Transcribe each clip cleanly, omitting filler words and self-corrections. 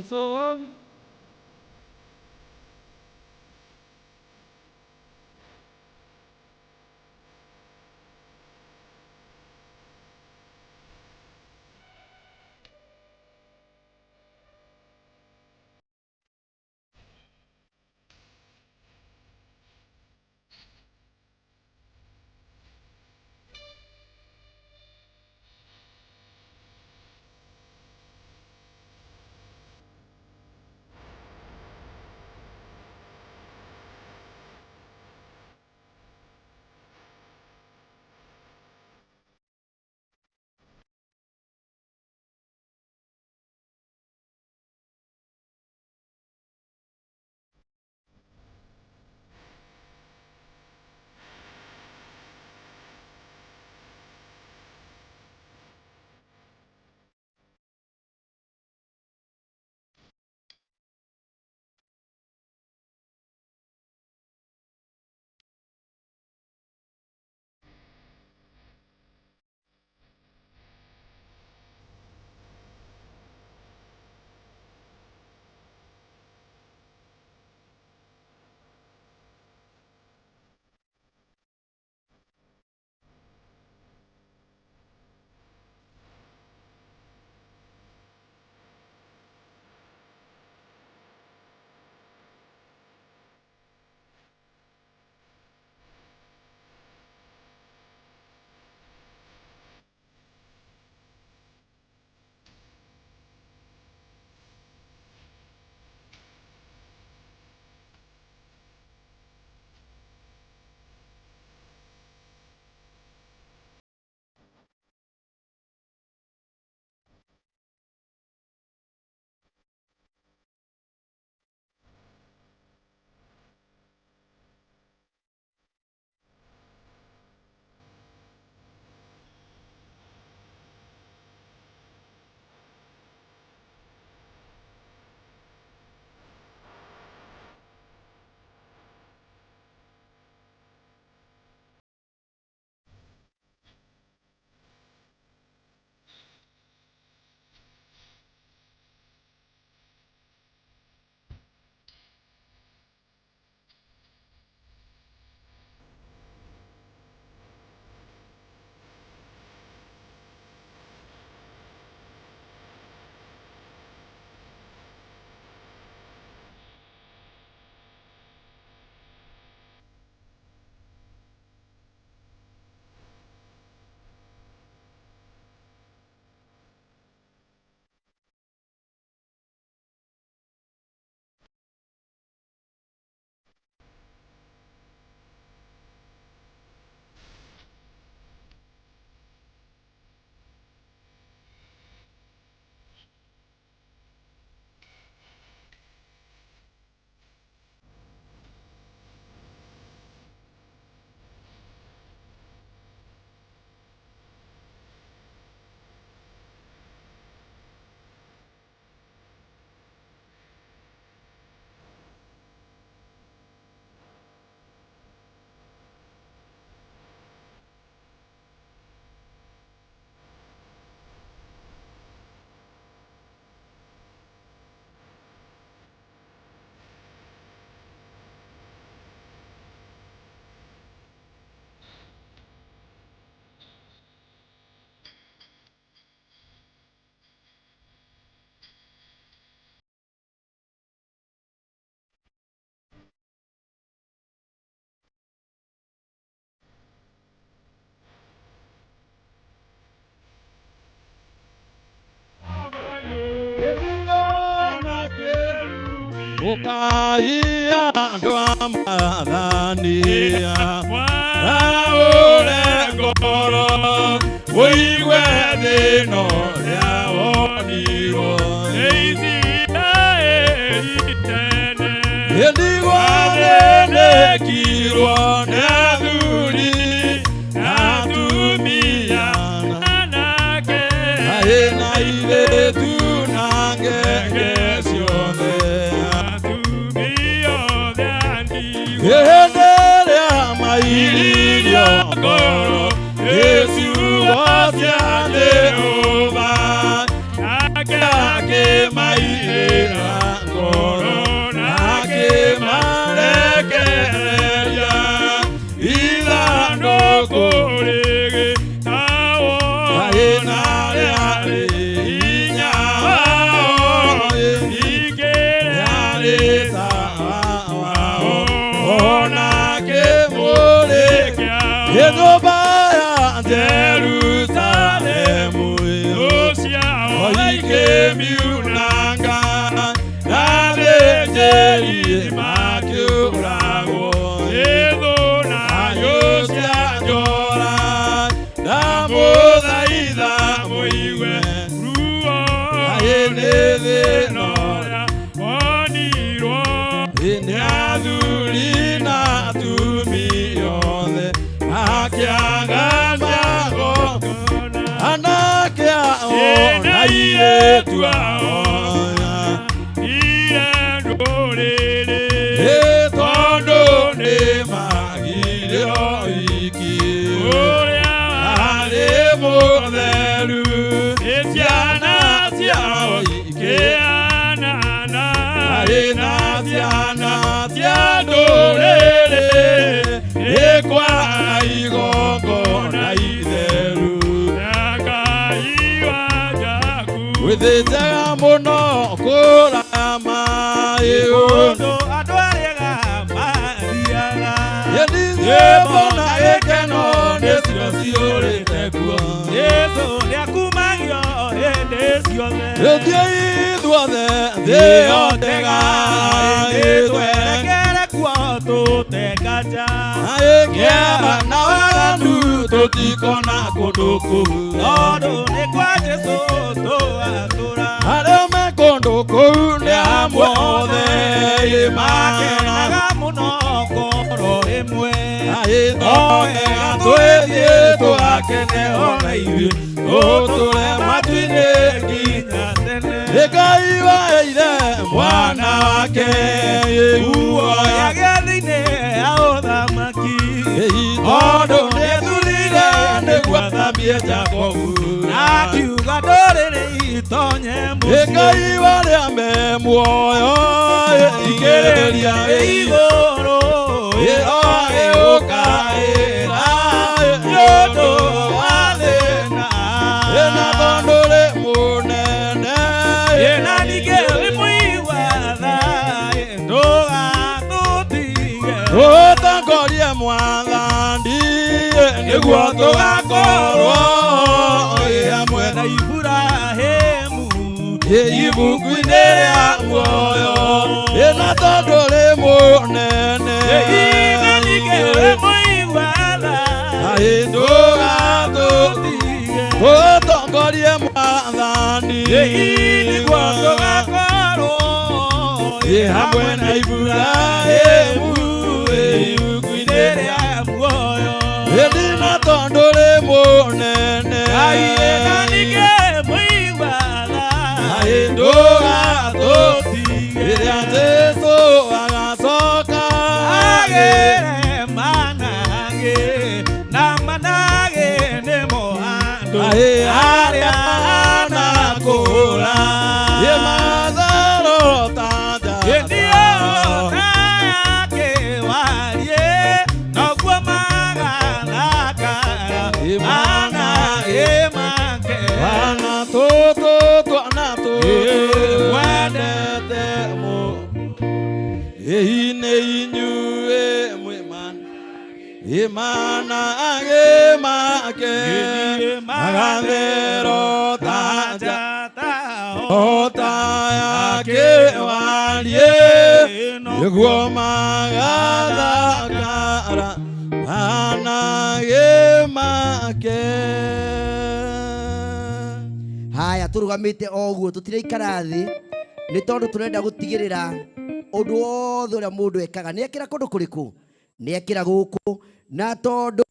So Ukahia dwamadhania Raule ngoro Uigwe thino yao niwo Ndigwa nene kirwo nethuri endelea mairio ngoro Yesu wasia Jehova nake mairia ngoro nake marekereria ithano kurigi tawo ainaria inya ikere onake murekia Yehova Jerusalemu Yosia oike miunanga nalejeri makiurago Edona Yosia jora namuthaitha muiwe ruo ayenethenoya onirwo ni athuri na atumia othe akiangania gongona anake ao na airĩtu ao ire ndũrĩrĩ tondũ nĩ magire ũhiki ũrĩa arĩ mũtheru nĩ ciana ciao ikĩanana arĩ na ciana cia ndũrĩrĩ kwa igongona itheru wĩthĩnjaga mũno kũrama ũndũ andũ arĩa mathiaga nyĩmbo na gĩkeno nĩcio ciũrĩte kuo Jesũ nĩakumagio hĩndĩ ciothe rũthiĩ ithuothe thĩ yothe twerekere kuo tũtenganja na waranu tũtikona kũndũ kũu tondũ nĩ kwa Jesũ tũgatũra arĩa me kũndũ kũu nĩ amwe othe makenaga mũno ngoro ĩmwe wega twĩthiĩ tũgakene ona ithuĩ tũtũre matu-inĩ nginya tene Ngai waheire mwana wake guoya gĩathĩ-inĩ ya ũthamaki tondũ nĩethurire nĩguo athambie Jakobu akiuga ndũrĩrĩ itonye mũciĩ Ngai warĩa me muoyo igĩrĩria igũrũ ũkaĩra nĩũndũ wa thĩna na tondũ rĩ mũnene na ningĩ wĩ mũigua thayũ ndũgatũtige tũtongorie Mwathani nĩguo tũgakorwo hamwe na Iburahĩmu ibuku-inĩ rĩa muoyo na tondũ rĩ mũnene na ningĩ wĩ mũigua thayũ ndũgatũtige tũtongorie Mwathani nĩguo tũgakorwo hamwe na Iburahĩmu ibuku-inĩ rĩa muoyo na tondũ rĩ mũnene na ningĩ mũigua thayũ ndũgatũtige rĩrĩa Jesũ agacoka agĩre manage na manage nĩmo andũ arĩa anakũra Lazaro tanja ndio yake warie noguo magathakara ana emake ana tũtũ twana twendete mũ nĩ inyuĩ imana make magathero tanja ota yake warie nĩguo magathakara anage make haya turugamite oguo tutiraikara thi ni tondu turenda gutigirira undu wothe uria mundu ekaga ni ekira kundu kuriku ni ekira guku na tondu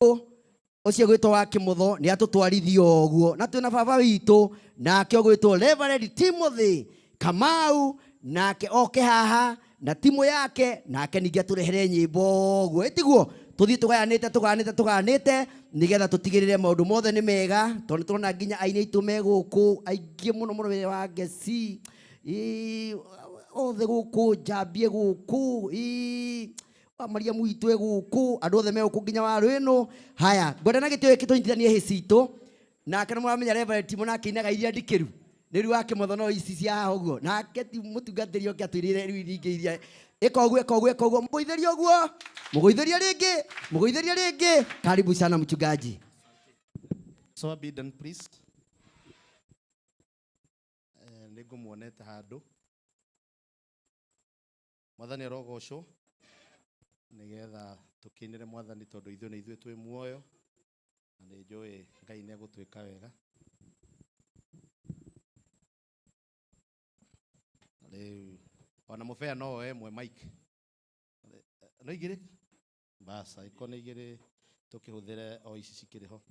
ucio gwitwo wa Kimutho ni atutwarithio oguo na twina baba witu nake ogwitwo Reverend Timothy Kamau nake oke haha na timu yake nake ninge turehere nyimbo guo itiguo tuthii tugayanite nigetha tutigirire maundu mothe ni mega tondu turona nginya aini itu meguku aingi muno wire wa Gesi othe guku Njambie guku Maria Muitwe guku andu othe meguku nginya waru ino haya ngwenda na gitio giki tunyitithanie hicitu nake no mwamenya Reverend Timo nake inaga iria ndikiru ni riu wake mothono ici cia uguo nake ti mutungatiri oke atwirire riu iringe iria eka uguo mugoitheria ringi karibu sana mchungaji. So Biden please nigo muonete handu mwathani rogoco nigetha tukinire mwathani tondu ithuĩ nĩ ithuĩ twĩ muoyo na nĩ njũĩ Ngai nĩ egũtwĩka wega. Rĩu ona mũbea no oe mwe mike no igĩrĩ basa iko nĩ igĩrĩ tũkĩhũthĩre o ici cikĩrĩ ho.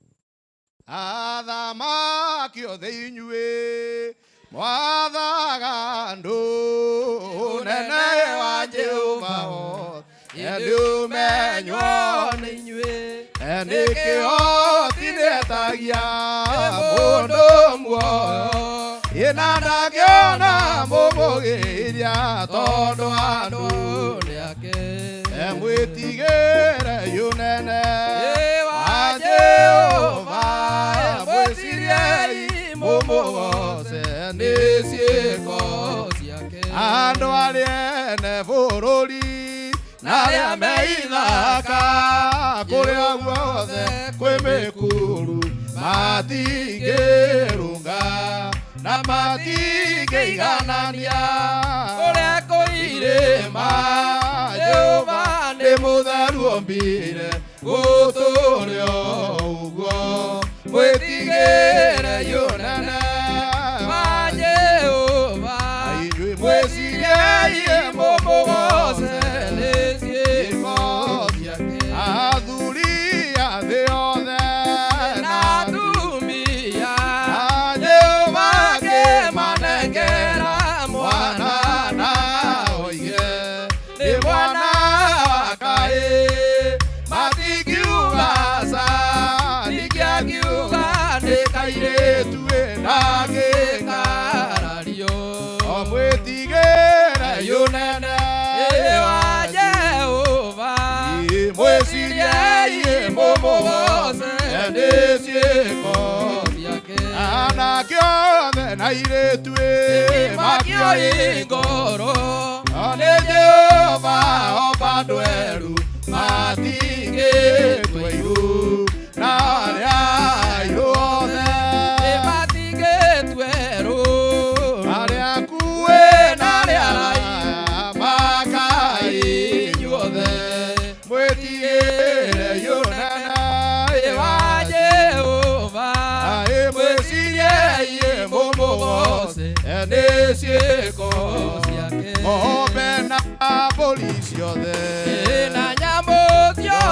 Athamaki othe inyuĩ mwathaga ndũ nene wa Jehova nĩũmenywo nĩ inyuĩ nĩkĩo tinetagia mũndũ muoyo ĩna ndangĩona mũmũgĩria tondũ andũ nĩake mwĩtigĩre yũnene wa Jehova mwĩciriei mũmũgoce nĩ ciĩko ciake. Andũ arĩa ene bũrũri na arĩa me ithaka kũrĩa guothe kwĩ mĩkuru matingĩrũnga na matingĩiganania kũrĩa kũirĩma Jehova nĩ mũtheru ombire gũtũũre ũguo mwĩtigĩre yũnene wa Jehova inyuĩ mwĩciriei mũmũgoce nĩ ciĩko ciake. Athuri a thĩ yothe na atumia Jehova akĩmanengera mwana na oige nĩ mwana wa Kaĩ matingiuga ca ningĩ akiuga nĩ kairĩtu na gĩkarario o mwĩtigĩre yũnene wa Jehova mwĩciriei mũmũgoce nĩ ciĩko ciake. Anake othe na airĩtu makĩoi ngoro nĩ Jehova omba andũ eru matingĩtwo iru na arĩa airũ othe matingĩtwo eru arĩa akuĩ na arĩa araya Makai inyuothe mwĩtigĩre yũnene wa Jehova mwĩciriei mũmũgoce nĩ ciĩko ciake. Ng'ombe na mbũri ciothe na nyamũ ciothe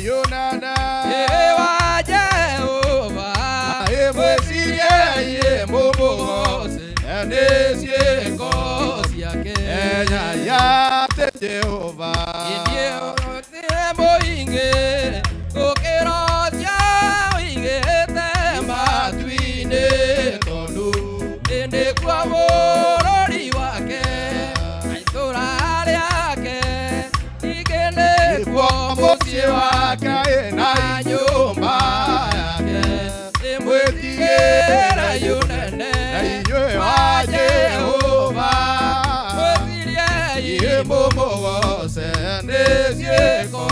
yunana wa Jehova mwesirie mumugose nesieko ciake yate Jehova ithiorotire muingi gukirotya uigite matu-ini tondu indi kwa bururi wake na itura riake igene kwa mucii wake na nyumba yake imwitigire yunene na inyuĩ wa Jehova mwĩcirie mumugose nĩciĩko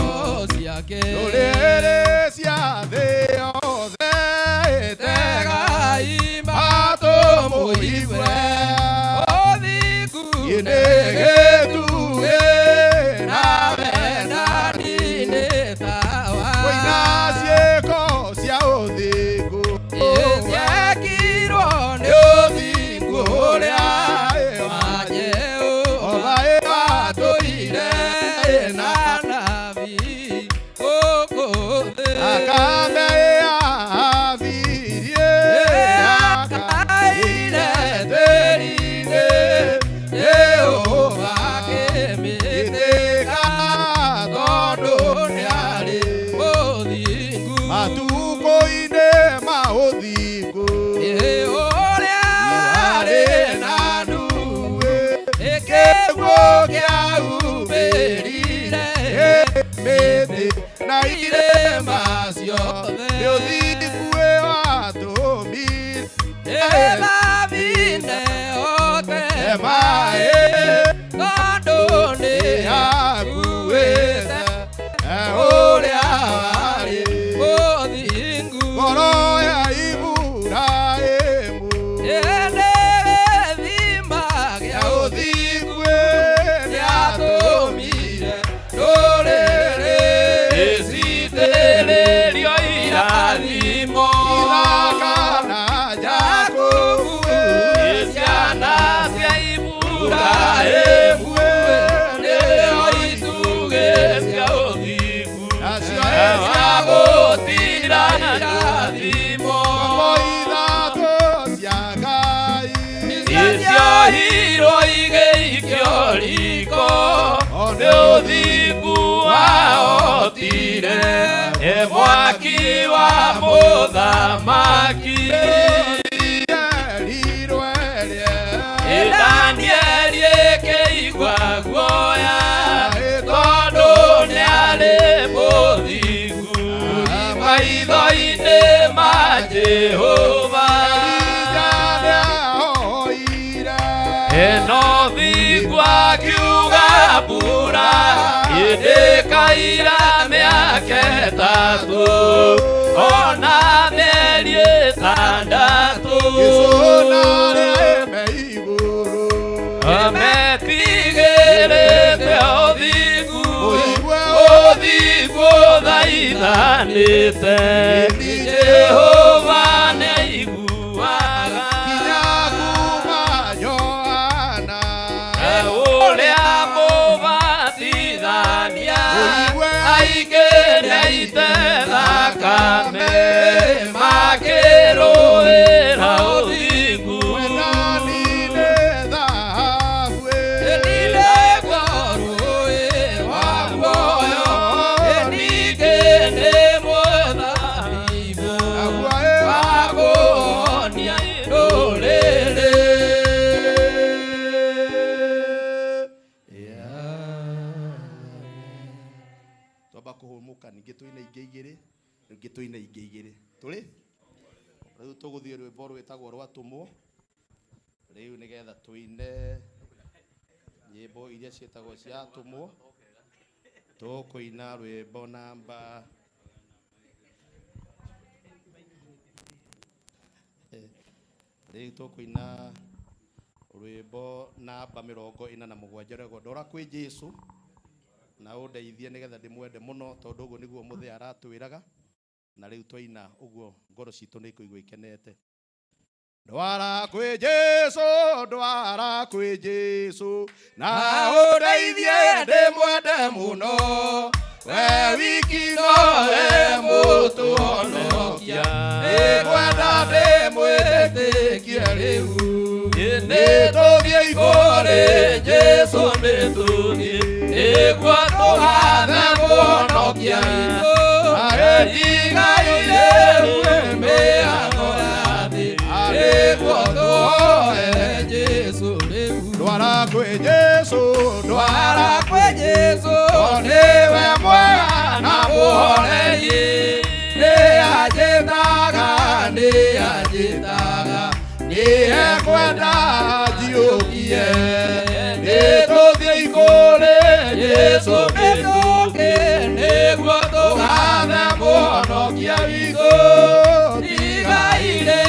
ciake ndũrĩrĩ cia thĩ yothe tegai matũmũigwe ũthingu nĩ gĩtugĩ na wendani-inĩ tawa kũina ciĩko cia ũthingu ciekirwo nĩ ũthingu ũrĩa wa Jehova watũire na nabii gũkũ thĩ akame yavirie akaire thĩri-inĩ Jehova akĩmĩtĩka tondũ nĩarĩ mũthingu matukũ-inĩ ma ũthingu ũrĩa arĩ na nduĩ gĩkuũ kĩaumĩrire mĩthĩ na irĩma ciothe nĩ ũthingu watũmire ethabine othe maĩ tondũ nĩakuĩte ũrĩa warĩ mũthingu ngoro ya Iburahĩmu nĩ gĩthima gĩa ũthingu gĩatũmire ndũrĩrĩ citĩrĩrio irathimo ithakana Jakubu ciana cia Iburahĩmu nĩo itugĩ cia ũthingu nacio cia gũtira irathimo ithatũ cia Ngai ciohirwo igĩikio riko nĩ ũthingu wahotire mwaki wa mũthamaki Danieli akĩigua guoya tondũ nĩarĩ mũthingu maitho-inĩ ma Jehova eno thingu akiuga mbura ĩndĩkaira mĩaka ĩtatũ ona mĩeri ĩtandatũ metigĩrĩte ũthingu thaithanĩte Jehova nĩaiguaga ũrĩa mũbatithania aingĩ nĩaite thakame makĩrũĩra ũthingu kũhũmũka ningĩ twĩna ingĩ igĩrĩ ningĩ twĩna ingĩ igĩrĩ tũrĩ rĩu tũgũthiĩ rwĩmbo rwĩtagwo rwatũmwo rĩu nĩgetha twĩne nyĩmbo iria ciĩtagwo ciatũmwo tũkũina rwĩmbo namba rĩu tũkũina rwĩmbo namba 47 rwego ndora kwĩ Jesũ na ũndeithie nĩgetha ndĩmwende mũno tondũ ũguo nĩguo mũthĩ aratwĩraga na rĩu twaina ũguo ngoro citũ nĩ ikũigua ikenete ndwara kwĩ Jesũ na ũndeithie ndĩmwende mũno we wiki no nĩguo tũgathe mũhonokia witũ atigaire mĩhang'o ya thĩ nĩguo tũhoe Jesũ rĩu Ndwara kwĩ Jesũ ndwara kwĩ Jesũ nĩwe mwega na mũhoneri nĩanjĩtaga nĩekwenda njiũkie nĩtũthiĩ kũrĩ Jesũ mĩtũkĩ nĩguo tũgathe mũhonokia witũ tigaire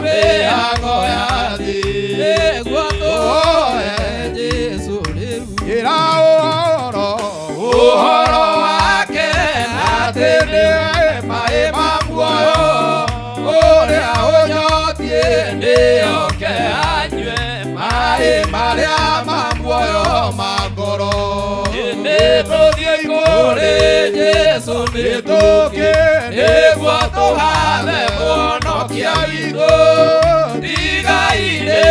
mĩhang'o ya thĩ nĩguo tũhoe Jesũ rĩu ĩra ũhoro wake atĩ nĩwe maĩ ma muoyo ũrĩa ũnyotie nĩoke anyue maĩ marĩa ma muoyo ma ngoro nĩtũthiĩ kũrĩ Jesũ mĩtũkĩ nĩguo tũgathe mũhonokia witũ tigaire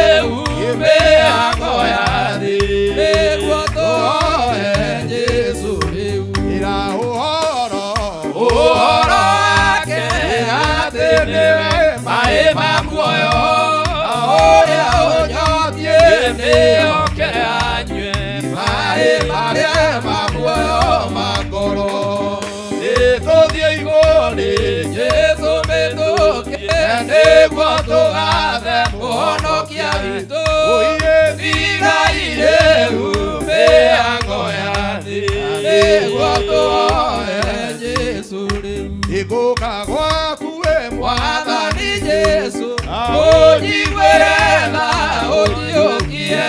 mĩhang'o ya thĩ nĩguo tũhoe Jesũ rĩu ĩra ũhoro wake atĩ nĩwe maĩ ma muoyo ũrĩa ũnyotie nĩoke anyue maĩ marĩa ma muoyo ma ngoro nĩtũthiĩ kũrĩ Jesũ mĩtũkĩ nĩguo tũgathe mũhonokia witũ tigaire mĩhang'o ya thĩ nĩguo tũhoe Jesũ rĩu Iguka gwaku we Mwathani Jesũ ũnjiguĩre tha ũnjiũkie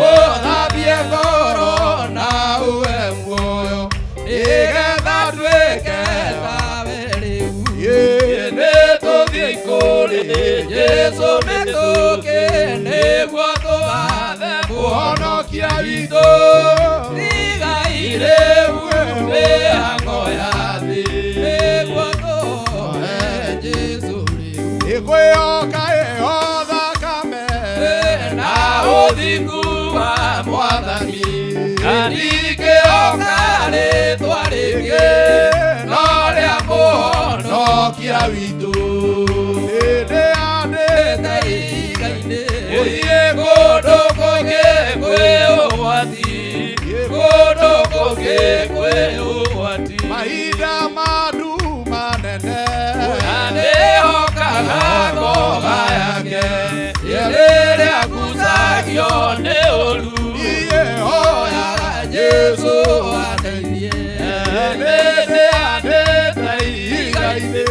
ũthambie ngoro na ũhe muoyo nĩgetha nduĩke tawe rĩu nĩtũthiĩ kũrĩ Jesũ mĩtũkĩ nĩguo tũgathe mũhonokia witũ tigaire mĩhang'o ya thĩ nĩguo tũhoe Jesũ rĩu Ĩkwĩhoka ĩyo thakame na ũthingu wa Mwathani na ndingĩhoka rĩtwa rĩngĩ no rĩa mũhonokia witũ hĩndĩ andĩte igai-inĩ ũthiĩ kũndũ kũngĩ kwĩ ũgwati kũndũ kũngĩ kwĩ ũgwati mahinda mandu manene nĩhokaga ngoma yake rĩrĩa ngucagio nĩ ũru hoyaga Jesũ andeithie hĩndĩ andĩte igai-inĩ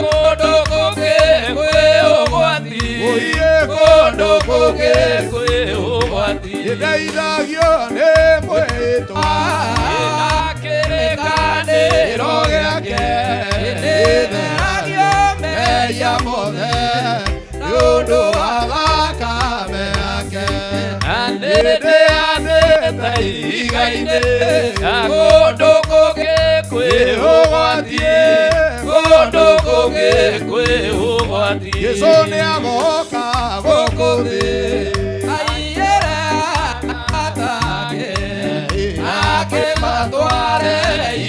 kũndũ kũngĩ kwĩ ũgwati kũndũ kũngĩ kwĩ ũgwati nĩndeithagio nĩ mwĩhĩtwa na kĩrĩkanĩro gĩake nĩtheragio mehia mothe nĩũndũ wa thakame yake nĩndĩandĩte igai-inĩ kũndũ kũngĩ kwĩ ũgwati kũndũ kũngĩ kwĩ ũgwati Jesũ nĩagoka gũkũ thĩ aiyere atake akĩmatware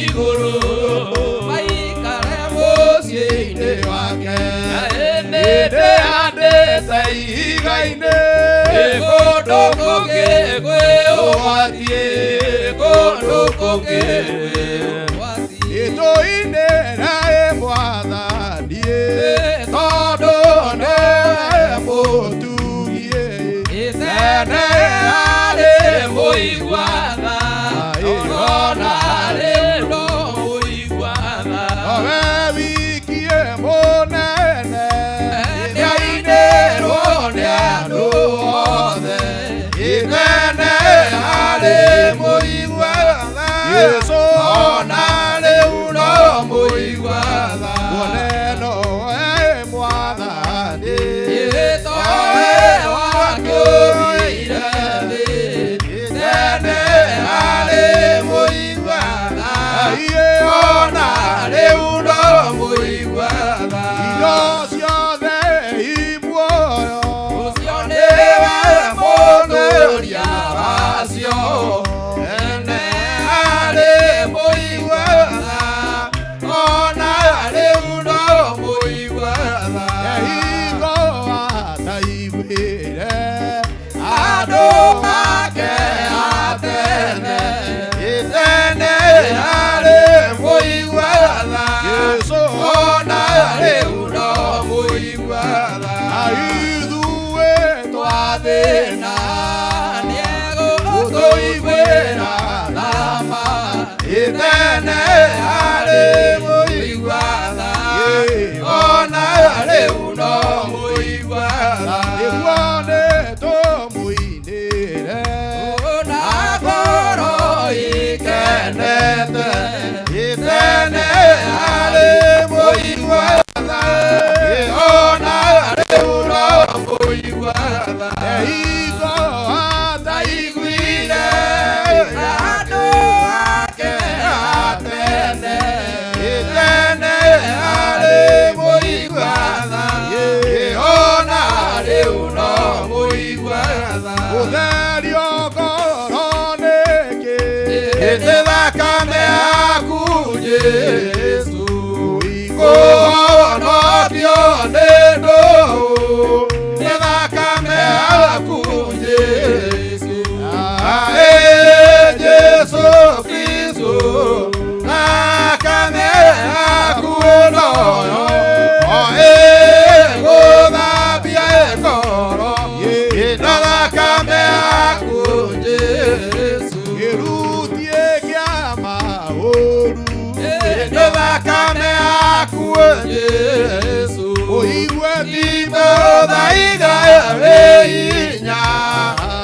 igũrũ maikare mũciĩ-inĩ wake nĩndĩandĩte igai-inĩ kũndũ kũngĩ kwĩ ũgwati kũndũ kũngĩ kwĩ ũgwati Ĩtũ-inĩ rĩa Mwathani tondũ nĩwe mũtugie ene arĩ mũigua tha ona arĩ no mũigua tha nowe wikie mũnene nĩainĩrwo nĩ andũ othe ene arĩ mũigua tha Jesũ itene ari muigwatha ona riu no muigwatha Iguane tumuinire ona ngoro ikenete itene ari muigwatha ona riu no muigwatha Eigo taiguire andu ake atene itene ari muigwatha ona riu no muigwatha Utherio koroniki ĩtĩ thakame yaku Jesu kũhonokio nĩ ndũũ nĩ thakame yaku Jesu ĩ Jesu Kristo thakame yaku noyo ĩgũthambia ngoro na thakame yaku Jesu Girutie kia maoru nĩ thakame yaku Jesu Uigwe Timo thaiga wĩ hinya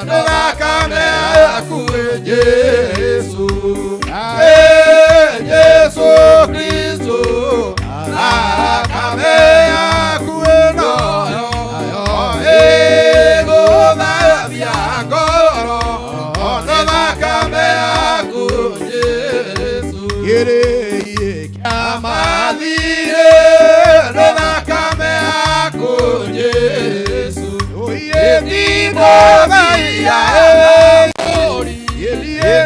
nĩ thakame yaku Jesu Jesu Kristo thakame yaku noyo ĩgũthambia ngoro nĩ thakame yaku Jesu Girie kia mathire nĩ thakame yaku Jesu Timo thaiga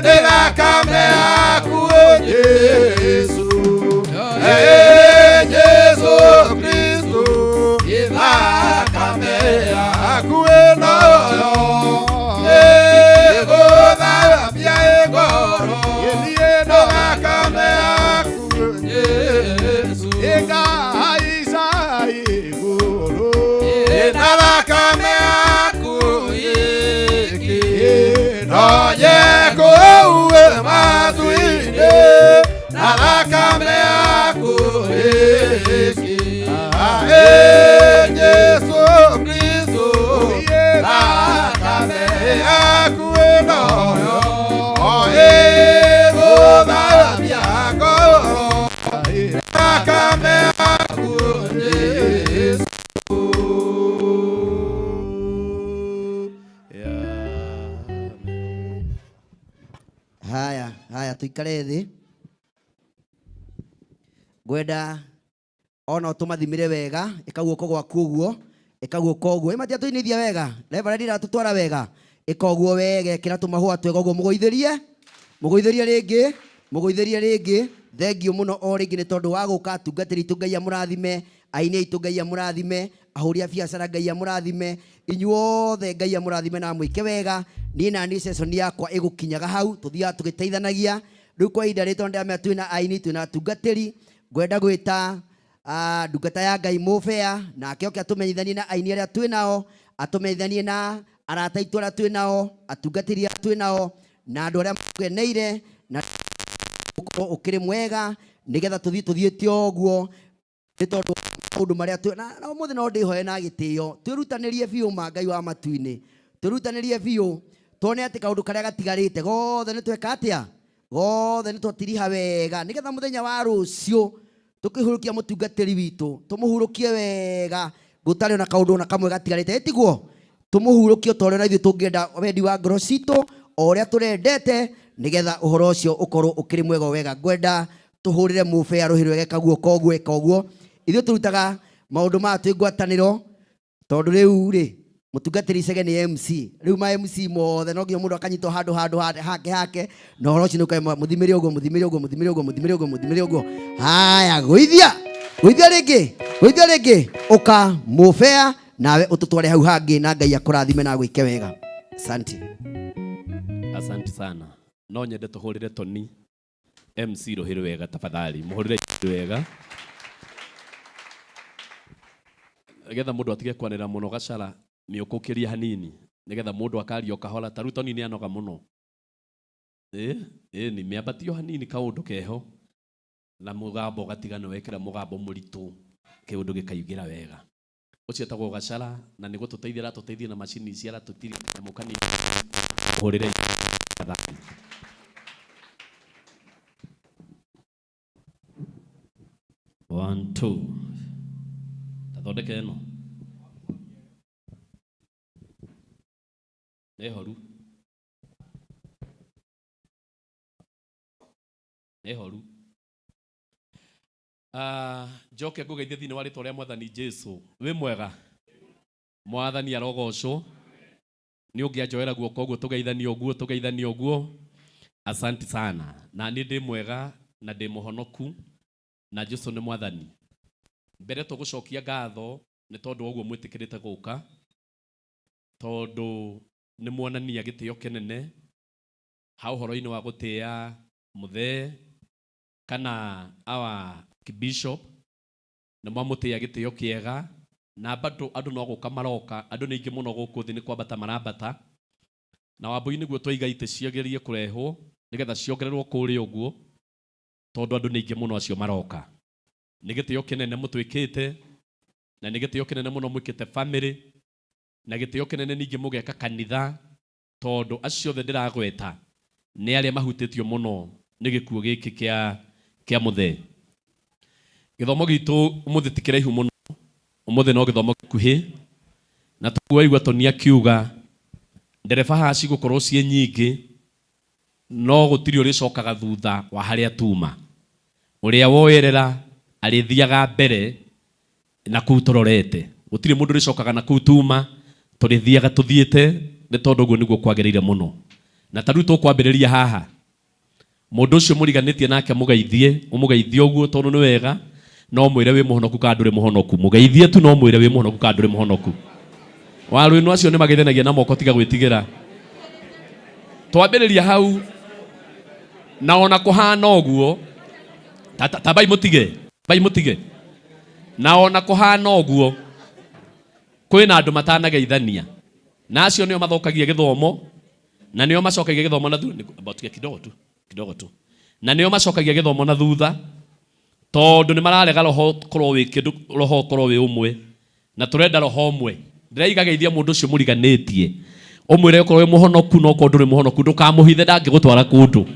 nĩ thakame yaku Jesu Jesu Kristo thakame yaku noyo ĩgũthambia ngoro nĩ thakame yaku Jesu Ega iguru na thakame yaku iki noye kũue matu-inĩ na thakame yaku iki Jesu Kristo thakame yaku noyo ĩgũthambia ngoro thakame yaku Jesu Haya tuikare thi. Gwenda ona tumathimire wega ika guoko gwaku uguo ika guoko uguo imatia tuinithia wega reverend ratutwara wega ika uguo wega kira tumahua twega uguo mugoitherie ringi thengio muno o ringi ni tondu wa guka tungatiri tungai amurathime aini aitu ngai amurathime ahuri a biacara ngai amurathime inyuothe ngai amurathime na mwike wega ni na ni session yakwa igukinyaga hau tuthia tugiteithanagia riu kwa ihinda ritu ndamya twina aini twina tungatiri ngwenda gwita ndungata ya ngai mufea nake oke atumenyithanie na aini aria twinao atumenyithanie na arata itu aria twinao atungatiri aria twinao na andu aria makeneire na ukiri mwega nigetha tuthiite oguo ni tondu maundu maria na umuthi no ndihoe na gitio twirutanirie biu ma ngai wa matu-ini twirutanirie biu tone ati kaundu karia gatigarite gothe ni tweka atia gothe ni twatiriha wega nigetha muthenya wa rucio tukihurukia mutungatiri witu tumuhurukie wega gutari na kaundu na kamwe gatigarite etiguo tumuhurukie tore na ithu tungienda wendi wa ngoro citu oria turendete nigetha uhoro ucio ukorwo ukiri mwega wega ngwenda tuhurire mufea ruhirwe geka guo ithu turutaga maundu ma twingwataniro tondu riu ri mutungatiri cege ni MC riu ma MC mothe no nginya mundu akanyitwo handu hake no horo ucio nukai muthimire uguo haya guithia ringi uka mufea nawe ututware hau hangi na ngai akurathime na gwike wega asante sana no nyende tuhurire Tony MC ruhiru wega tafadhali muhurire wega nigetha mundu atige kwanira muno gacara miukukiria hanini nigetha mundu akario kahora taru Tony ni anoga muno ni miambatio hanini kaundu keho na mugambo gatigana wekira mugambo muritu kiundu gikaiygira wega ucio etagwo gacara na niguo tuteithie na macini ciara tutiri mukani uhurire one two tathondeke eno nehoru njoke ngugeithie thini wa ritwa ria mwathani Jesu. Wi mwega mwathani arogocwo ni ungianjoera guoko guo tugeithanie uguo. Asante sana na ni ndi mwega na ndi muhonoku na Jesu ni mwathani. Mbere tugucokia ngatho ni tondu oguo mwitikirite guka, tondu ni muonania gitio kinene hau horo-ini wa gutia muthe kana awa kibishop na mwamutia gitio kiega na bado andu no guka maroka andu ni ingi muno guku thi ni kwambata marambata na wambu-ini guo twiga ite ciagerie kurehwo nigetha ciongererwo kuri uguo tondu andu ni ingi muno acio maroka. Ni gitio kinene mutwikite na ni gitio kinene muno mwikite family na gitio kinene ningi mugeka kanitha tondu acio the ndiragweta ni aria mahutitio muno ni gikuo giki kia muthe. Githomo gitu umuthi tikiraihu muno, umuthi no githomo gikuhi na tuwaigua tonia kiuga ndereba haci gukorwo cie nyingi no gutiri uri cokaga thutha wa haria tuma. Uria woyerera arithiaga mbere na kuu turorete, gutiri mundu uri cokaga na kuu tuma turithiaga tuthiete ni tondu guo niguo kwagirire muno. Na taru tukwambiriria haha mundu ucio muriganitie nake mugeithie umugeithie uguo tondu ni wega no mwire wi muhonoku ka nduri muhonoku mugeithie tu no mwire wi muhonoku ka nduri muhonoku. Warwinu acio ni mageithanagia na moko tiga gwitigira. Twambiriria hau na ona kuhana uguo bai mutige na ona kuhana uguo kwina andu matanageithania na acio nio mathokagia githomo na nio macokagia githomo na thutha about kidogo tu na nio macokagia githomo na thutha tondu ni mararega roho korwo wi kindu roho korwo wi umwe na turenda roho umwe. Ndiraiga geithia mundu ucio muriganitie umwire korwo wi muhonoku no ko nduri muhonoku ndukamuhithe ndangigutwara kundu.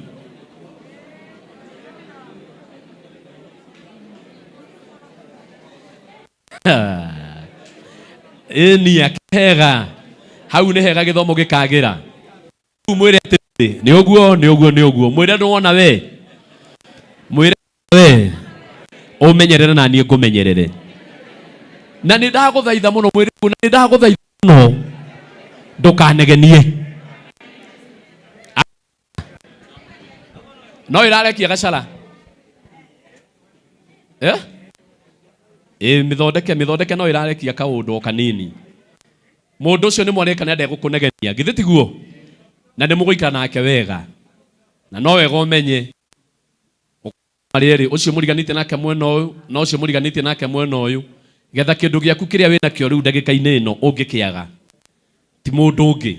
Ni akega hau ni hega githomo gikagira mwire ati ni uguo mwire ndwona we mwire we umenyerere na nie ngumenyerere na ni ndaguthaitha muno mwire na ni ndaguthaitha muno ndukanegenie no irarekia gacara mithondeke no irarekia kaundu kanini. Mundu ucio ni mwaneka nende gukunegenia githi tiguo na ni muguikara nake wega na no wega umenye mariri ucio muriganitie nake mwena uyu no ucio muriganitie nake mwena uyu getha kindu giaku kiria wina kio riu ndagika-ini ino ungikiaga ti mundu ungi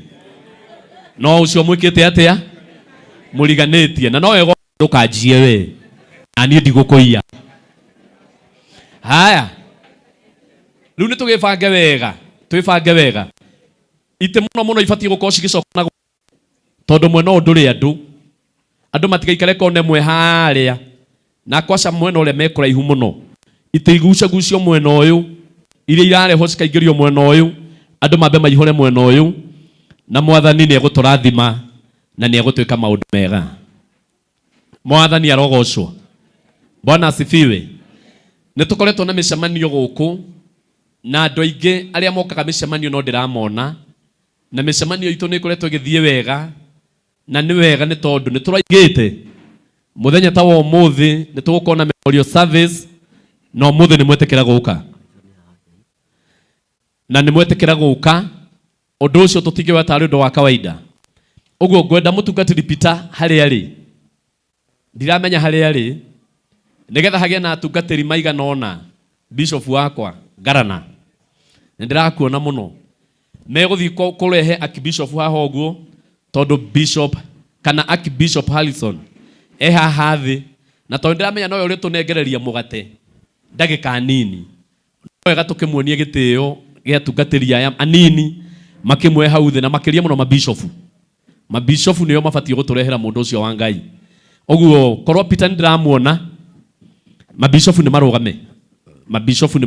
no ucio mwikite atia muriganitie na no wega ndukanjie we na nie ndigukuia. Haya riu ni tugibange wega ite muno ibatie gukorwo cigicokana tondu mwena uyu nduri andu matigaikare kone mwe haria na kwaca mwena uria mekuraihu muno ite igucagucio mwena uyu iria irareho cikaingĩrio mwena uyu andu mambe maihũre mwena uyu na mwathani ni eguturathima na ni egutwika maundu mega. Mwathani arogocwo. Bwana asifiwe. Nitukoretwo na micemanio guku na andu aingi aria mokaga micemanio no ndiramona na micemanio itu ni ikoretwo igithie wega na ni wega ni tondu ni turaigite muthenya ta wa umuthi ni tugukona memorial service no umuthi ni mwetekera guka na ni mwetekera guka undu ucio tutingiwa tari undu wa kawaida. Uguo ngwenda mutungatiri Peter hari ari ndiramenya hari ari nigetha hagia na atungatiri maigana ona bishop wakwa Garana ndirakuona muno meguthi kurehe akibishop haha uguo tondu bishop kana Archbishop Harrison haha thĩ na tondũ ndĩramenya nowe ũrĩ tũnengereria mũgate ndagĩka nini wega tũkĩmuonie gĩtĩo gĩa tungatĩri aya anini makĩmwe hau thĩ na makĩria mũno mabishofu nĩo mabatie gũtũrehera mũndũ ũcio wa Ngai. Ũguo korwo Peter ndĩramuona mabishofu nĩ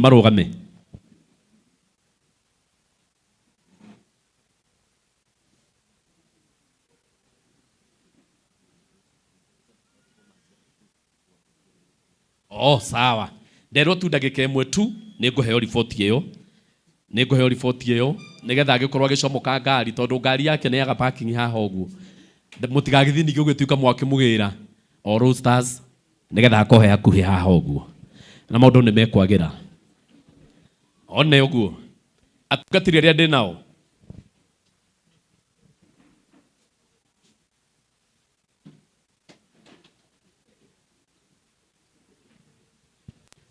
marũgame. Sawa. Nderwo tu ndagĩka ĩmwe tu nĩngũheo riboti ĩyo nĩgetha agĩkorwo agĩcomoka ngari tondũ ngari yake nĩ yaga parking haha ũguo. Mũtigagĩthiĩ ningĩ ũgĩtuĩka mwakĩmũgĩra All Stars nĩgetha akohe hakuhĩ haha ũguo. Na maũndũ nĩ mekwagĩra. One ũguo. Atungatĩri arĩa ndĩ nao.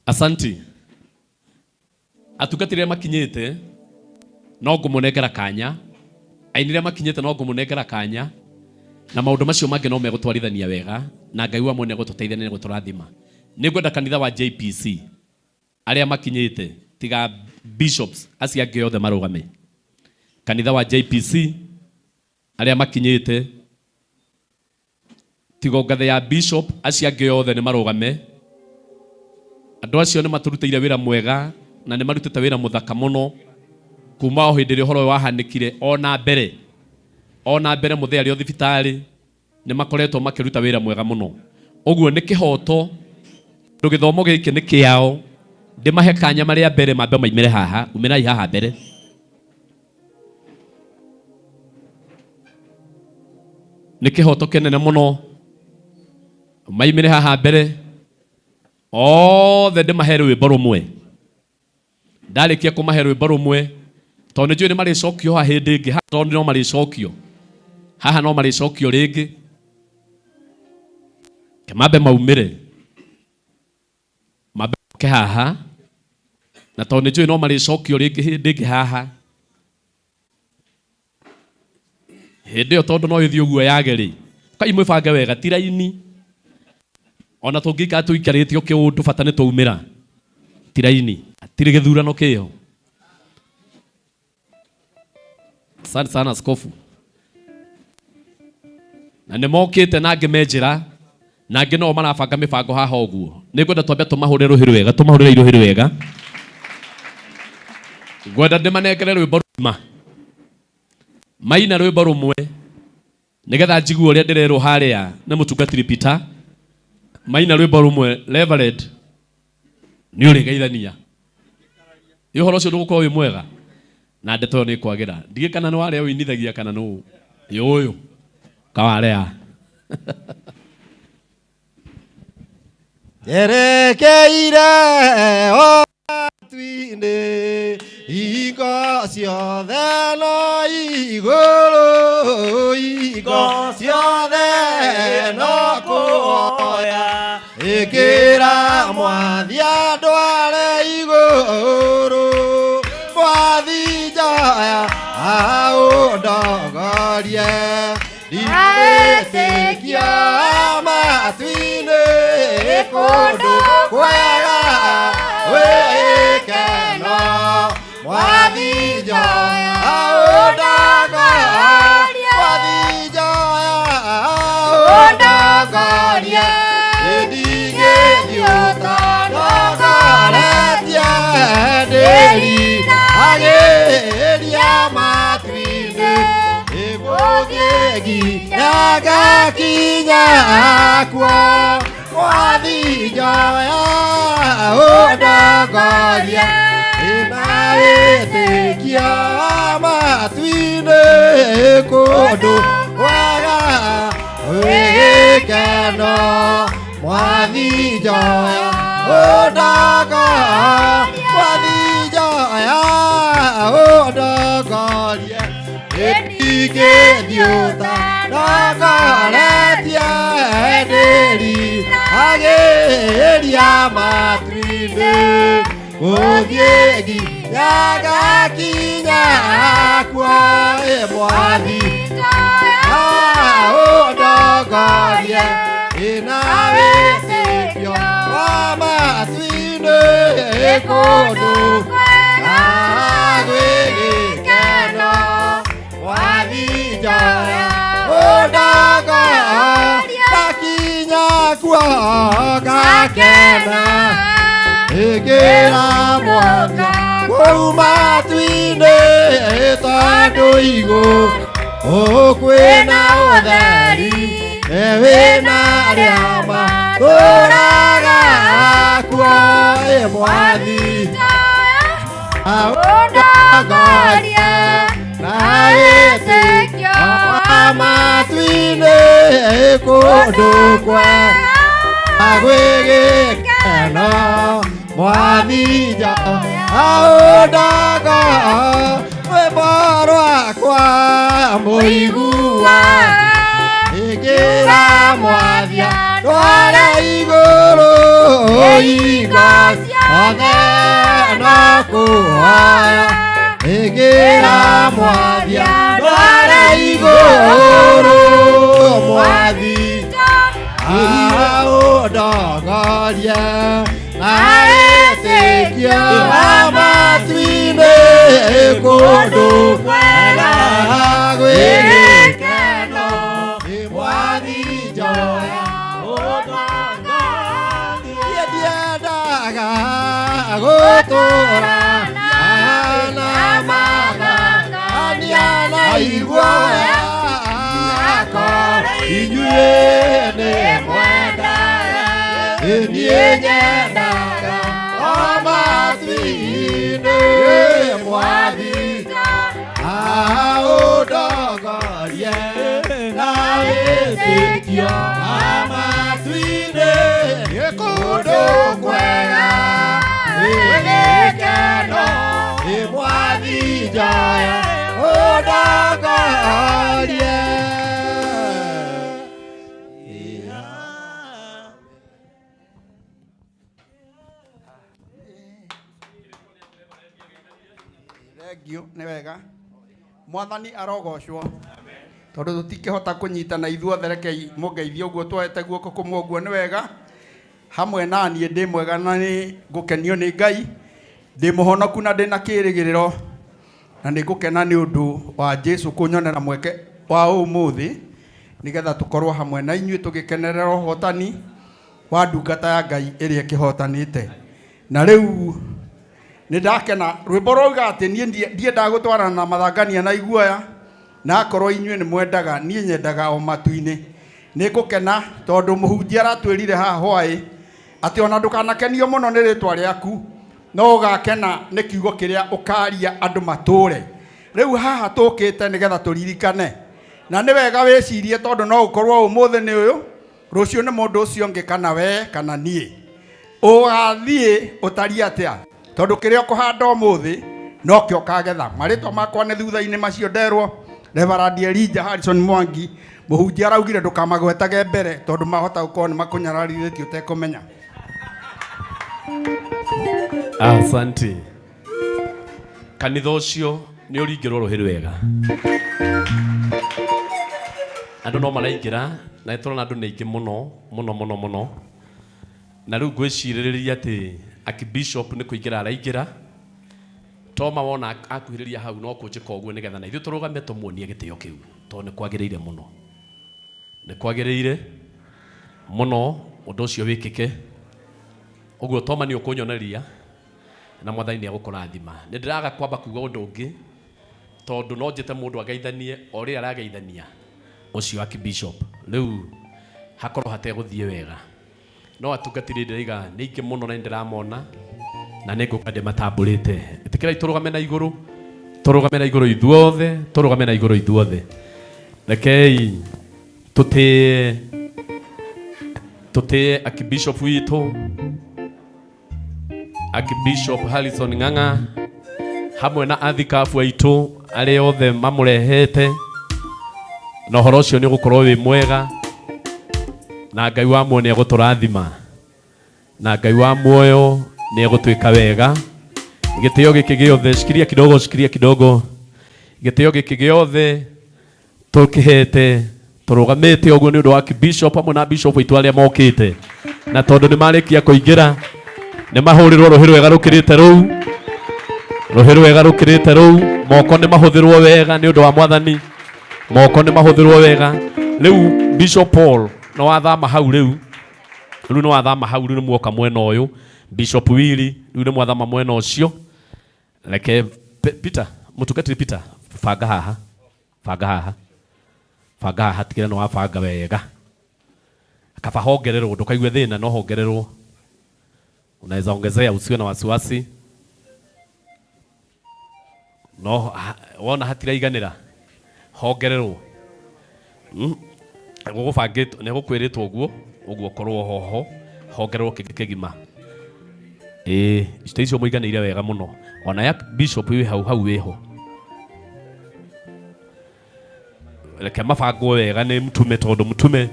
Asanti. Atungatĩri arĩa makinyĩte no ngũmũnengera kanya. Ainire makinyĩte no ngũmũnengera kanya. Na maũndũ macio mangĩ no megũtwarithania wega na Ngai wa mwene gũtũteithania gũtũrathima. Nĩngwenda kanitha wa JPC arĩa makinyĩte tiga bishops acio angĩ othe marũgame. Kanitha wa JPC arĩa makinyĩte tiga ngathe ya bishop acio angĩ othe nĩ marũgame. Andũ acio nĩ matũrutĩire wĩra mwega na nĩ marutĩte wĩra mũthaka mũno kuma o hĩndĩ ĩrĩa ũhoro wahanĩkire ona mbere mũthee arĩ o thibitarĩ nĩ makoretwo makĩruta wĩra mwega mũno. Ũguo nĩ kĩhoto gĩthomo gĩkĩ nĩ kĩao ndĩmahe kanya marĩa mbere mambe maimĩre haha umĩrai haha mbere. Nĩ kĩhoto kĩnene mũno maimĩre haha mbere othe ndĩmahe rwĩmbo rũmwe. Ndarĩkia kũmahe rwĩmbo rũmwe tondũ nĩnjũĩ nĩ marĩcokio haha hĩndĩ ĩngĩ tondũ no marĩcokio haha no marĩcokio rĩngĩ kemambe maumĩre ke haha na tondũ nĩnjũĩ no marĩcokio rĩngĩ hĩndĩ ĩngĩ haha hĩndĩ ĩyo tondũ no ĩthiĩ ũguo yagerĩ kai mwĩbange wega ti raini ona tũngĩikara tũikarĩte kĩũndũ bata nĩ twaumĩra ti raini tirĩ gĩthurano kĩho. Asante sana askofu. Na nĩ mokĩte na angĩ menjĩra na angĩ no marabanga mĩbango haha ũguo. Nĩngwenda twambe tũmahũre rũhĩ rwega tũmahũrĩre irũhĩ rwega. Ngwenda ndĩmanengere rwĩmbo rũma maina rwĩmbo rũmwe nĩgetha njigue ũrĩa ndĩrerwo harĩa nĩ mũtungatĩri Peter. Maina rwĩmbo rũmwe Reverend nĩ ũrĩgeithania. Ũhoro ũcio ndũgũkorwo wĩ mwega na ndeto nĩ kwagĩra. Ndigĩ kana nĩ warĩa wĩinithagia kana nũ ũyũ kawarĩa. Erekeire o twinde iko ciothe no igũrũ iko ciothe no kuoya ĩkĩra mwathi andũ arĩa igũrũ mwathi njoya aũndogorie ndĩwĩtĩkio matu-inĩ kũndũ kwega wĩkeno mwathi njoya aũndogorie mwathi njoya aũndogorie Nagakinya kwa mwathi njoya ũndogorie ndĩwĩtĩkio matu-inĩ kũndũ kwega wĩkeno mwathi njoya ũndogorie mwathi njoya ũndogorie ndingĩthiũta ndogoretie ndĩri agĩria matu-inĩ gũthiĩ nginya gakinya kwa mwathi Udogoria inawesekyo wamatwine ekudu agwigikeno wathijoya udogoria takinya kwa gakena igira mwaka umatwine tondu igu ukwina utheri wina riama turaga kuo mwathi udogoria na wĩtĩkio amatwine kundu kwega gwĩgĩkeno mwathi udogo rwĩmbo rwakwa mũigua ĩkĩra mwathia ndware igũrũ hingo ciothe no kũhoya ĩkĩra mwathia ndware igũrũ mwathi udogoria na wĩtĩkio amatwine kundu kwega gwĩgĩkeno mwathi njoya udogoria ndiendaga gũtũũra na magania na iguoya akorwo inyuĩ nĩ mwendaga niĩ nyendaga amatwine mwathi udogoria na wĩtĩkio amatwine kundu kwega gwĩgĩkeno mwathi njoya udogoria. Nĩ wega mwathani arogocwo tondu tutikihota kunyitana ithuothe rekei mungeithie uguo twete guoko kumwe uguo nĩ wega hamwe na niĩ ndĩ mwega na nĩ ngukenio nĩ Ngai ndĩ mũhonoku na ndĩ na kĩĩrĩgĩrĩro na nĩ ngũkena nĩ ũndũ wa Jesu kunyonera mweke wa ũmũthĩ nĩgetha tũkorwo hamwe na inyuĩ tũgĩkenerera ũhotani wa ndungata ya Ngai ĩrĩa ĩkĩhotanĩte na rĩu nindakena rwimbo roiga ati ndiendaga gutwarana na mathangania na iguoya na akorwo inyuĩ nĩ mwendaga niĩ nyendaga o matu-inĩ nĩ ngũkena tondu mũhunjia aratwĩrire haha hwaĩ ati ona ndũkanakenio mũno nĩ rĩtwa rĩaku no ũgakena nĩ kiugo kĩrĩa ũkaria andũ matũre rĩu haha tũkĩte nĩgetha tũririkane na nĩ wega wĩcirie tondu no ũkorwo ũmũthĩ nĩ ũyũ rũciũ nĩ mũndũ ũcio ũngĩ kana we kana niĩ ũgathiĩ ũtariĩ atĩa tondu kiria kuhanda ũmũthĩ no kĩo kagetha marĩtwa makwa nĩ thutha-inĩ macio nderwo Reverend Elijah Harrison Mwangi mũhunjia araugire ndũkamagwetage mbere tondu mahota gũkorwo nĩ makũnyararithĩtie ũtekũmenya. Asante. Kanitha ũcio nĩ ũringĩrwo rũhĩ rwega andũ no maraingĩra na tũrona andũ nĩ aingĩ mũno na rĩu ngwĩcirĩrĩria atĩ Archbishop nĩ kũingĩra araingĩra toma wona akuhĩrĩria hau no kũnjĩka ũguo nĩgetha na ithuĩ tũrũgame tũmuonie gĩtĩo kĩu tondũ nĩ kwagĩrĩire mũno ũndũ ũcio wĩkĩke ũguo toma nĩ ũkũnyoneria na mwathani nĩ agũkũrathima nĩ ndĩraga kwamba kuuga ũndũ ũngĩ tondũ no njĩte mũndũ ageithanie o rĩrĩa arageithania ũcio Archbishop rĩu hakorwo hategũthiĩ wega no atungatĩri ndĩraiga nĩ aingĩ mũno na ndĩramona na nĩ ngũka ndĩmatambũrĩte ĩtĩkĩrai tũrũgame na igũrũ ithuothe rekei tũtĩe Archbishop witũ Archbishop Harrison Ng'ang'a hamwe na athikabu aitũ arĩa othe mamũrehete na ũhoro ũcio nĩ ũgũkorwo wĩ mwega na Ngai wa muoyo nĩ egũtũrathima na Ngai wa muoyo nĩ egũtwĩka wega gĩtĩo gĩkĩ gĩothe shikilia kidogo gĩtĩo gĩkĩ gĩothe tũkĩhete turugamite uguo ni undu wa bishop amwe na bishop itu aria mokite na tondu ni marikia kuingira ni mahurirwo ruhi rwega rukirite ruu moko ni mahuthirwo wega ni undu wa mwathani moko ni mahuthirwo wega riu Bishop Paul no wathama hau riu no wathama hau riu muoka mwena uyu Bishop Willy riu ni mwathama mwena ucio reke Peter mutukatiri Peter banga haha tigire no wabanga wega akaba hongererwo ndukaigue thina no hongererwo unaweza ongezea usiwe na wasiwasi no wona hatiraiganira hongererwo gugubangitwo ne gukwiritwo uguo korwo hoho hongererwo kigima icio muiganire wega muno ona ya bishop wi hau wiho reke mabangwo wega ni mtume tondu mtume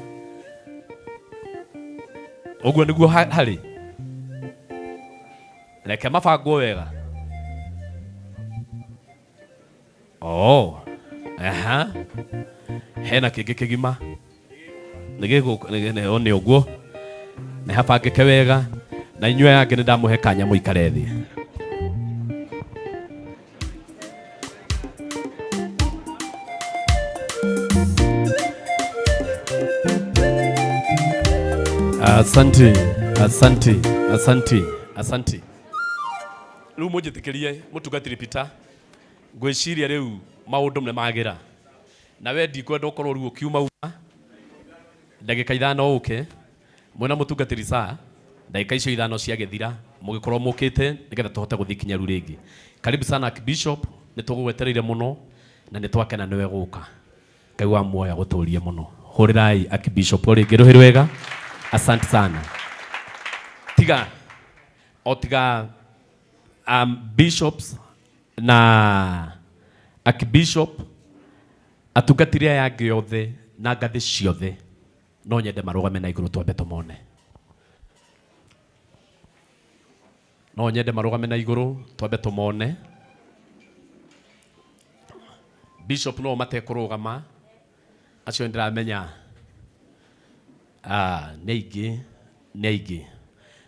uguo niguo hari reke mabangwo wega hena kingi kigima ni uguo ni habangike wega na inywe yange ni ndamuhe kanya muikare thi asante riu munjitikirie mutugatiri Peter ngwiciria riu maundu ne magira na we ndikwenda ukorwo riu ukiuma ndagika 5 uke mwena mutungatiri saa ndagika icio 5 ciagethira mugikorwo mukite nigetha tuhote guthikinya riu ringi karibu sana Bishop nitugwetereire muno na nitwakena niwe guka Ngai wa muoya guturie muno hurirai Bishop ringi ruhi rwega asante sana tiga bishops na Bishop atungatiria yange yothe na ngathi ciothe no nyende marugame na iguru twambe tumone Bishop no mate kurugama acio ndiramenya neigi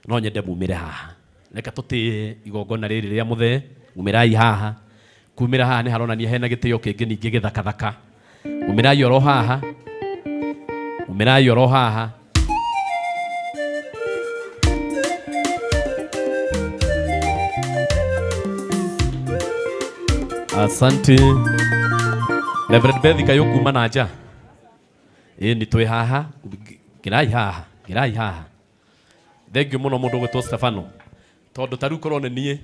no nyende mumire haha reka tutie igongona riri ria muthe mumirai haha kumira haha ni haronania hena gitio kingi ningi githaka mumirai oro haha asante Reverend Bethy kayukuma naja ni twi haha girai haha thengio muno mundu gwitwo Stefano tondu taru korone nie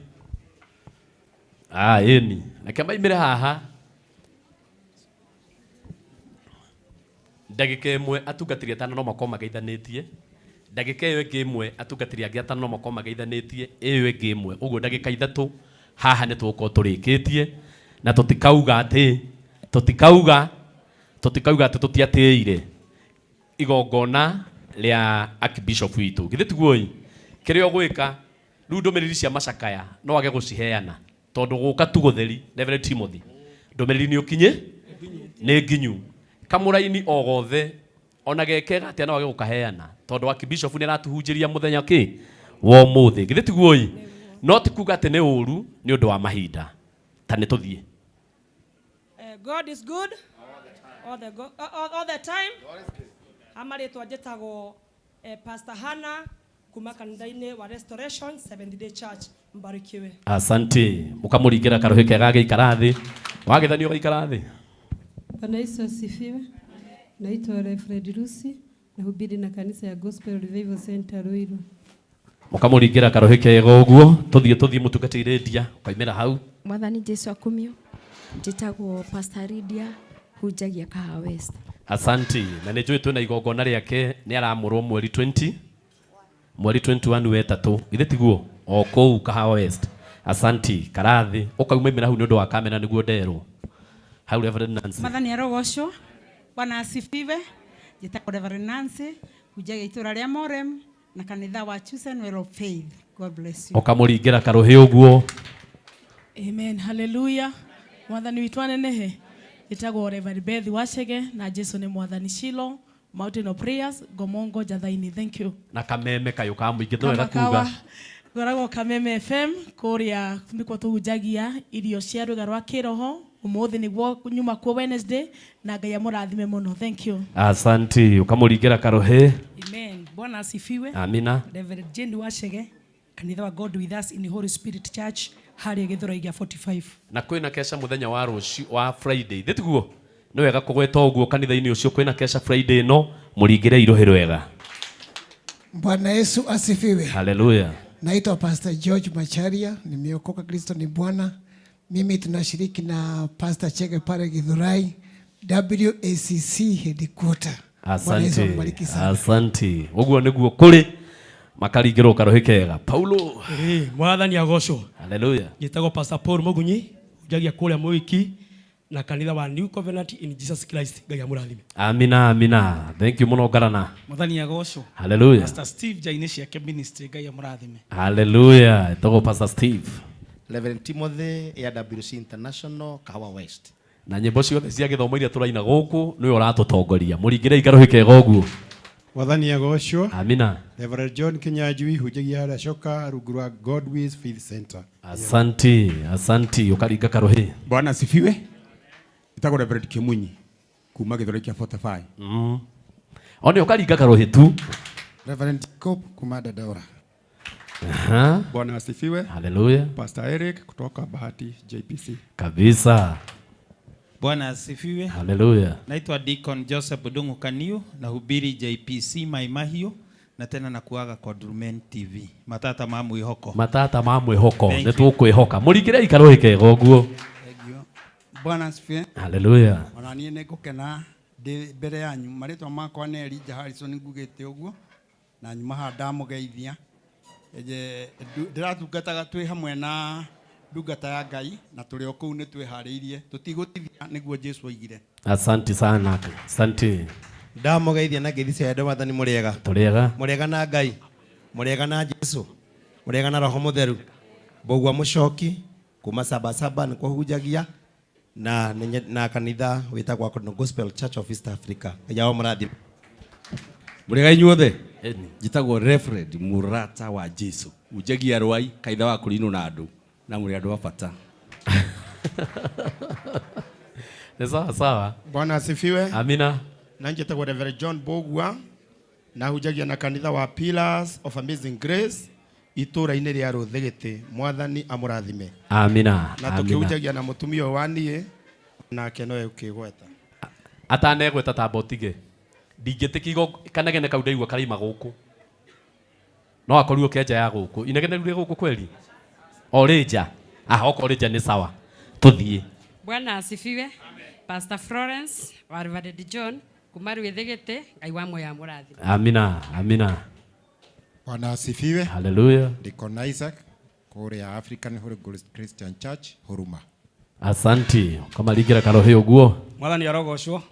ni reke maimire haha ndagika imwe atungatiria tano no makoma geithanitie ndagika iyo ingi imwe atungatiria angi atano no makoma geithanitie iyo ingi imwe uguo ndagika 3 haha ni tuko turikitie na tutikauga ati tutiatiire igongona ria Bishop witu githitiguoi kirio gwika riu ndumiriri cia macakaya no age guciheana tondu guka tu gutheri Reverend Timothy ndumiriri ni ukinye ni nginyu kamuraini o gothe ona gekega atia no age gukaheana tondu Bishop ni aratuhunjiria muthenya ki wo muthi githitiguoi no tikuga ati ni uru ni undu wa mahinda tani tuthie God is good all the time. Amaretwa njetago Pastor Hannah kuma kanitha-ini wa Restoration 70-day Church mbarikiwe. Asante mukamuringira karuhi kega geikara thi wagethanio geikara thi. Bwana Yesu asifiwe. Naitwa Reverend Lucy nahubiri na kanisa ya Gospel Revival Center Ruiru. Mukamuringira karuhi kega uguo tuthie mutungatire ndia kaimira hau. Mwathani Jesu akumio njitagwo Pastor Lydia hujagia Kahawa West. Asante na nijui twina igongona riake ni aramurwo mweri 21 wetatu ithitiguo o kou Kahawa West. Asante karathi ukaumimira hau ni undu wa kamera niguo nderwo hau Reverend Nancy. Mwathani arogocwo Bwana asifiwe. Njitagwo Reverend Nancy hujagia itura ria Morem na kanitha wa Chosen Well of Faith. God bless you. Ukamuringira karuhi uguo. Amen. Hallelujah. Mwathani witwane nehe Itago Reverend Beth Wachege na Jesu ni mwathani Shilo Mountain of Prayers Gomongo Jathaini. Thank you. Na kameme kayo kamwingitho wega kuga Gorago Kameme FM kuria ndiko tuhujagia irio cia ruga rwa kiroho umuthi niguo nyuma kwa Wednesday na Ngai amurathime muno. Thank you. Asante ukamuringira karohe. Amen. Bwana asifiwe. Amina. Reverend Jane Wachege kanitha wa God with us in the Holy Spirit Church hari Githuraiga 45. Na kwina kesha muthenya wa ruci wa Friday thituguo no wega kugweta uguo kanitha-ini ucio kwina kesha Friday no muringire irohe rwega. Bwana Yesu asifiwe. Hallelujah. Naitwa Pastor George Macharia, nimeokoka, Kristo ni Bwana. Mimi tunashiriki na Pastor Chege pale Githurai WACC headquarter. Asante. Asante. Uguo niguo kuri makaringirwo karohe kega. Paulo. Mwathani agocwo. Hallelujah. Gitagwo Pastor Paul Mugunyi, ujagia kuria Mwiki na kanitha wa New Covenant in Jesus Christ. Ngai amurathime. Amina, amina. Thank you muno garana. Mwathani agocwo. Hallelujah. Pastor Steve Jainisha ke ministry. Ngai amurathime. Hallelujah. Togo Pastor Steve. Reverend Timothy AWC International Kahawa West. Na nyimbo ciothe cia githomo iria turaina guku niwe uratutongoria murigire ikarohe kega uguo. Mwathani agocwo. Amina. Reverend John Kinyanjui hujagia hara coka rungu rwa Godwiz Faith Center. Asante, asante ukaringa karohe. Bwana asifiwe. Itago Reverend Kimunyi kuma Githurai 45. One ukaringa karohe tu. Reverend Jacob kuma Dadaora. Aha. Bwana asifiwe. Hallelujah. Pastor Eric kutoka Bahati JPC. Kabisa. Bwana asifiwe. Hallelujah. Naitwa Deacon Joseph Budungu Kaniu na hubiri JPC Maimahio na tena nakuaga kwa Drumen TV. Matata mamu ihoko. Matata mamu ihoko. Netukwihoka. Murigire ikarohe kega uguo. Bwana asifiwe. Hallelujah. Ona nie ngukena ndi mbere yanyu maritwa makwa ne Elijah Harrison ngugite uguo na nyuma handa mugeithia eje ndiratungataga twi hamwe na ndungata ya Ngai na turi o kuu ni twihariirie tutigutithia niguo Jesu oigire. Asante sana. Asante. Ndamugeithia na ngeithi cia ndo Mwathani muriega. Turiega. Muriega na Ngai. Muriega na Jesu. Muriega na Roho Mutheru. Bogwa mucoki kuma Sabasaba ni kuhujagia na kanitha witagwa Gospel Church of East Africa. Yao murathi. Muriega inyuothe. Jitagwo Reverend Murata wa Jesu. Ujagia rwai kaitha wa kulino na andu na muri andu bata. Sawa sawa. Bwana asifiwe. Amina. Nanje tagwo Reverend John Bogwa na hujagia na kanitha wa Pillars of Amazing Grace itura-ini ria Ruthigiti. Mwathani amurathime. Amina. Na tukihujagia na mutumia waniye na kenoe ukigweta. Atanegweta tabotige. Ndingitikigo kanegene kau ndaigua karaima guku. No akorirwo kenja ya guku. Inegene rure guku kweli? Oreja. Okoreja ni sawa. Tuthie. Bwana asifiwe. Pastor Florence wa Reverend John kuma Ruthigiti. Ngai wa moya murathi. Amina. Amina. Bwana asifiwe. Hallelujah. Deacon Isaac kuria African Holy Ghost Christian Church Huruma. Asante. Kama ligira karohe uguo. Mwathani arogocwo.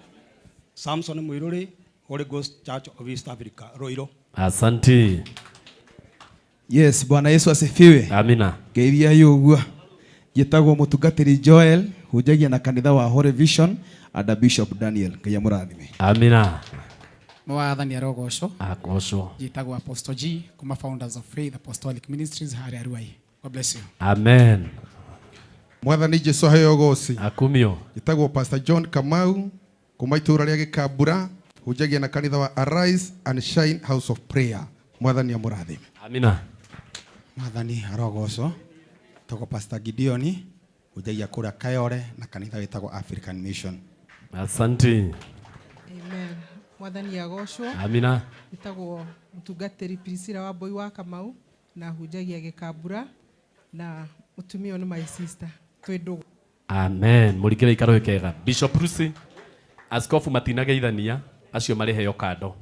Samson Muiruri Holy Ghost Church of East Africa Roiro. Asante. Yes, Bwana Yesu asifiwe. Amina. Geithia yugua. Gitagwo mutungatiri Joel hujagia na kanitha wa Holy Vision and Bishop Daniel Ngai amurathime. Amina. Mwathani arogocwo. Agocwo. Gitagwo Apostle G kuma Founders of Faith Apostolic Ministries hari Aruai. God bless you. Amen. Mwathani Jesu hayo gosi. Akumio. Gitagwo Pastor John Kamau kuma itura ria Gikambura hujagia na kanitha wa Arise and Shine House of Prayer. Mwathani amurathime. Amina. Mwathani arogocwo. Toko Pastor Gideon hujagia kura Kayore na kanitha witagwo African Mission. Asante. Amen. Mwathani agocwo. Amina. Itagwo mutungatiri Priscilla wa Boy wa Kamau na hujagia Gikambura na mutumio ni my sister twindu. Amen. Murikire ikarohe kega. Bishop Bruce askofu matinageithania acio mariheo kando.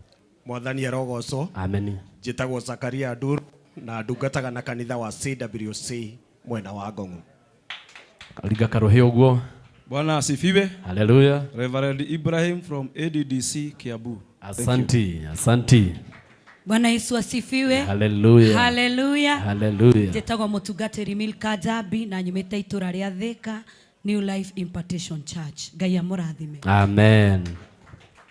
Mwathani arogocwo. Amen. Jitagwo Zakaria Ndur na ndungataga na kanitha wa CWC mwena wa Ngong'u. Kariga karohe uguo. Bwana asifiwe. Hallelujah. Reverend Ibrahim from ADDC Kiabu. Asante, asante. Bwana Yesu asifiwe. Hallelujah. Hallelujah. Hallelujah. Jetagwo mutungatiri Milka Jabi na nyumite itura ria Thika New Life Impartation Church. Ngai amũrathime. Amen.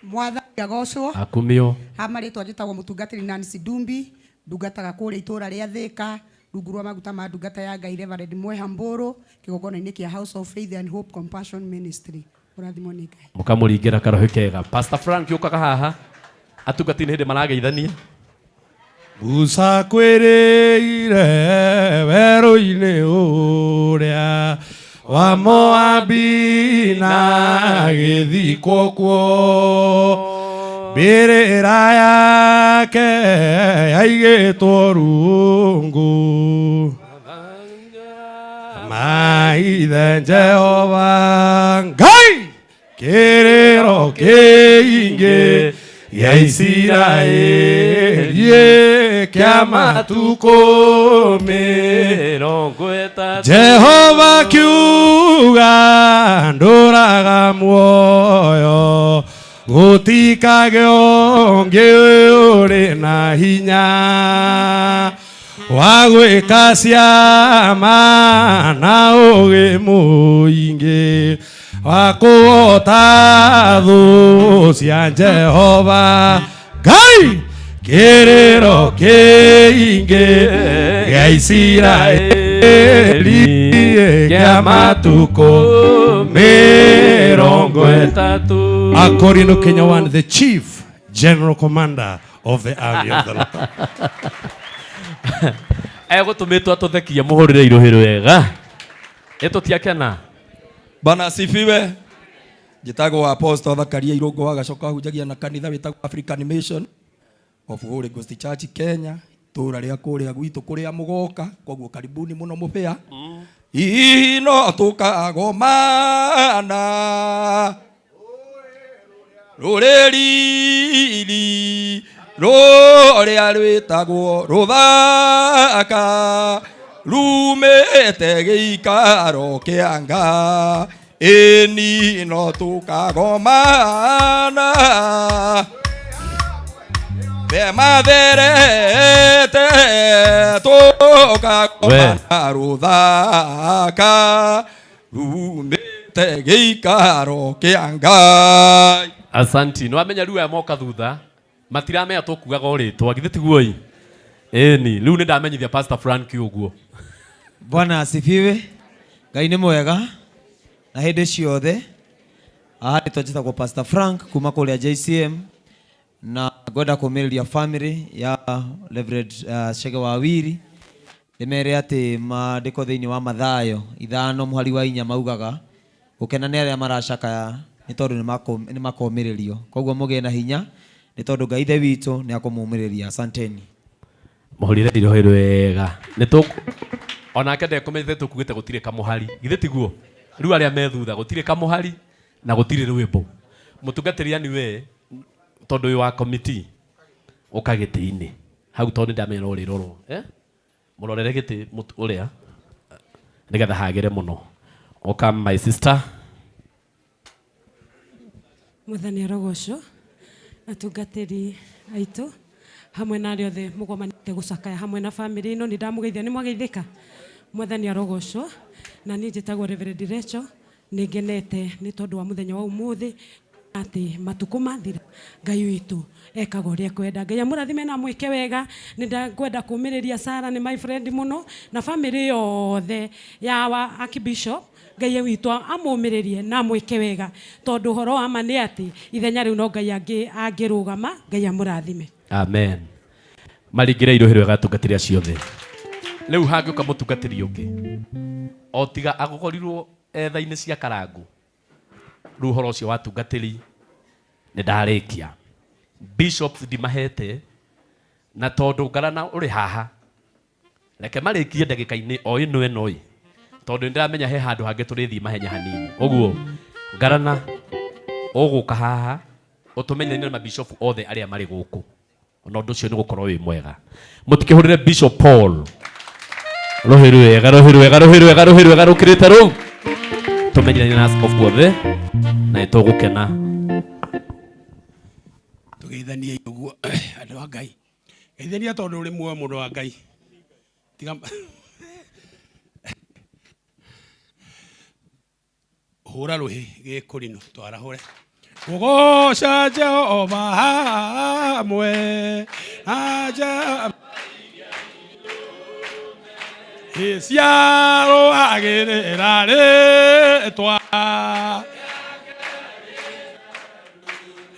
Mwathani agocwo. Akumio. Hama rĩtwa njĩtagwo mũtungatĩri Nancy Dumbi, ndungataga kũrĩa itũũra rĩa Thĩka, rungu rwa maguta ma ndungata ya Ngai Reverend Mweha Mbũrũ, kĩgongona-inĩ kĩa House of Faith and Hope Compassion Ministry. Ũrathimwo nĩ Ngai. Mũkamũringĩra karohe kega. Pastor Frank ũkaga haha. Atungatĩri hĩndĩ marageithania. Musa kwĩrĩire werũ-inĩ ũrĩa wa Moabi na gĩthikwo kuo, mbĩrĩra yake yaigĩtwo rungu, maithe Jehova Ngai kĩrĩro kĩingĩ gĩa Isiraeli kĩa matukũ mĩrongo ĩtatũ. Jehova kiuga ndũraga muoyo, gũtikage ũngĩ ũrĩ na hinya wa gwĩka ciama na ũgĩ mũingĩ wa kũhota thũ cia Jehova Ngai kĩrĩro kĩingĩ gĩa Isiraeli kĩa matukũ mĩrongo ĩtatũ. According to Kenya One, the Chief General Commander of the Army of the Lord. Egũtũmĩtwo atũthekie mũhũrĩre irũhĩ rwega. Ĩtũtiakena. Bwana asifiwe. Njĩtagwo Apostle Thakaria Irũngũ wa Gacoka, hunjagia na kanitha wĩtagwo African Mission of Holy Ghost Church Kenya, itũũra rĩa kũrĩa gwitũ kũrĩa mũgoka, koguo karibuni mũno mũbĩa. Hihi no tũkagomana rũrĩrĩ rũrĩa rwĩtagwo rũthaka rumĩte gĩikaro kĩa Ngai, ĩni no tũkagomana bematherete tũkagomana rũthaka rumĩte gĩikaro kĩa Ngai. Asanti. Nĩwamenya rĩu aya moka thutha matiramenya tũkugaga ũrĩtwa githĩ tiguo-ĩ? Ĩni rĩu nĩndamenyithia Pastor Frank ũguo. Bwana asifiwe. Ngai nĩ mwega na hĩndĩ ciothe. Aha nĩtwĩtagwo Pastor Frank kuma kũrĩa JCM, na ngwenda kũmĩrĩria family ya Reverend Chege Wawiri. Ndĩmere atĩ maandĩko thĩinĩ wa Mathayo 5:4 maugaga gũkena nĩ arĩa maracakaya nĩ tondũ nĩ makomĩrĩrio. Koguo mũgĩe na hinya nĩ tondũ Ngai ithe witũ nĩ akũmũmĩrĩria. Asanteni. Mũhũrĩre irũhĩ rwega. Onake ndekũmĩte tũkugĩte gũtirĩ kamũhari githĩ tiguo? Rĩu arĩa me thutha gũtirĩ kamũhari na gũtirĩ rwĩmbo. Mũtungatĩri yani we tondũ ũyũ wa committee ũka gĩtĩ-inĩ hau tondũ ndamenya no rĩrorwo mũrorere gĩtĩ ũrĩa nĩgetha hagere mũno. Oka my sister. Mwathani arogocwo atungatĩri aitũ hamwe na arĩa othe mũgomanĩte gũcakaya hamwe na family ĩno, nĩndamũgeithia nĩ mwageithĩka. Mwathani arogocwo. Na niĩ njĩtagwo Reverend Rachel, nĩngenete nĩ tondũ wa mũthenya wa ũmũthĩ atĩ matukũ mathira Ngai witũ ekaga ũrĩa kwenda. Ngai amũrathime na mwĩke wega. Nĩndangwenda kũmĩrĩria Sarah nĩ my friend mũno na family yothe ya Archbishop. Ngai witũ amũmĩrĩrie na mwĩke wega tondũ ũhoro wa ma nĩ atĩ ithenya rĩu no Ngai angĩrũgama. Ngai amũrathime. Amen. Maringĩre irũhĩ rwega atungatĩri acio othe. Rĩu hangĩũka mũtungatĩri ũngĩ o tiga agũkorirwo etha-inĩ cia Karangũ, rĩu ũhoro ũcio wa atungatĩri nĩndarĩkia. Bishops ndimahete na tondũ Ngarana ũrĩ haha, reke marĩkie ndagĩka-inĩ o ĩno tondũ nĩndĩramenya he handũ hangĩ tũrĩthiĩ mahenya hanini. Ũguo Ngarana ũgũka haha ũtũmenyithanie na mabishopu othe arĩa marĩ gũkũ, na ũndũ ũcio nĩgũkorwo wĩ mwega. Mũtikĩhũrĩre Bishop Paul rũhĩ rwega rũkĩrĩte rũu. Tũmenyithanie na askofu othe na nĩtũgũkena. Tũgeithanie ũguo andũ a Ngai. Geithania tondũ ũrĩ muoyo mũndũ wa Ngai. Tiga hura ruhi gikurino twarahure kugoca Jehova hamwe aja Isiaro agirira retwa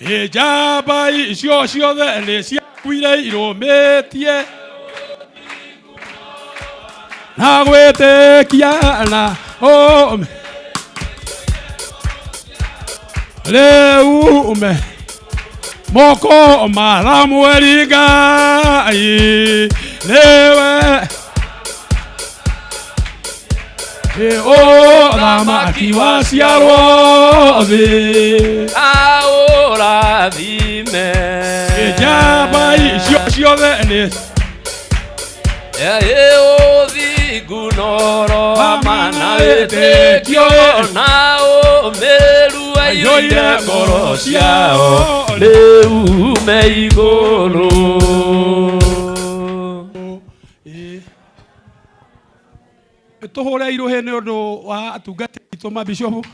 Ejaba icio ciothe nĩ ciakuire irũmĩtie na gwĩtĩkia na rĩu moko maramweri Ngai nĩwe thamaki waciarwo thĩ aũrathime njamba icio ciothe nĩ ũthingu noro mana wĩtĩkio na ũmĩrũ aiyũire ngoro ciao rĩu me igũrũ. Tuhore iruhe nĩ ũndũ wa atungatĩri aitũ mabishopu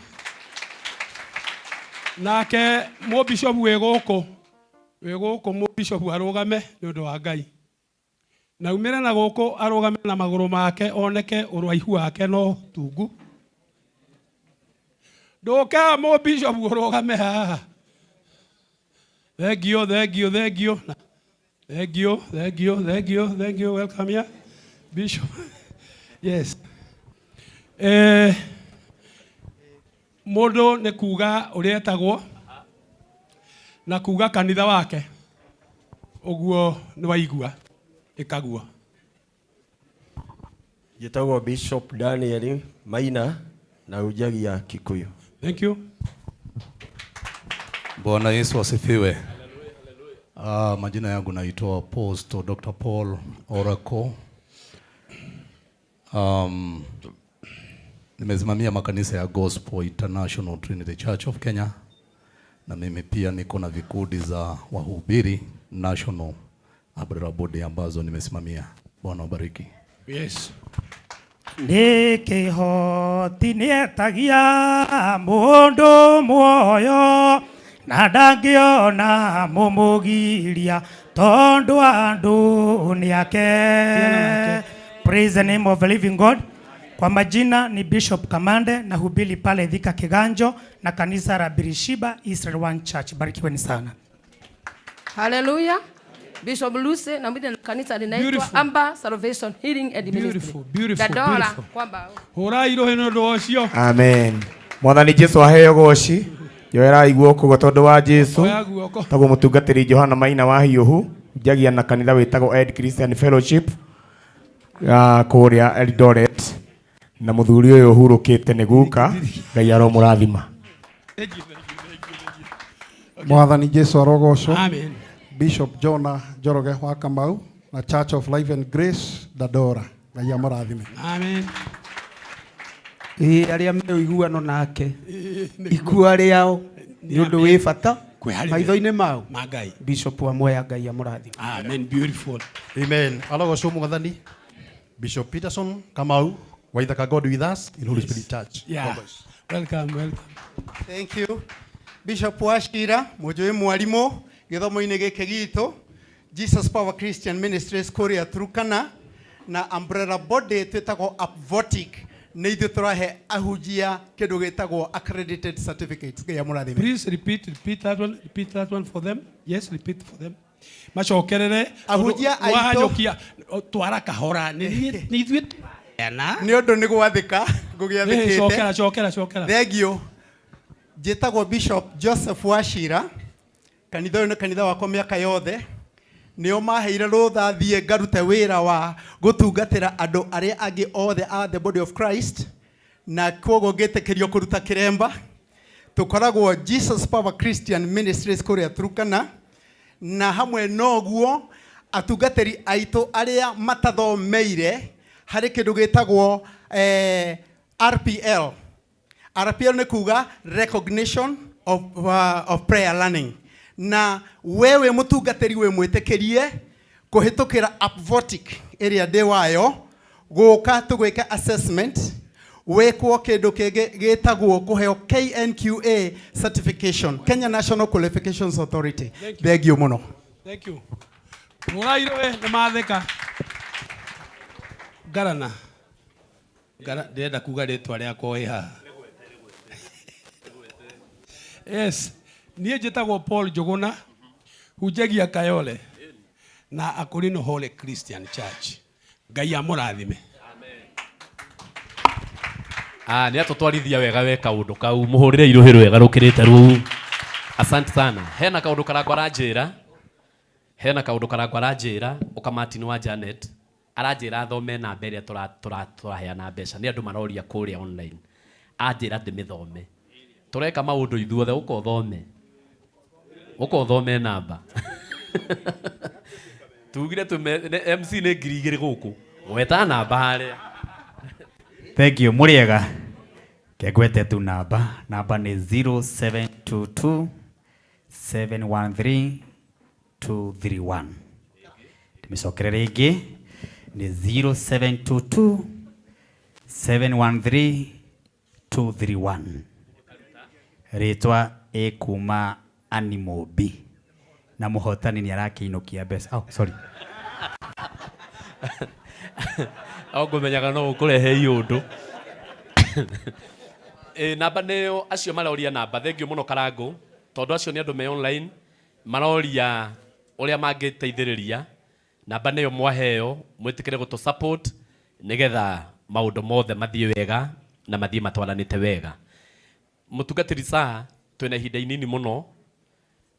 nake mũbishopu wĩ gũkũ mũbishopu arũgame nĩ ũndũ wa Ngai na umĩre na gũkũ arũgame na magũrũ make oneke ũraihu wake no tungu ndũka mũbishopu ũrũgame haha. Thank you, welcome here Bishop. Yes. Mũndũ nĩ kuga ũrĩa etagwo na kuga kanitha wake ũguo nĩ waigua ĩkaguo. Njĩtagwo Bishop Daniel Maina na hujagia Kikuyu. Thank you. Bwana Yesu asifiwe. Majina yangu naitwa Apostle Dr. Paul Oracle. Nimesimamia makanisa ya Gospel International Trinity Church of Kenya na mimi pia niko na vikundi za wahubiri national umbrella body ambazo nimesimamia. Bwana wabariki. Yes. Nikihoti nietagia mundu muoyo na ndangĩona mũmũgiria tondu andu ni ake. Praise the name of the living God. Kwa majina ni Bishop Kamande na hubiri pale Thika Kiganjo na kanisa la Birishiba Israel One Church. Barikiweni sana. Hallelujah. Bishop Lucy na mwite kanisa linaitwa Amba Salvation Healing and Ministry. Beautiful. Kwamba hora irohe no ndocio. Amen. Mwathani Jesu aheo goci. Yoera iguo kugo tondu wa Jesu. Tago mutungatiri Johana Maina wa Hiuhu. Jagia na kanitha witagwo Ed Christian Fellowship. Kuria Eldoret. Na muthuri uyu hurukite ni guka. Ngai aromurathima. Mwathani Jesu arogocwo. Amen. Bishop Jonah Njoroge wa Kamau na Church of Life and Grace Dadora. Ngai amurathime. Amen. Aria me iguano nake ikua riao ni undu wi bata maitho-ini mao Ngai. Bishop wa Mwea Ngai amurathime. Amen. Beautiful. Amen. Arogocwo mwathani Bishop Peterson Kamau wa Ithaka God with us in Holy Spirit Church. Yeah. Welcome. Thank you. Bishop Washira mujui mwalimu githomo-ini giki gitu Jesus Power Christian Ministries Korea Turkana na umbrella body twitagwo Upvotic ni ithu turahe ahujia kindu gitagwo accredited certificates Ngai amurathime. Please repeat that one for them. Yes, repeat for them. Macokerere ahujia aito twara kahora ni ithuĩ na ni undu ni gwathika ngugiathikite. Cokera. Thengio. Njĩtagwo Bishop Joseph Washira. Kanitha ũyũ nĩ kanitha wakwa mĩaka yothe. Nĩo maheire rũtha thiĩ ngarute wĩra wa gũtungatĩra andũ arĩa angĩ othe a the body of Christ. Na koguo ngĩtĩkĩrio kũruta kĩremba. Tũkoragwo Jesus Power Christian Ministries kũrĩa Turkana. Na hamwe noguo atungatĩri aitũ arĩa matathomeire harĩ kĩndũ gĩtagwo RPL. RPL ni kuga recognition of prayer learning. Na wewe mutungatiri we mwitikirie kuhitukira Upvotic area de wayo guka tugweka assessment wekwo kindu kingi gitagwo kuheo KNQA certification, Kenya National Qualifications Authority. Thank you muno. Thank you. Murairo ni matheka. Garana. Ndĩrenda kuga rĩtwa rĩakwa ĩ haha. Yes. Niĩ njĩtagwo Paul Njuguna, hunjagia Kayole na Akorino Holy Christian Church. Ngai amũrathime. Nĩ atũtwarithia wega we kaũndũ kau, mũhũrĩre irũhĩ rwega rũkĩrĩte rũu. Asante sana. Hena kaũndũ karangwa aranjĩra, ũkamati nĩ wa Janet. Aranjĩra thome namba ĩrĩa tũraheana mbeca. Nĩ andũ maroria kũrĩa online. Anjĩra ndĩmĩthome. Tũreka maũndũ ithuothe ũkothome namba. Tugire MC nĩ ngiri igĩrĩ gũkũ. Weta namba harĩa. Thank you. Muriega. Kegwete tu namba. Namba ni 0722 713 231. Tumisokerere igi ni 0722 713 231. Ritwa ekuma Animal B. Na muhotani ni arakiinukia mbeca. Oh, sorry. Ngũmenyaga no ũkũrehe iũndũ. Namba nĩyo acio maroria namba. Thengio mũno Karangũ, tondũ acio nĩ andũ me online maroria ũrĩa mangĩteithĩrĩria. Namba nĩyo mwaheo, mwĩtĩkĩre gũtũ support nĩgetha maũndũ mothe mathiĩ wega na mathiĩ matwaranĩte wega. Mũtungatĩri Saa, twĩna ihinda inini mũno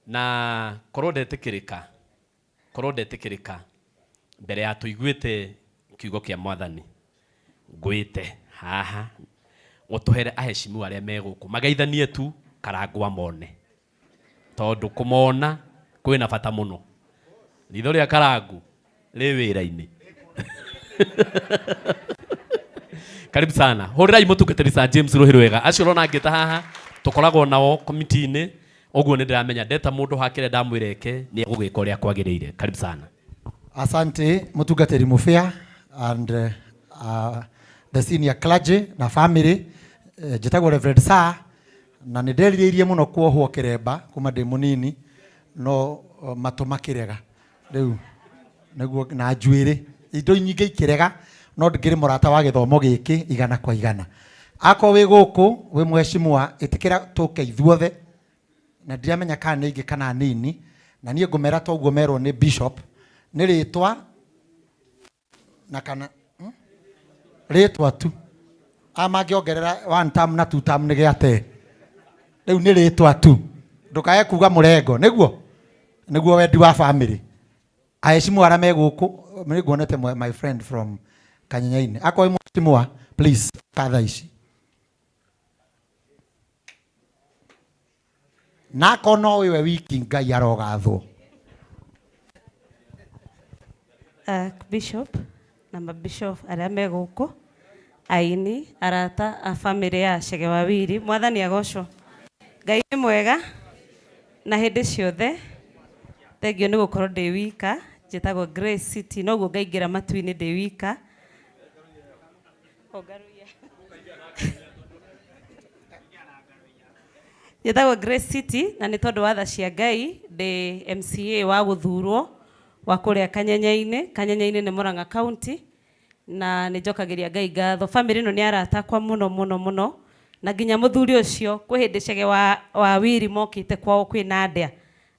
na korwo ndetĩkĩrĩka mbere ya tũiguĩte kiugo kĩa Mwathani, ngwĩte haha gũtũhere ahecimu arĩa megũkũ magaithanie tu Karangũ amone, tondũ kũmona kwĩna bata mũno. Ritho rĩa Karangũ rĩ wĩra-inĩ. Karibu sana. Hũrĩrai mũtungatĩri Sir James rũhĩ rwega. Acio ũrona ngĩta haha tũkoragwo nao komiti-inĩ. Ũguo nĩ ndĩramenya ndeta mũndũ hakĩre ndamwĩreke nĩ egũgĩka ũrĩa kwagĩrĩire. Karibu sana. Asante mũtungatĩri Mũbĩa and the senior clergy na family. Njĩtagwo Reverend Saa na nĩ nderirĩirie mũno kuohwo kĩremba kuma ndĩ mũnini no matũ makĩrega. Rĩu nĩguo na njuĩrĩ indo nyingĩ ikĩrega no ndĩkĩrĩ mũrata wa gĩthomo gĩkĩ igana kwa igana. Ako wĩ gũkũ wĩ mheshimiwa ĩtĩkĩra tũke ithuothe na ndiramenya kana nĩ ingĩ kana nini na niĩ ngũmera to ũguo merwo nĩ bishop nĩ rĩtwa na kana rĩtwa tu amangĩongerera 1 term na 2 term nĩ gĩate. Rĩu nĩ rĩtwa tu ndũkae kuga mũrengo nĩguo wendi wa family. Aheshimu arĩa me gũkũ nĩ nguonete my friend from Kanyenyainĩ. Akoe mheshimiwa please kadha ici. Nako no iwe wiki Ngai arogathwo. Bishop na mabishop arĩa me gũkũ, aini, arata a family ya Chege Wawiri, Mwathani agocwo. Ngai nĩ mwega na hĩndĩ ciothe. Thengio nĩ gũkorwo ndĩ wika, njĩtagwo Grace City, noguo ngaingĩra matu-inĩ ndĩ wika. Njĩtagwo Grace City na nĩ tondũ wa tha cia Ngai ndĩ MCA wa gũthurwo wa kũrĩa Kanyenyainĩ. Kanyenyainĩ nĩ Murang'a County na nĩ njokagĩria Ngai ngatho. Family ĩno nĩ aratakwa mũno na nginya mũthuri ũcio kwĩ hĩndĩ Chege Wawiri mokĩte kwao kwĩna ndĩa,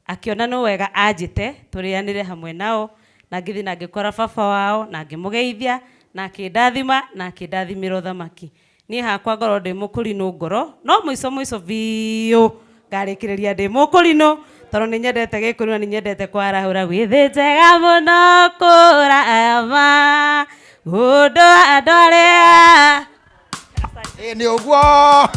akiona no wega anjĩte tũrĩanĩre hamwe nao na ngĩthi na ngĩkora baba wao na ngĩmũgeithia na akĩndathima na akĩndathimĩra ũthamaki. Niĩ hakwa ngoro ndĩ mũkũrinũ ngoro no mũico biũ ngarĩkĩrĩria ndĩ mũkũrinũ tondũ nĩ nyendete Gĩkũyũ na nĩ nyendete kwarahũra gwĩthĩ njega mũno kũrama ũndũ andũ arĩa nĩ ũguo.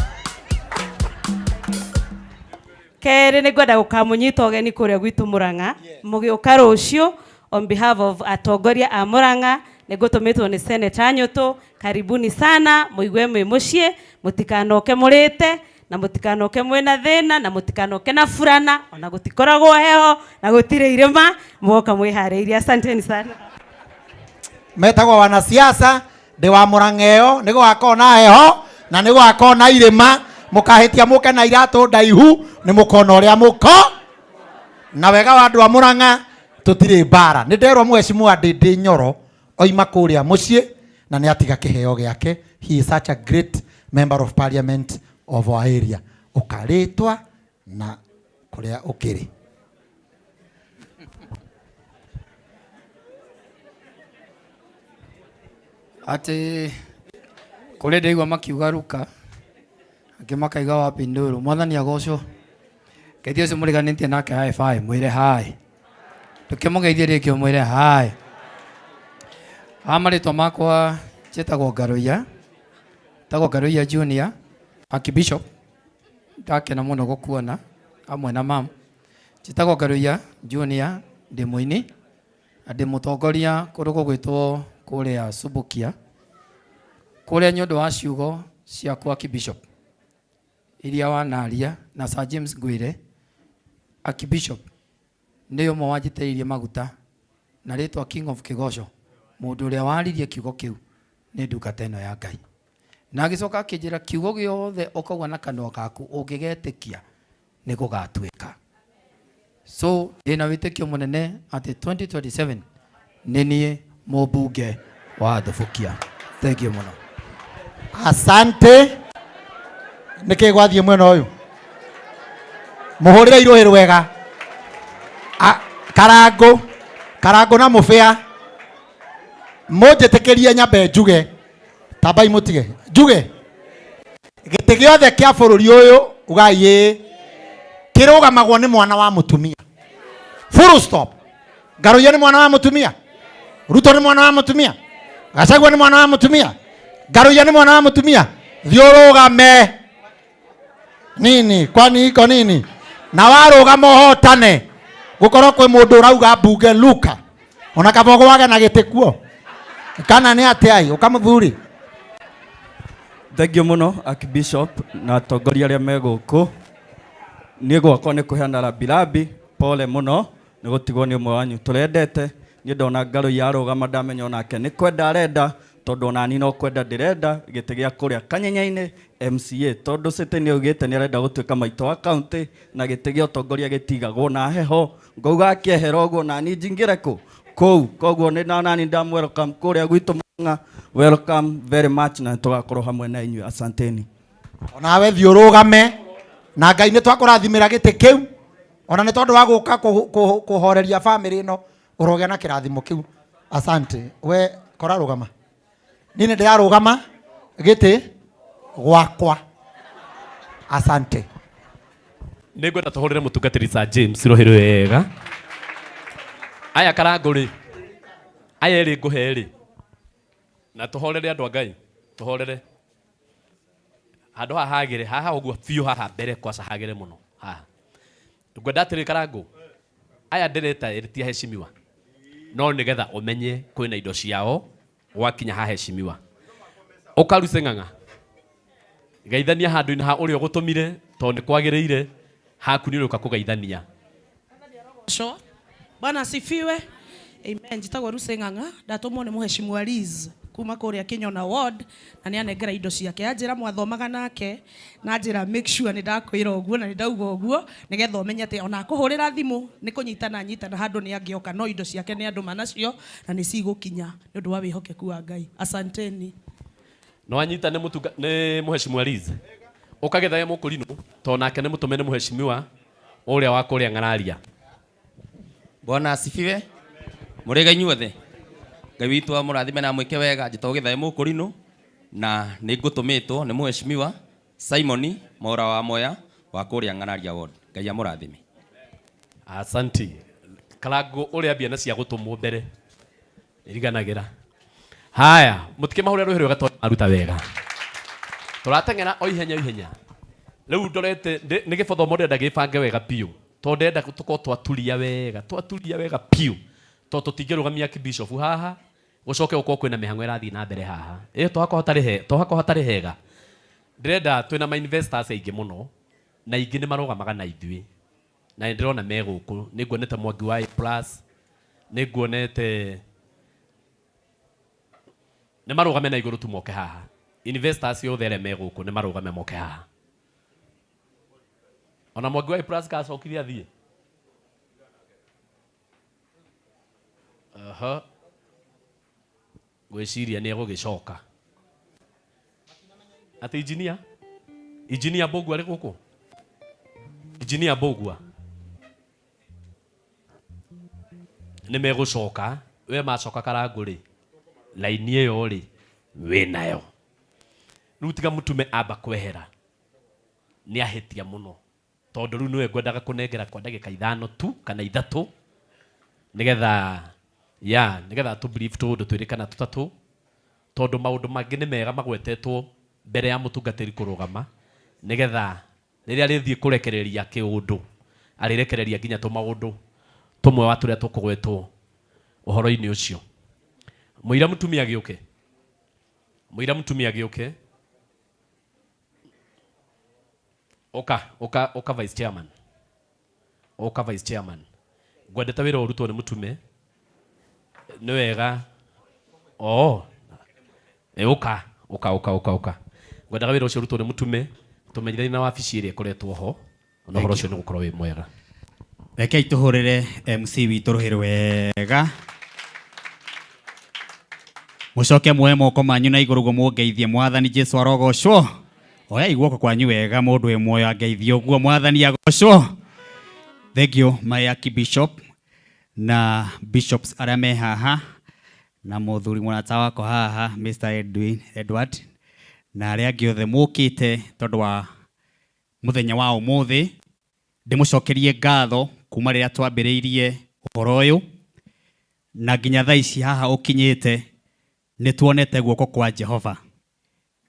Kerĩ nĩ ngwenda gũkamũnyita ũgeni kũrĩa gwitũ Murang'a mũgĩũka rũciũ on behalf of atongoria a Murang'a. Nĩ ngũtũmĩtwo nĩ Senator Nyũtũ. Karibuni sana, mũigue mwĩ mũciĩ, mũtikanoke mũrĩte na mũtikanoke mwĩna thĩna na mũtikanoke na furana ona gũtikoragwo heho na gũtirĩ irĩma, mũgoka mwĩharĩirie. Asanteni sana. Metagwo wanasiasa ndi wa Murang'eo ni gwakorwo na heho na ni gwakorwo na irima mukahitia muke na iratu ndaihu ni mukona uria muko na wega wa andu a Murang'a tutire mbara ni nderwo mheshimiwa Ndindi Nyoro oima kuria mucii na ni atiga kiheo giake. He is such a great member of parliament of our area. Ukaritwa na kuria ukiri. Ati kule ndeigua makiuga ruka angĩ makaiga wa Pinduru. Mwathani agocwo. Ngeithio ũcio mũriganĩtie nake high five, mwĩre hi. Tũkĩmũgeithia rĩngĩ mwĩre hi. Marĩtwa makwa njĩtagwo Ngaruiya. Njĩtagwo Ngaruiya Junior, Archbishop. Ndakena mũno gũkuona hamwe na mam. Njĩtagwo Ngaruiya Junior, ndĩ mũini na ndĩ mũtongoria kũrĩ gũgwĩtwo kũrĩa Subukia, kũrĩa nĩ ũndũ wa ciugo ciakwa Archbishop iria wanaria na Sir James Ngwire. Archbishop nĩ ũmwe wanjitĩrĩirie maguta na rĩtwa King of Kĩgoco, mũndũ ũrĩa waririe kiugo kĩu nĩ ndungata ĩno ya Ngai, na agĩcoka akĩnjĩra kiugo gĩothe ũkauga na kanua gaku ũngĩgetĩkia nĩ gũgatuĩka. So ndĩna wĩtĩkio mũnene atĩ 2027 nĩ niĩ mũmbunge wa Thubukia. Thank you mũno. Asante. Nĩkĩ gwathiĩ mwena ũyũ mũhũrĩre irũhĩ rwega. Karango na mũbĩa mũnjĩtĩkĩrie nyambe njuge tambai mũtige njuge gĩtĩ gĩothe kĩa bũrũri ũyũ ugai kĩrũgamagwo nĩ mwana wa mũtumia. Full stop. Ngaruiya nĩ mwana wa mũtumia. Ruto nĩ mwana wa mũtumia. Gachagua nĩ mwana wa mũtumia. Ngaruiya nĩ mwana wa mũtumia. Thiũrũgame nini kwani iko nini na warũgama ũhotane gũkorwo kwĩ mũndũ ũrauga mbunge Luka ona kabogo wage na gĩtĩ kuo kana nĩ atĩ ai ũkamũthuri. Thengiũ mũno Archbishop na atongoria arĩa me gũkũ. Niĩ gwakwa nĩ kũheana rambirambi pole mũno nĩ gũtigwo nĩ ũmwe wanyu tũrendete. Niĩ ndona Ngaruiya arũgama ndamenya onake nĩ kwenda arenda, tondũ ona ni no kwenda ndĩrenda gĩtĩ gĩa kũrĩa Kanyenya-inĩ MCA, tondũ City nĩ augĩte nĩ arenda gũtuĩka maitũ wa county na gĩtĩ gĩa ũtongoria gĩtigagwo na heho. Ngauga akĩehera ũguo na ni njingĩre kũu, koguo nĩ nani ndam welcome kũrĩa gwitũ Murang'a. Welcome very much na tũgakorwo hamwe na inyuĩ. Asanteni. Onawe thiũrũgame na Ngai nĩ twakũrathimĩra gĩtĩ kĩu ona nĩ tondũ wa gũka kũhoreria family ĩno ũrogĩa na kĩrathimo kĩu. Asante. We kora rũgama. Nini ndĩrarũgama gĩtĩ gwakwa. Asante. Nĩngwenda tũhũrĩre mũtungatĩri Sir James rũhĩ rwega. Aya Karango rĩ, aya erĩ ngũhe rĩ, na tũhorere andũ a Ngai, tũhorere handũ haha hagĩre haha ũguo biũ haha mbere kwaca hagĩre mũno haha. Ngwenda atĩrĩ Karango, aya ndĩreta ĩrĩtia heshimiwa no nĩgetha ũmenye kwĩna indo ciao wakinya ha heshimiwa ũkaruce ng'ang'a geithania handũ-inĩ ha ũrĩa ũgũtũmire tondũ nĩ kwagĩrĩire haku nĩ ũrĩũka kũgeithania. Bwana asifiwe. Amen. Njĩtagwo Ruce Ng'ang'a, ndatũmwo nĩ Mheshimiwa Liz kuma kũrĩa Kinyona ward na nĩ anengera indo ciake. Anjĩra mwathomaga nake na njĩra make sure nĩ ndakwĩra ũguo na nĩ ndauga ũguo nĩgetha ũmenye atĩ ona kũhũrĩra thimũ nĩ kũnyitana handũ nĩ angĩoka, no indo ciake nĩ andũ manacio na nĩ cigũkinya nĩ ũndũ wa wĩhokeku wa Ngai. Asanteni. No anyita nĩ Mheshimiwa Liz ũkagethaye mũkũrinũ tondũ nake nĩ mũtũme nĩ Mheshimiwa ũrĩa wa kũrĩa Ng'araria. Bwana asifiwe. Mũrĩga inyuothe. Ngai witũ amũrathime na mwĩke wega. Njĩtagwo Gĩthae Mũkũrinũ na nĩ ngũtũmĩtwo nĩ Mheshimiwa Simon Mora wa Moya wa kũrĩa Ng'araria ward. Ngai amũrathime. Asante. Karango ũrĩa ambia na cia gũtũmwo mbere iriganagĩra. Haya, mũtikĩmahũrĩre rũhĩ rwega tondũ maruta wega. Tũrateng'era o ihenya. Rĩu ndorete nĩ gĩbothomo ndĩrenda gĩbange wega biũ. Tondũ ndĩrenda tũkorwo twaturia wega biũ. Tondũ tũtingĩrũgamia Archbishop haha gũcoke gũkorwo kwĩna mĩhang'o ĩrathiĩ na mbere haha. Tohako hatarĩ hega. Ndĩrenda twĩna ma investors aingĩ mũno na ingĩ nĩ marũgamaga na ithuĩ. Na nĩ ndĩrona me gũkũ. Nĩ nguonete Mwangi wa A+, nĩ nguonete nĩ marũgame na igũrũ tu moke haha. Investors yothe arĩa me gũkũ nĩ marũgame moke haha. Ona Mwangi wa Plus gacokithia athiĩ. Gwĩciria nĩ egũgĩcoka. Atĩ engineer? Engineer Mbũgua arĩ gũkũ? Engineer Mbũgua. Nĩ megũcoka. We macoka Karangũ rĩ. Laini ĩyo rĩ. We nayo. Rĩu tiga mũtume amba kwehera. Nĩ ahĩtia mũno. Tondũ rĩu nĩwe ngwendaga kũnengera kwa ndagĩka 5 tu kana 3 nĩgetha tu brief tũndũ twĩrĩ kana tũtatũ, tondũ maũndũ mangĩ nĩ mega magwetetwo mbere ya mũtungatĩri kũrũgama nĩgetha rĩrĩa rĩthiĩ kũrekereria kĩũndũ arĩrekereria nginya tũmaũndũ tũmwe wa tũrĩa tũkũgwetwo ũhoro-inĩ ũcio. Mũira mũtumia gĩũke. Mũira mũtumia gĩũke. Oka vice chairman. Oka vice chairman. Ngwendete wĩra ũrutwo nĩ mũtume. Nĩ wega. Oka. Ngwendaga wĩra ũcio ũrutwo nĩ mũtume. Tũmenyithanie na wabici ĩrĩa ĩkoretwo ho. Na ũhoro ũcio nĩ gũkorwo wĩ mwega. Rekei tũhũrĩre MC witũ rũhĩ rwega. Mũcoke muoe moko manyu na igũrũ guo mũngeithie Mwathani Jesũ arogocwo. Oyai guoko kwanyu wega mũndũ wĩ muoyo angeithio guo Mwathani agocwo. Thank you my Archbishop na bishops arĩa me haha na mũthuri mũrata wako haha Mr. Edward na arĩa angĩ othe mũkĩte tondũ wa mũthenya wa ũmũthĩ. Ndĩmũcokerie ngatho kuma rĩrĩa twambĩrĩirie ũhoro ũyũ na nginya thaa ici haha ũkinyĩte nĩ tuonete guoko kwa Jehova.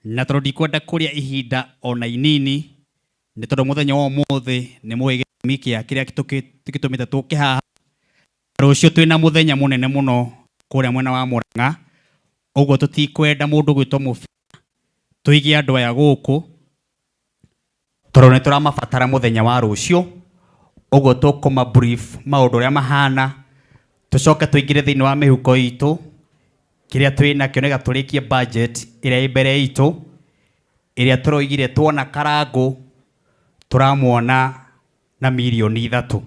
Na tondũ ndikwenda kũrĩa ihinda ona inini nĩ tondũ mũthenya wa ũmũthĩ nĩ mũĩ gĩtũmi kĩa kĩrĩa tũgĩtũmĩte tũke haha. Rũciũ twĩna mũthenya mũnene mũno kũrĩa mwena wa Mũrang'a, ũguo tũtikwenda mũndũ gwĩtwo mũbia tũige andũ aya gũkũ tondũ nĩ tũramabatara mũthenya wa rũciũ. Ũguo tũkũma brief maũndũ ũrĩa mahana, tũcoke tũingĩre thĩinĩ wa mĩhuko itũ kĩrĩa twĩnakĩo nĩgetha tũrĩkie budget ĩrĩa ĩ mbere itũ ĩrĩa tũroigire tuona Karangũ tũramuona na milioni 3.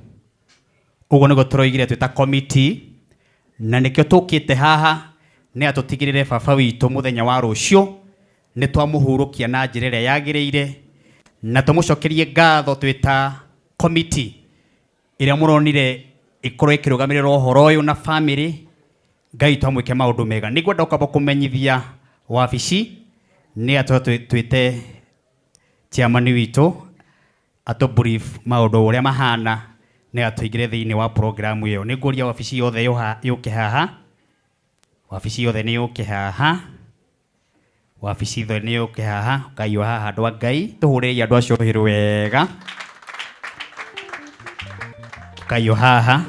Ũguo nĩguo tũroigire twĩta committee na nĩkĩo tũkĩte haha nĩ atũtigĩrĩre baba witũ mũthenya wa rũciũ nĩ twamũhurũkia na njĩra ĩrĩa yagĩrĩire na tũmũcokerie ngatho twĩta committee ĩrĩa mũronire ĩkorwo ĩkĩrũgamĩrĩra ũhoro ũyũ na family. Ngai twamwĩke maũndũ mega. Nĩ ngwenda ũkamba kũmenyithia wabici nĩ twĩte chairman witũ atũ brief maũndũ ũrĩa mahana nĩ atũingĩre thĩinĩ wa program ĩyo. Nĩ ngũria wabici yothe yũke haha. Wabici yothe nĩ yũke haha. Wabici yothe nĩ yũke haha. Ngai wa haha andũ a Ngai tũhũrĩre andũ acio rũhĩ rwega. Ngai wa haha.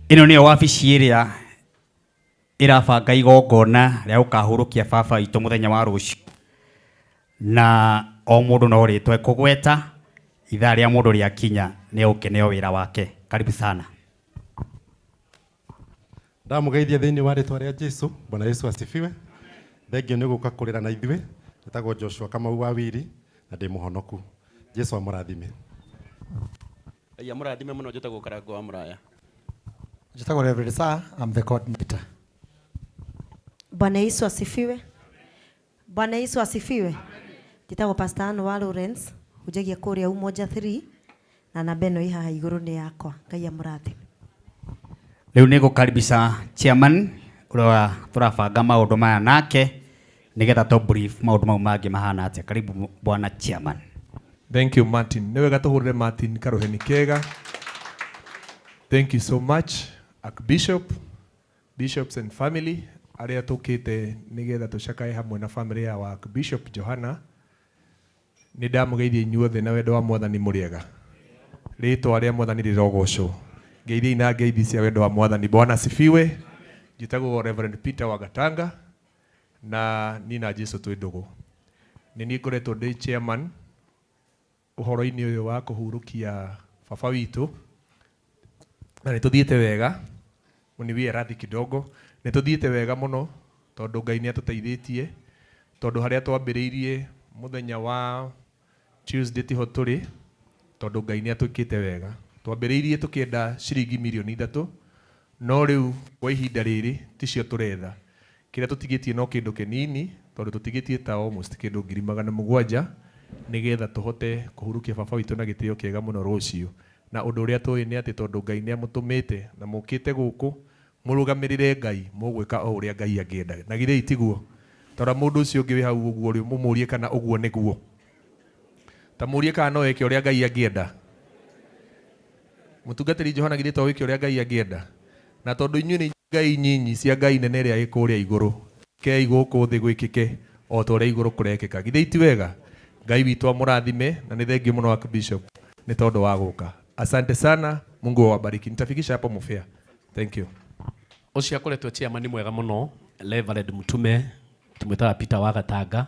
Ĩno nĩyo wabici ĩrĩa ĩrabanga igongona rĩa gũkahũrũkia baba witũ mũthenya wa rũciũ. Na o mũndũ no rĩtwa kũgweta ithaa rĩa mũndũ rĩakinya nĩ ũkeneo wĩra wake. Karibu sana. Ndamũgeithia thĩinĩ wa rĩtwa rĩa Jesũ. Bwana Yesu asifiwe. Thengio nĩ gũka kũrĩra na ithuĩ. Njĩtagwo Joshua Kamau wa Wiri na ndĩ mũhonoku. Jesũ amũrathime. Mũrathime mũno. Njĩtagwo Karangũ wa Mũraya. Njĩtagwo Reverend Sir, I'm the coordinator. Bwana Yesu asifiwe. Bwana Yesu asifiwe. Njĩtagwo Pastor Anne wa Lawrence, hujagia kũrĩa Umoja 3 na namba ĩno ĩ haha igũrũ nĩ yakwa. Ngai amũrathime. Rĩu nĩ gũkaribisha chairman ũrĩa tũrabanga maũndũ maya nake nĩgetha tũ brief maũndũ mau mangĩ mahana atĩa. Karibu bwana chairman. Thank you Martin. Nĩ wega tũhũrĩre Martin karuheni kega. Thank you so much Archbishop, bishops and family arĩa tũkĩte nĩgetha tũcakae hamwe na family ya Archbishop Johana. Nĩ ndamũgeithia inyuothe na wendo wa Mwathani mũrĩega. Rĩĩtwa rĩa Mwathani rĩrogocwo. Ngeithia na ngeithi cia wendo wa Mwathani. Bwana asifiwe. Njĩtagwo Reverend Peter Wagatanga na niĩ na Jesũ twĩ ndũgũ. Nĩ niĩ ngoretwo ndĩ chairman ũhoro-inĩ ũyũ wa kũhurũkia baba witũ na nĩ tũthiĩte wega. Mũniwie radhi kidogo nĩ tũthiĩte wega mũno tondũ Ngai nĩ atũteithĩtie, tondũ harĩa twambĩrĩirie mũthenya wa Tuesday tiho tũrĩ, tondũ Ngai nĩ atwĩkĩte wega. Twambĩrĩirie tũkĩenda ciringi milioni 3, no rĩu kwa ihinda rĩrĩ ticio tũretha. Kĩrĩa tũtigĩtie no kĩndũ kĩnini, tondũ tũtigĩtie ta almost kĩndũ 700,000 nĩgetha tũhote kũhurukia baba witũ na gĩtĩo kĩega mũno rũciũ. Na ũndũ ũrĩa tũĩ nĩ atĩ tondũ Ngai nĩ amũtũmĩte na mũkĩte gũkũ mũrũgamĩrĩre Ngai, mũgwĩka o ũrĩa Ngai angĩenda. Na githĩ itiguo? Tondũ mũndũ ũcio ũngĩ wĩ hau ũguo rĩ mũmũrie kana ũguo nĩguo. Ta mũrie kana no eke ũrĩa Ngai angĩenda. Mũtungatĩri Johana githĩ to wĩke ũrĩa Ngai angĩenda. Na tondũ inyuĩ nĩ Ngai nyinyi cia Ngai nene ĩrĩa ĩkũrĩa igũrũ, kei gũkũ thĩ gwĩkĩke o ta ũrĩa igũrũ kũrekĩka. Githĩ iti wega? Ngai witũ amũrathime na nĩ thengiũ mũno Archbishop nĩ tondũ wa gũka. Asante sana, Mungu awabariki. Nitafikisha hapo Mufea. Thank you. Ucio akoretwo chairman mwega muno, Reverend Mutume, tumwitaga Peter wa Gatanga,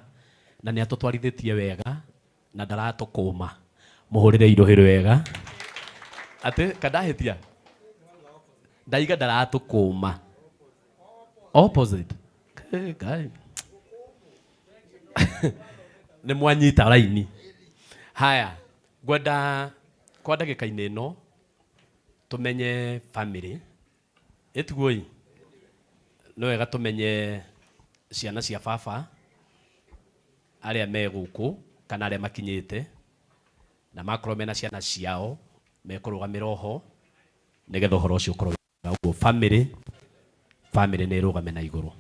na nĩ atũtwarithitie wega na ndaratũkũma. Mũhũrĩre irohĩro wega. Ate kadahĩtia. Ndaiga ndaratũkũma. Opposite. Ngai. Nĩ mwanyita raini. Haya, ngwenda kwa ndagĩka-inĩ ĩno tumenye family. Etiguoi. No wega tumenye ciana cia baba arĩa me gũkũ kana arĩa makinyĩte na makorwo mena ciana ciao mekũrũgamĩra oho nĩgetha ũhoro ũcio ũkorwo ũguo. Family nĩ ĩrũgame na igũrũ.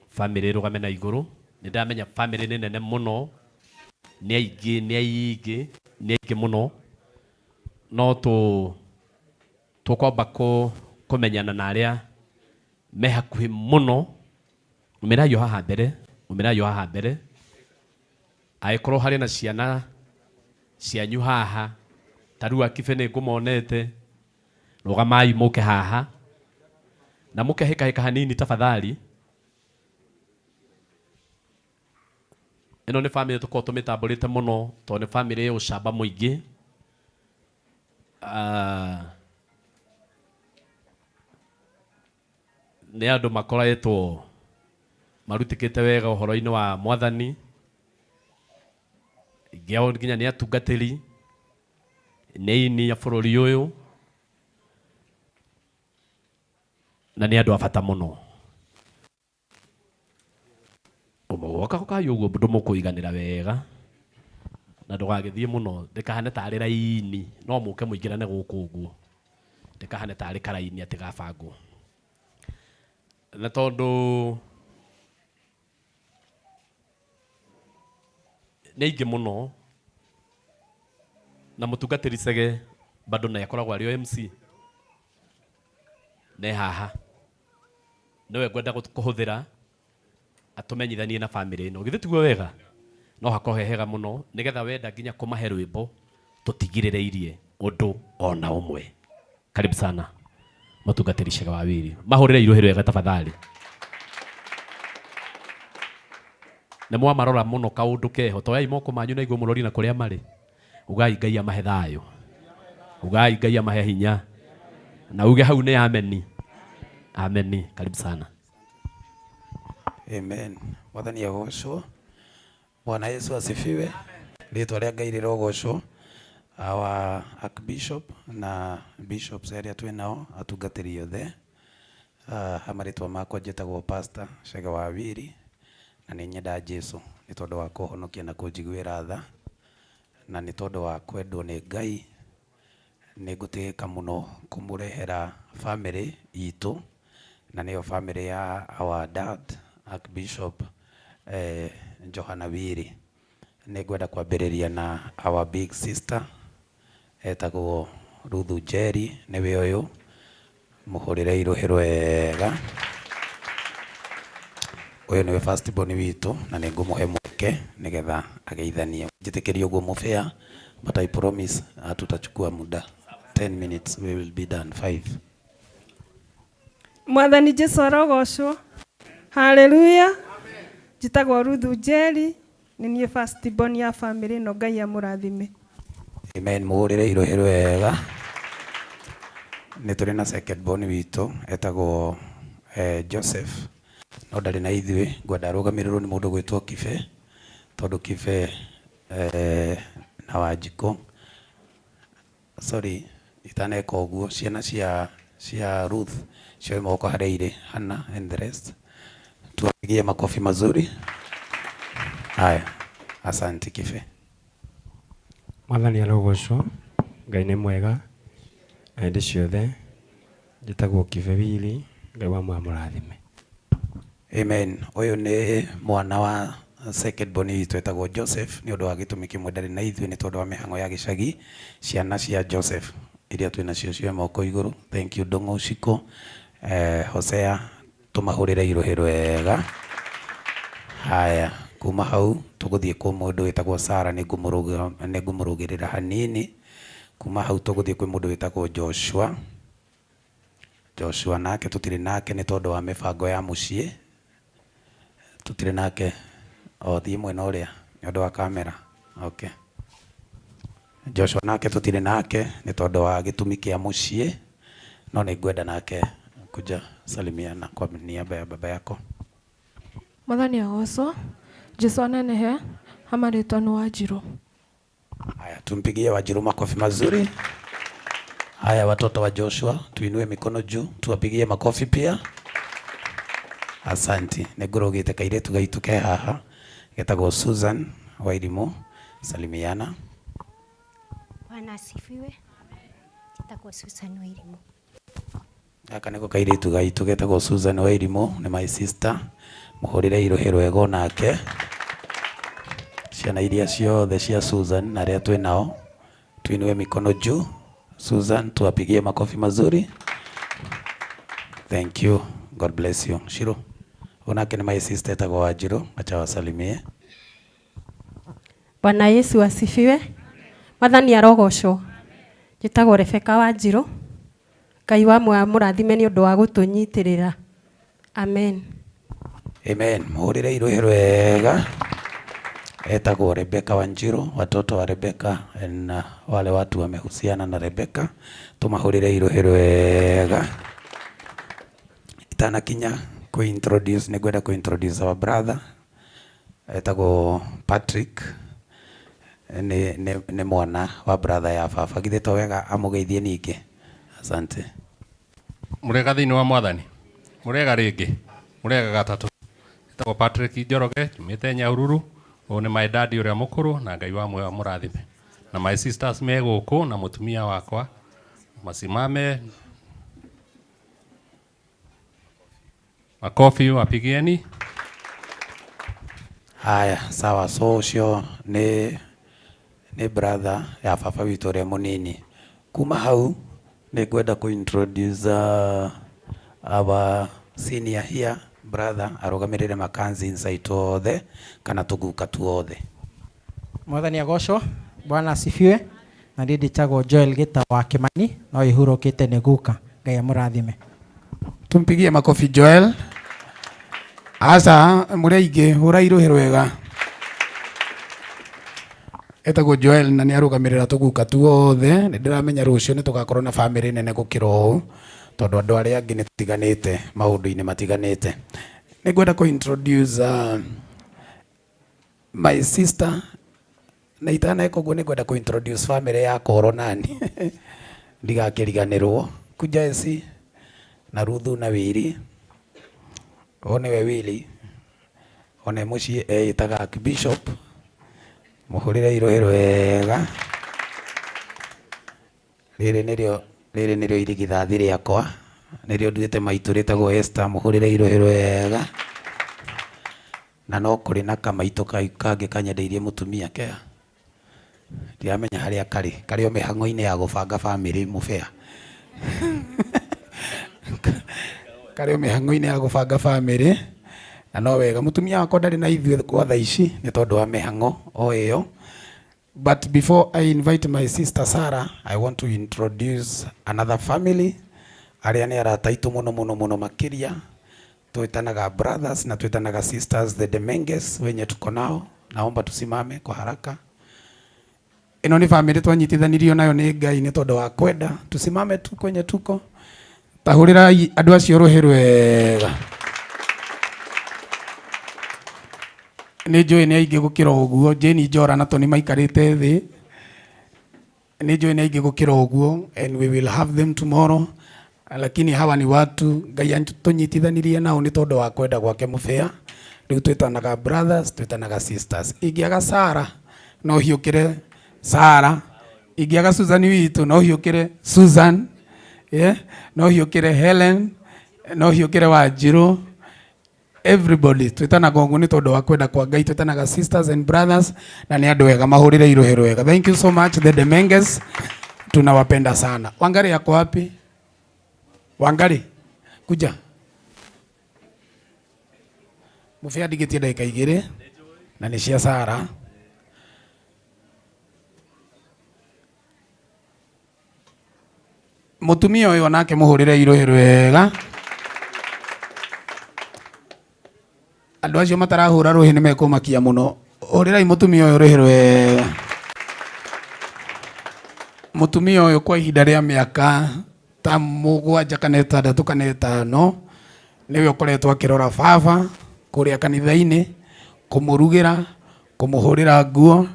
Family ĩrũgame na igũrũ. Nĩ ndamenya family nĩ nene mũno, nĩ aingĩ mũno, no tũkwamba kũmenyana na arĩa me hakuhĩ mũno. Umĩrayo haha mbere, agĩkorwo harĩ na ciana cianyu haha, ta rĩu Akibe nĩ ngũmonete, rũgamai mũke haha na mũke hĩkahĩka hanini tafadhali. Ĩno nĩ family tũkorwo tũmĩtambũrĩte mũno tondũ nĩ family ũcamba mũingĩ. Nĩ andũ makoretwo marutĩkĩte wega ũhoro-inĩ wa Mwathani. Ingĩ ao nginya nĩ atungatĩri nĩ ya bũrũri ũyũ na nĩ andũ a bata mũno. Ũmũgoka ũkayo ũguo ndũ mũkũiganĩra wega na ndũgagĩthiĩ mũno, ndĩkahane tarĩ raini, no mũke mũingĩrane gũkũ ũguo, ndĩkahane tarĩ karaini atĩ gabangwo. Na tondũ nĩ aingĩ mũno na mũtungatĩri Cege bado na yakoragwo arĩ o MC nĩ haha, nĩwe ngwenda kũhũthĩra atũmenyithanie na family ĩno. Githĩ tiguo wega? No hakorwo he hega mũno nĩgetha wenda nginya kũmahe rwĩmbo tũtigĩrĩreirie ũndũ ona ũmwe. Karibu sana mũtungatĩri Cege wa Wili, mahũrĩre irohĩro wega tafadhali. Nĩ mwamarora mũno kaũndũ keho, toyai moko manyu na igũrũ mũrori na kũrĩa marĩ. Ugai Ngai amahe thayũ, ugai Ngai amahe hinya, na uge hau nĩ ameni. Ameni. Karibu sana. Amen. Mwathani agocwo. Bwana Yesu asifiwe. Rĩtwa rĩa Ngai rĩrogocwo. Our Archbishop na bishops arĩa twĩ nao, atungatĩri othe. Amarĩtwa makwa njĩtagwo Pastor Cege wa Wili na nĩ nyenda Jesũ nĩ tondũ wa kũhonokia na kũnjiguĩra tha na nĩ tondũ wa kwendwo nĩ Ngai. Nĩ ngũtĩĩka mũno kũmũrehera family itũ na nĩyo family ya our dad Archbishop Johana Wili. Nĩ ngwenda kwambĩrĩria na our big sister etagwo Ruthu Njeri, nĩwe ũyũ, mũhũrĩre irohĩro wega. Ũyũ nĩwe first born witũ na nĩ ngũmũhe mweke nĩgetha ageithanie. Njĩtĩkĩrie ũguo Mufea, but I promise hatutachukua muda 10 minutes, we will be done 5. Mwathani Jesũ arogocwo. Hallelujah. Njĩtagwo Ruthu Njeri, nĩ niĩ first born ya family no Ngai amũrathime. Amen. Mũhũrĩre irohĩro wega. nä tå rä na second born witå etagwo Joseph no ndarä na ithuä ngwenda arå gamä rä rwo nä må ndå gwä two Kibe tondå Kibe na Wanjikå sorry itaneka å guo ciana cia Ruth cio moko harä irä Hannah and the rest tuwapigie makofi mazuri. Haya, asante Kibe. Mwathani arogocwo, Ngai nĩ mwega hĩndĩ ciothe. Njĩtagwo Kibe Willy, Ngai wa mũrathime. Amen. Ũyũ nĩ mwana wa second born witũ etagwo Joseph nĩ ũndũ wa gĩtũmi kĩmwe ndarĩ na ithuĩ nĩ tondũ wa mĩhang'o ya gĩcagi ciana cia Joseph iria twĩ nacio cio moko igũrũ. Thank you Ndong'o Uciko, Hosea, tũmahũrĩre irũhĩ rwega. Haya, kuma hau tũgũthiĩ kwĩ mũndũ wĩtagwo Sarah, nĩ ngũmũrũgĩrĩra hanini. Kuma hau tũgũthiĩ kwĩ mũndũ wĩtagwo Joshua nake tũtirĩ nake nĩ tondũ wa mĩbango ya mũciĩ, tũtirĩ nake. Thiĩ mwena ũrĩa nĩ ũndũ wa kamera. Okay. Joshua nake tũtirĩ nake nĩ tondũ wa gĩtũmi kĩa mũciĩ, no nĩ ngwenda nake kuja salimiana kwa niaba ya baba yako. Mwathani agocwo, Jesu anenehe, ama rĩtwa nĩ Wanjirũ. Haya, tumpigie Wanjirũ makofi mazuri. Haya, watoto wa Joshua tuinue mikono juu tuwapigie makofi pia. Asanti. Nĩngũrũgĩte kairĩtu gaitũ ke haha getagwo Susan Wairimu, salimiana. Bwana asifiwe. Njĩtagwo Susan Wairimu. Gaka nĩko kairĩtu gaitũ getagwo Susan Wairimu, nĩ my sister. Mũhũrĩre irũhĩ rwega onake. Ciana iria ciothe cia Susan na arĩa twĩ nao tuinue mikono juu. Susan, tuwapigie makofi mazuri. Thank you. God bless you. Shiro. Onake ni my sister etagwo Wanjirũ, acha wasalimie. Bwana Yesu asifiwe. Mwathani arogocwo. Njĩtagwo Rebeka Wanjirũ. Ngai wa mũrathime nĩ ũndũ wa gũtũnyitĩrĩra. Amen. Amen. Mũhũrĩre irũhĩ rwega. Etagwo Rebeka Wanjirũ, watoto wa Rebeka na wale watu wamehusiana na Rebeka, tumahũrĩre irũhĩ rwega. Itanakinya kuintroduce, nĩngwenda kuintroduce our brother etagwo Patrick, nĩ mwana wa brother ya baba. Githĩ to wega amũgeithie ningĩ? Asante. Mũrega thĩinĩ wa Mwathani, mũrega rĩngĩ, mũrega gatatũ. Etagwo Patrick Njoroge, tumĩte Nyahururu. Ũyũ nĩ my daddy ũrĩa mũkũrũ na Ngai wa muoyo mũrathime. Na my sisters me gũkũ na mũtumia wakwa masimame. Makofi wapigieni. Haya, sawa. So ũcio nĩ brother ya baba witũ ũrĩa mũnini. Kuma hau nĩ ngwenda kuintroduce our senior here brother arogamirire makanzi insight othe kana tuguka tuothe. Mwathani agocwo. Bwana asifiwe. Na ndĩ ndĩtagwo Joel Gita wa Kimani, no ihurũkĩte nĩ guka. Ngai amũrathime. Tumpigie makofi Joel. Asa mũrĩa ingĩ hũra irũhĩ rwega. Etagwo Joel na nĩ arũgamĩrĩra tuguka tuothe. Nĩ ndĩramenya rũciũ nĩ tũgakorwo na family nene gũkĩra ũũ, tondũ andũ arĩa angĩ nĩ tutiganĩte maũndũ-inĩ matiganĩte. Nĩ ngwenda introduce my sister na itaneka ũguo nĩ ngwenda introduce family ya Koro nani ndigakĩriganĩrwo. Kujesi na Ruthu na Wili, one we Wili, one mũciĩ eyĩtaga Archbishop. Mũhũrĩre irũhĩ rwega. Rĩrĩ nĩrĩo irigithathi rĩakwa, nĩrĩo nduĩte maitũ rĩtagwo Esther. Mũhũrĩre irũhĩ rwega. Na no kũrĩ na kamaitũ kangĩ kanyendeirie mũtumia kea, ndiramenya harĩa karĩ o mĩhang'o-inĩ ya gũbanga family mũbea. Karĩ o mĩhang'o-inĩ ya gũbanga family, na no wega mũtumia wakwa ndarĩ na ithuĩ kwa thaa ici nĩ tondũ wa mĩhang'o o ĩyo. But before I invite my sister Sarah, I want to introduce another family. Arĩa nĩ arata aitũ mũno makĩria. Twĩtanaga brothers na twĩtanaga sisters, the Demenges wenye tuko nao. Naomba tusimame kwa haraka. ino ni family twanyitithanirio nayo ni Ngai ni tondu wa kwenda. Tusimame tu kwenye tuko, tahurira andu acio ruhi rwega. Ni njui ni aingi gukira uguo, Jane Njora na Tony maikarite thi. Ni njui ni aingi gukira uguo, and we will have them tomorrow. Lakini hawa ni watu Ngai antunyitithanirie nao ni tondu wa kwenda gwake mufea. Riu twitanaga brothers, twitanaga sisters. Ingiaga Sara no hiukire Sara, ingiaga Susan witu no hiukire Susan, yeah, no hiukire Helen, no hiukire Wanjiru. Everybody twitanaga uguo ni tondu wa kwenda kwa Ngai, twitanaga sisters and brothers, na ni andu wega mahurire iruhi rwega. Thank you so much the Demenges, tunawapenda sana. Wangari yako wapi? Wangari kuja mufia digitie dakika igiri na ni cia Sara. Mutumia uyu nake muhurire iruhi rwega. Andu acio matarahura ruhi ni mekumakia muno. Hurirai mutumia uyu ruhi rwega. Mutumia uyu kwa ihinda ria miaka ta mugwanja kana itandatu kana itano niwe ukoretwo akirora baba kuria kanitha-ini, kumurugira, kumuhurira nguo,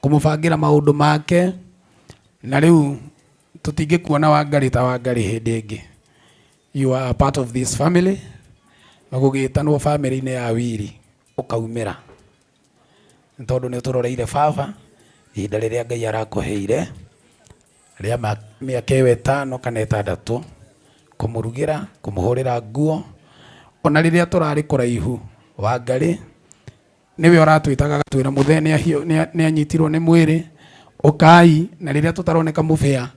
kumubangira maundu make, na riu tutingikuona Wangari ta Wangari hindi ingi. You are a part of this family. Na gugitanwo family-ini ya Wili ukaumira tondu ni turoreire baba ihinda riria Ngai arakuheire ria miaka iyo 5 kana 6 kumurugira, kumuhurira nguo. Ona riria turari kuraihu Wangari niwe uratwitaga gatwira muthenya ni anyitirwo ni mwiri ukai, na riria tutaroneka mufia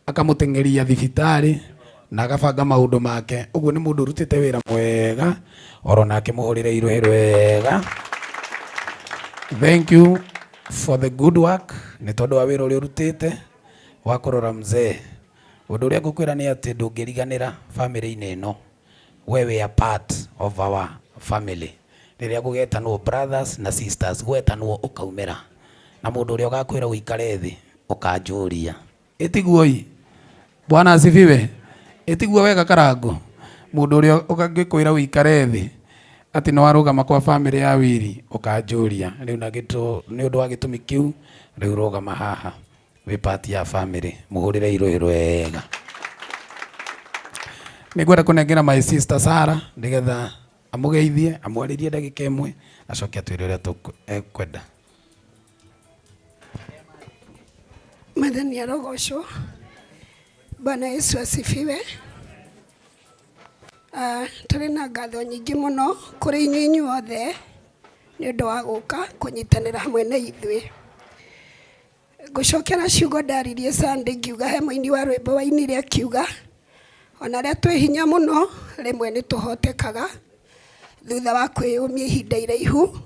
akamutengeria thibitari na agabanga maundu make. Uguo ni mundu urutite wira mwega, orona akimuhurire iruhi rwega. Thank you for the good work. Ni tondu wa wira uria urutite wa kurora mzee. Undu uria ngukwira ni ati ndungiriganira family-ini ino. Wewe are part of our family. Riria gugetanwo brothers na sisters, gwetanwo ukaumira, na mundu uria ugakwira uikare thi ukanjuria. Itiguoi. Bwana asifiwe. Itigua wega Karangu. Mundu uria ugagikwira uikare thi ati no arugama kwa family ya Wili ukanjuria. Riu na gitu ni undu wa gitumi kiu riu rugama haha we part ya family, muhurire iruhi rwega. Nigwenda kunengera my sister Sara nigetha amugeithie, amwaririe ndagika imwe acoke atwire uria tukwenda. Mwathani arogocwo. Bwana Yesu asifiwe. Turi na ngatho nyingi muno kuri inyuĩ inyuothe ni undu wa guka kunyitanira hamwe na ithuĩ. Ngucokera ciugo ndaririe Sunday ngiuga he mũini wa rwĩmbo wainire akiuga ona rĩa twĩ hinya muno rĩmwe nĩ tũhotekaga thutha wa kwĩyũmia ihinda iraihu,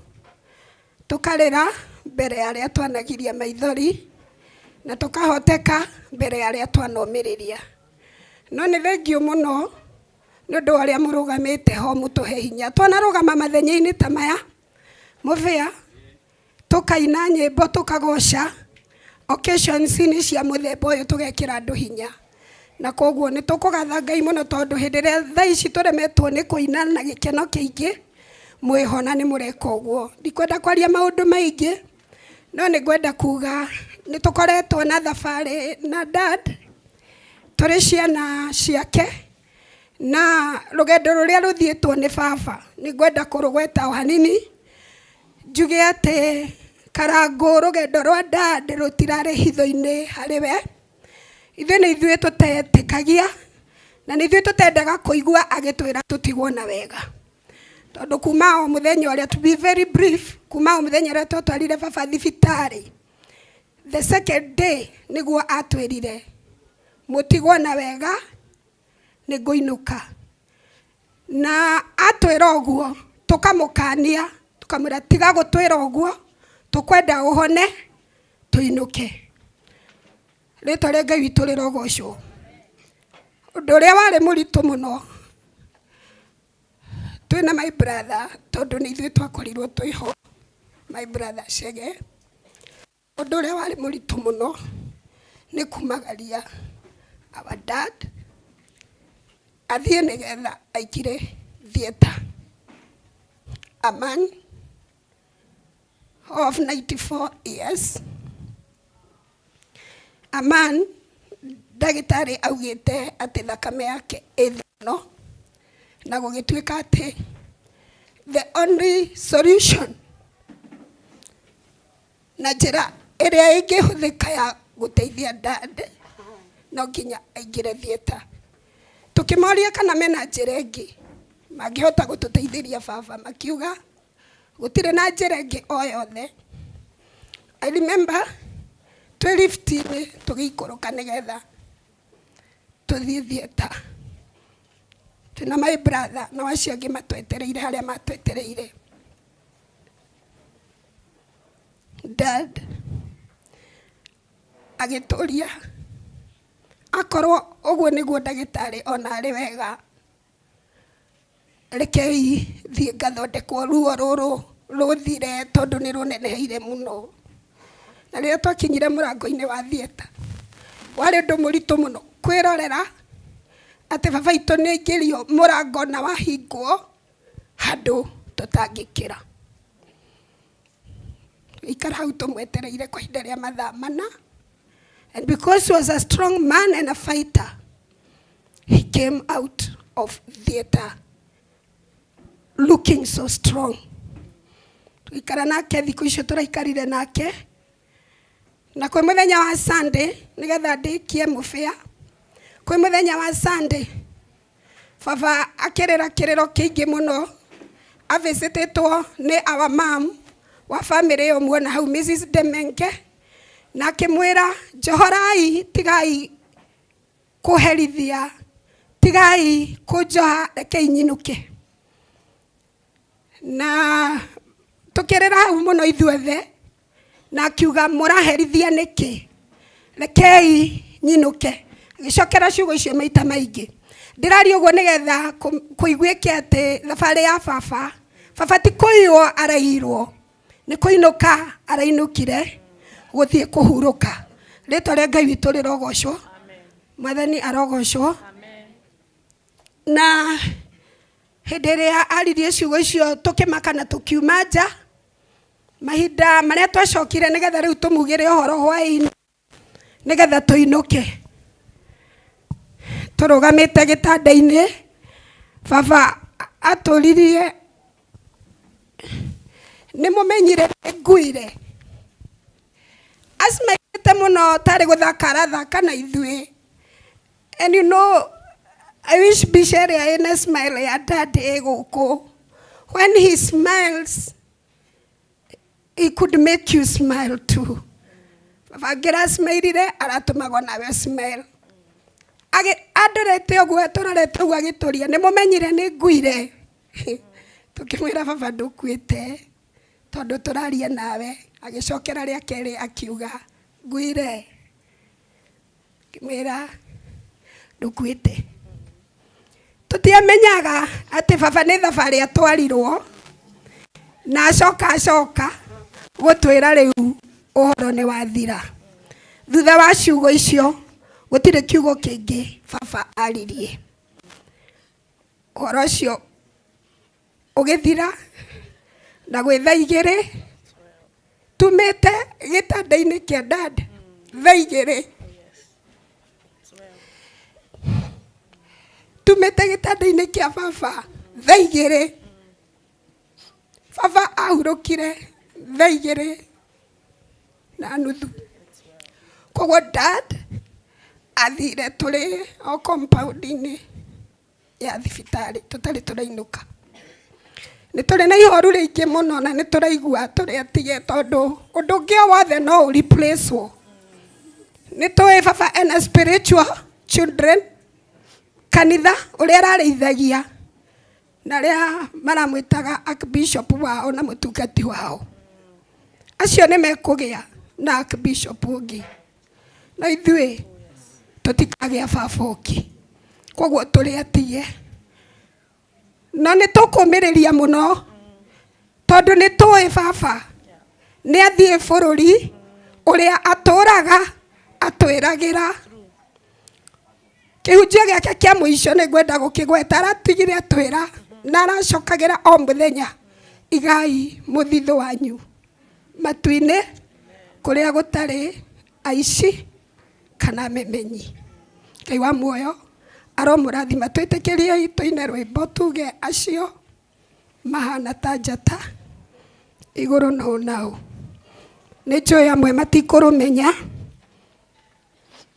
tukarĩra mbere ya arĩa twanagiria maithori na tukahoteka mbere ya arĩa twanomĩrĩria. No nĩ thengio muno nĩ ũndũ wa arĩa mũrũgamĩte ho mũtũhe hinya. Twanarũgama mathenya-inĩ ta maya mũthĩa tukaina nyĩmbo tukagoca occasions-inĩ cia mũthemba ũyũ tũgekĩra andũ hinya, na koguo nĩ tũkũgatha Ngai mũno tondũ hĩndĩ ĩrĩa thaa ici tũremetwo nĩ kũina na gĩkeno kĩingĩ mwĩho na nĩ mũreka ũguo. Ndikwenda kwaria maũndũ maingĩ, no nĩ ngwenda kuga nĩ tũkoretwo na thabarĩ na dad tũrĩ ciana ciake, na rũgendo rũrĩa rũthiĩtwo nĩ baba nĩ ngwenda kũrũgweta o hanini njuge atĩ Karangu rũgendo rwa dad rũtirarĩ hitho-inĩ harĩ we. Ithuĩ nĩ ithuĩ tũtetĩkagia na nĩ ithuĩ tũtendaga kũigua agĩtwĩra tũtigwo na wega, tondũ kuma o mũthenya ũrĩa, to be very brief, kuma o mũthenya ũrĩa twatwarire baba thibitarĩ, the second day nĩguo atwĩrire mũtigwo na wega nĩ ngũinũka, na atwĩra ũguo tũkamũkania tukamwĩra tiga gũtwĩra ũguo, tũkwenda ũhone tũinũke. Rĩtwa rĩa Ngai witũ rĩrogocwo. Ũndũ ũrĩa warĩ mũritũ mũno twĩna my brother, tondũ nĩ ithuĩ twakorirwo twĩho, my brother Chege, Undu uria wari muritu muno ni kumagaria our dad athie nigetha aikire theater. A man of 94 years. A man ndagitari augite ati thakame yake ithino na gugituika ati the only solution na njira iria ingihuthika ya guteithia dad no nginya aingire theater. Tukimoria kana mena njira ingi mangihota gututeithiria baba, makiuga gutire na njira ingi o yothe. I remember 2015 tugikuruka nigetha tuthie theater. Tuna my brother na wacio angi matwetereire haria matwetereire. Dad agituria akorwo uguo niguo ndagitari ona ari wega, rekei thie ngathondekwo ruo ruru ruthire tondu ni runeneheire muno. Na riria twakinyire murango-ini wa theater wari undu muritu muno kwirorera ati baba itu ni aingirio murango na wahingwo handu tutangikira. Ikara hau tumwetereire kwa ihinda ria mathaa mana. And because he was a strong man and a fighter, he came out of theater looking so strong. Tuikara nake thiku icio turaikarire nake. Na kwa muthenya wa Sunday nigetha ndikie mufia. Kwa muthenya wa Sunday baba akirira kiriro kiingi muno. Avisitetwo ni our mom wa family yo muona hau Mrs. Demenge. Na akimwira njohorai tigai kuherithia, tigai kunjoha rekei nyinuke. Na tukirira hau muno ithuothe na akiuga muraherithia niki, rekei nyinuke. Agicokera ciugo icio maita maingi. Ndirari uguo nigetha kuiguike ati thabari ya baba ti kuiwo arairwo, ni kuinuka arainukire guthie kuhuruka. Ritwa ria Ngai witu rirogocwo, Mwathani arogocwo. Na hindi iria aririe ciugo icio tukimaka na tukiuma nja, mahinda maria twacokire nigetha riu tumugire uhoro hwaini nigetha tuinuke. Turugamite gitanda-ini, baba aturirie ni mumenyire nguire. Asmaite muno tari guthaka thaka na ithui. And you know, I wish Bisharia in a smile ya dad ego. When he smiles, he could make you smile too. Vagira smile aratumago nawe smile. Age adorete ogu atorete ogu agitoria ne mumenyire ni nguire. Tukimwira baba ndukwite tondu turaria nawe. Agicokera ria keri akiuga nguire. Kimwira ndukwite. Tutiamenyaga ati baba ni thabari atwarirwo na acoka gutwira riu uhoro ni wathira. Thutha wa ciugo icio gutire kiugo kingi baba aririe. Uhoro ucio ugithira na gwi thaa igiri tumite gitanda-ini kia dad thaa igiri. Tumite gitanda-ini kia baba thaa igiri. Baba ahurukire thaa igiri na nuthu. Koguo dad athire turi o compound-ini ya thibitari tutari turainuka. Ni turi na ihoru ringi muno na ni turaigua turi atige tondu undu ungi wothe no replace wo. Ni tui baba and spiritual children kanitha uria arareithagia na ria maramwitaga Archbishop wao na mutungati wao. Acio ni mekugia na Archbishop ungi. Na ithui tutikagia baba ungi. Koguo turi atige. No ni tukumiriria muno tondu ni tui baba ni athie bururi uria aturaga atwiragira kihunjio giake kia muico ni ngwenda gukigweta aratigire atwira na aracokagira o muthenya igai muthithu wanyu matuine kuria gutari aici kana memenyi. Ngai wa muoyo aromurathima twitikirie tuine rwimbo tuge acio mahana ta njata iguru no nao. Nĩ njũĩ amwe matikurumenya,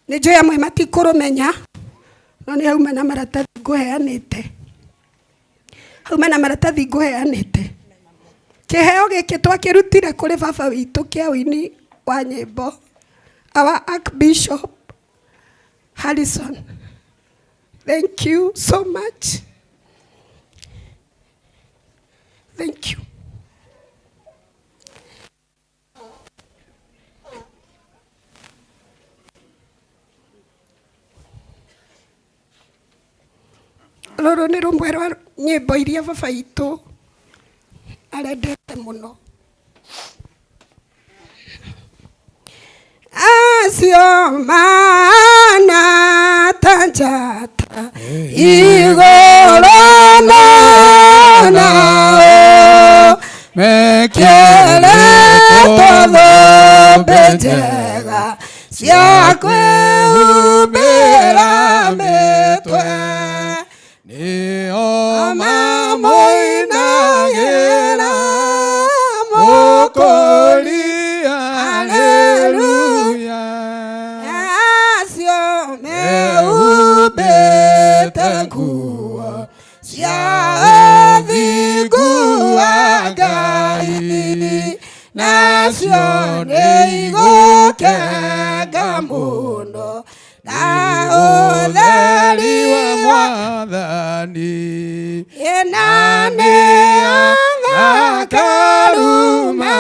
nĩ njũĩ amwe matikurumenya, no nĩ hauma na maratathi ngũheanĩte, hauma na maratathi ngũheanĩte. Kĩheo gĩkĩ twakĩrutire kũrĩ baba witũ kĩa ũini wa nyĩmbo, our Archbishop Harrison. Thank you so much. Thank you. Rũrũ nĩ rũmwe rwa nyĩmbo iria baba witũ arendete mũno. Acio mana ta njata igũrũ nao mekĩrĩtwo thũmbĩ njega cia kwĩhumbĩra mĩtwe. Nĩo mamũinagĩra mũkũria haleluya. Acio mehumbĩte nguo cia ũthingu wa Ngai, nacio nĩ igũkenga mũno na ũtheri wa Mwathani. Ĩna nĩyo makaruma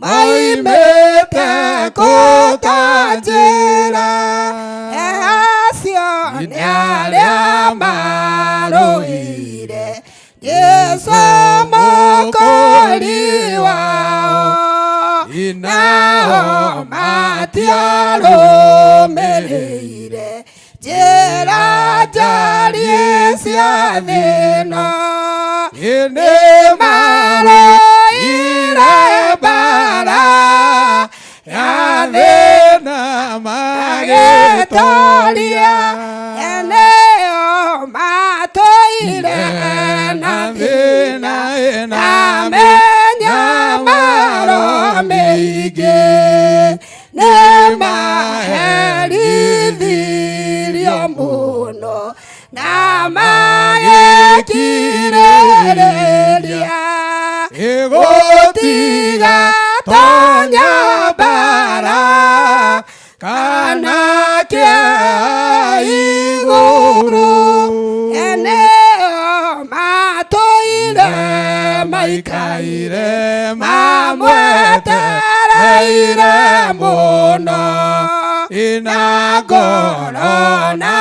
moimĩte gũtanjĩra. Acio nĩ arĩa marũire Jesũ mũkũri wao, nao matiarũmĩrĩire njĩra njariĩ cia thĩ ĩno. Nĩ marũire mbara ya thĩna magĩtũũria, nĩo matũire na thĩna na mĩnyamaro mĩingĩ, nĩ maherithirio mũno na magĩkirĩrĩria gũtiga tonya mbara kana kĩa igũrũ. Nĩo matũire maikaire mamwetereire mũno, na ngoro na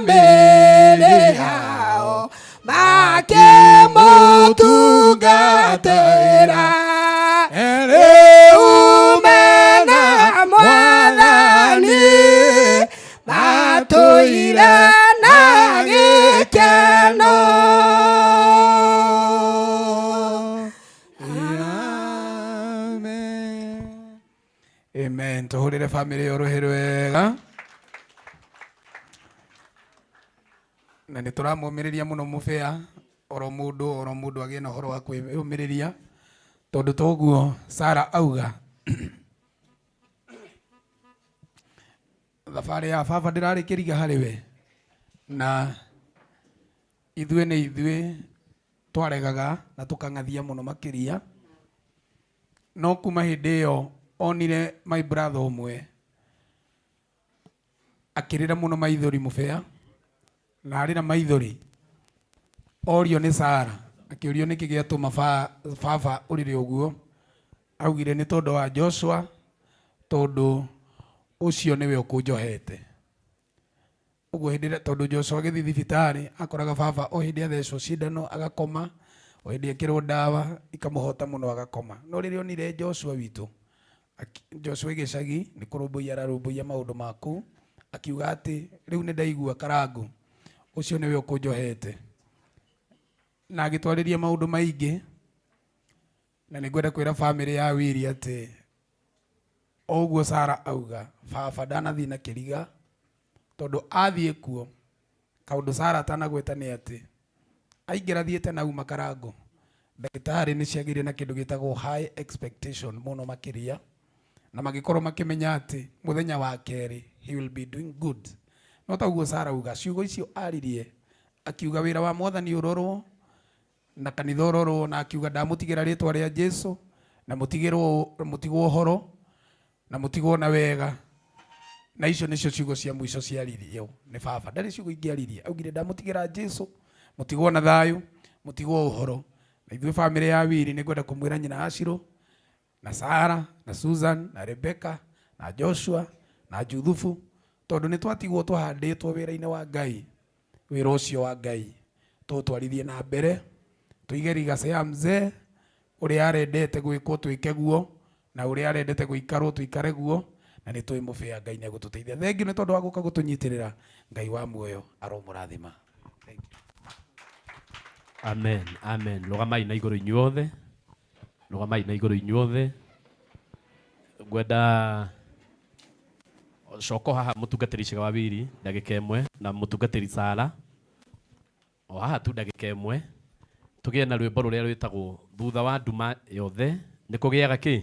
mĩĩrĩ yao makĩmũtungatĩra. Rĩu mena Mwathani matũire na gĩkeno. Amen. Tuhurire family yoroherwe wega. Na nĩ tũramũmĩrĩria mũno mũbĩa, oro mũndũ agĩe na ũhoro wa kwĩyũmĩrĩria, tondũ toguo Sara auga thabarĩ ya baba ndĩrarĩ kĩriga harĩ we, na ithuĩ nĩ ithuĩ twaregaga na tũkang'athia mũno makĩria, no kuma hĩndĩ ĩyo onire my brother ũmwe akĩrĩra mũno maithori mũbĩa, na arĩ na maithori orio nĩ Sara, akĩũrio nĩkĩ gĩatũma baba ũrĩre ũguo, augire nĩ tondũ wa Joshua, tondũ ũcio nĩwe ũkũnjohete. Ũguo hĩndĩ ĩrĩa tondũ Joshua agĩthiĩ thibitarĩ akoraga baba o hĩndĩ athecwo cindano agakoma, o hĩndĩ ekĩrwo ndawa ikamũhota mũno agakoma. No rĩrĩa onire Joshua witũ Joshua Gicagi nĩ kũrũmbũiya ararũmbũiya maũndũ maku akiuga atĩ rĩu nĩ ndaigua Karangu ũcio nĩwe ũkũnjohete na agĩtwarĩria maũndũ maingĩ na nĩ ngwenda kwĩra family ya Wili atĩ o ũguo Sara auga baba ndanathiĩ na kĩriga tondũ athiĩ kuo kaũndũ Sara atanagweta nĩ atĩ aingĩra thiĩte na uma Karangu ndagĩtarĩ nĩ ciagĩire na kĩndũ gĩtagwo high expectation mũno makĩria na magĩkorwo makĩmenya atĩ mũthenya wa kerĩ he will be doing good no ta ũguo Sara auga ciugo icio aririe akiuga wĩra wa Mwathani ũrorwo na kanitha ũrorwo na akiuga ndamũtigĩra rĩtwa rĩa Jesũ na mũtigwo ũhoro na mũtigwo na wega na icio nĩcio ciugo cia mũico ciaririo nĩ baba ndarĩ ciugo ingĩ aririe augire ndamũtigĩra Jesũ mũtigwo na thayũ mũtigwo ũhoro na ithuĩ family ya Wili nĩ ngwenda kũmwĩra nyina Ashiro na Sara na Susan na Rebecca na Joshua na Juthufu tondũ nĩ twatigwo twahandĩtwo wĩra-inĩ wa Ngai wĩra ũcio wa Ngai tũtwarithie na mbere tuige rigacĩ ya mzee ũrĩa arendete gwĩkwo twĩke guo na ũrĩa arendete gũikarwo tuikare guo na nĩ twĩ mũbĩa Ngai nĩ agũtũteithia thengiũ nĩ tondũ wa gũka gũtũnyitĩrĩra Ngai wa muoyo aromũrathima. Amen, amen. Rugamai na igũrũ inyuothe. Rugamai na igũrũ inyuothe. Ngwenda coko haha mũtungatĩri Shega wa Wili ndagĩka ĩmwe na mũtungatĩri Sara o haha tu ndagĩka ĩmwe tũgĩe na rwĩmbo rũrĩa rwĩtagwo thutha wa nduma yothe nĩ kũgĩaga kĩ?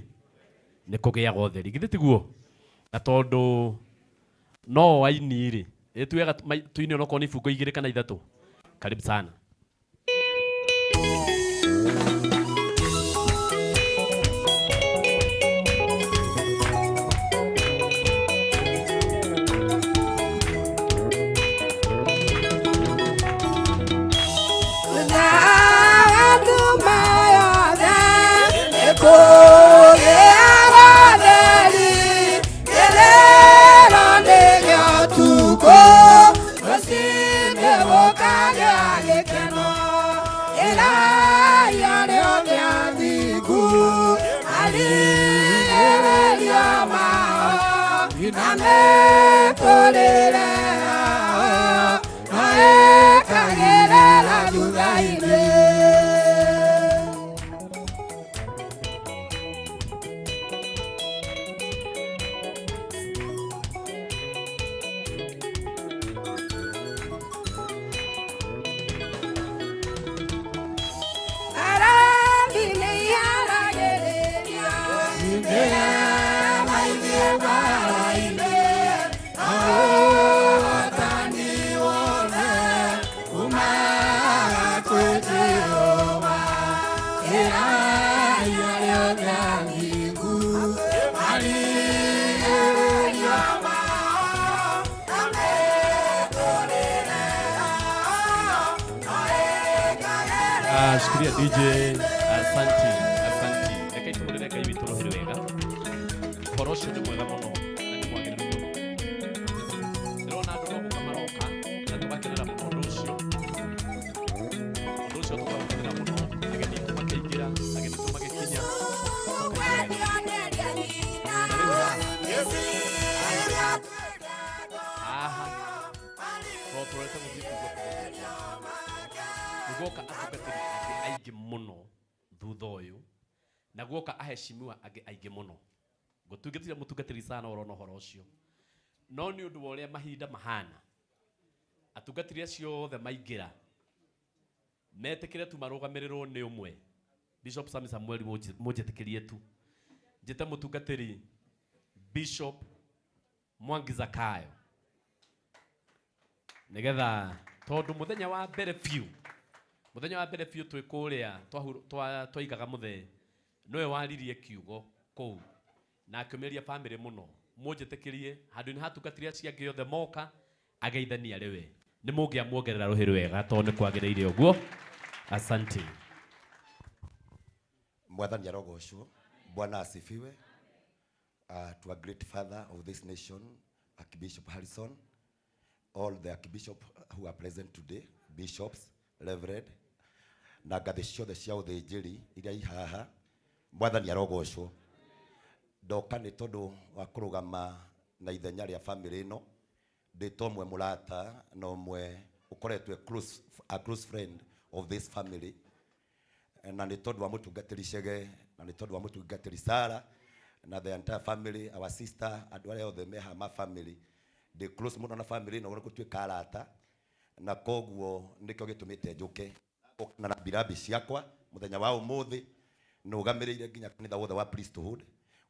Nĩ kũgĩaga ũtheri. Githĩ tiguo? Na tondũ no waini rĩ ĩtuĩga tuine onokorwo nĩ ibungo 2 kana 3. Karibu sana. Shikilia DJ, asante, asante. Reka itumurire Ngai witũ rũhĩ wega. Ũhoro ũcio nĩ mwega mũno na nĩ mwagĩrĩru mũno. Ndĩrona andũ no gũka maroka na tũgakenera mũno ũndũ ũcio. Ũndũ ũcio tũgakenera mũno, ageni aitũ makĩingĩra, ageni aitũ magĩkinya. Aha. Tũtũrete mũthiĩ guoka atungatĩri angĩ aingĩ mũno thutha ũyũ na guoka aheshimiwa angĩ aingĩ mũno ngũtungatĩra mũtungatĩri Sana ũrona ũhoro ũcio no nĩ ũndũ wa ũrĩa mahinda mahana atungatĩri acio othe maingĩra metĩkĩre tu marũgamĩrĩrwo nĩ ũmwe Bishop Sami Samuel mũnjĩtĩkĩrie tu njĩte mũtungatĩri Bishop Mwangi Zakayo nĩgetha tondũ mũthenya wa mbere biũ twĩ kũrĩa twaigaga mũthee nowe waririe kiugo kũu na akĩmeria family mũno mũnjĩtĩkĩrie handũ nĩ hatungatĩria acio angĩ othe moka ageithania rĩwe nĩ mũngĩamuongerera rũhĩ rwega tondũ nĩ kwagĩrĩire ũguo. Asante. Mwathani arogocwo. Bwana asifiwe. To a great father of this nation, Archbishop Harrison, all the archbishop who are present today, bishops, reverend, na ngathĩ ciothe cia ũthĩnjĩri iria ihaha, Mwathani arogocwo. ndoka nĩ tondũ wa kũrũgama na ithenya rĩa family ĩno ndĩ ta ũmwe mũrata na ũmwe ũkoretwo a close friend of this family, na nĩ tondũ wa mũtungatĩri Chege, na nĩ tondũ wa mũtungatĩri Sara na the entire family, our sister, andũ arĩa othe me haha ma family, ndĩ close mũno na family ĩno gũtuĩka arata, na koguo nĩkĩo gĩtũmĩte njũke na birabi ciakwa mũthenya wa ũmũthĩ nũgamĩrĩire nginya kanitha wothe wa priesthood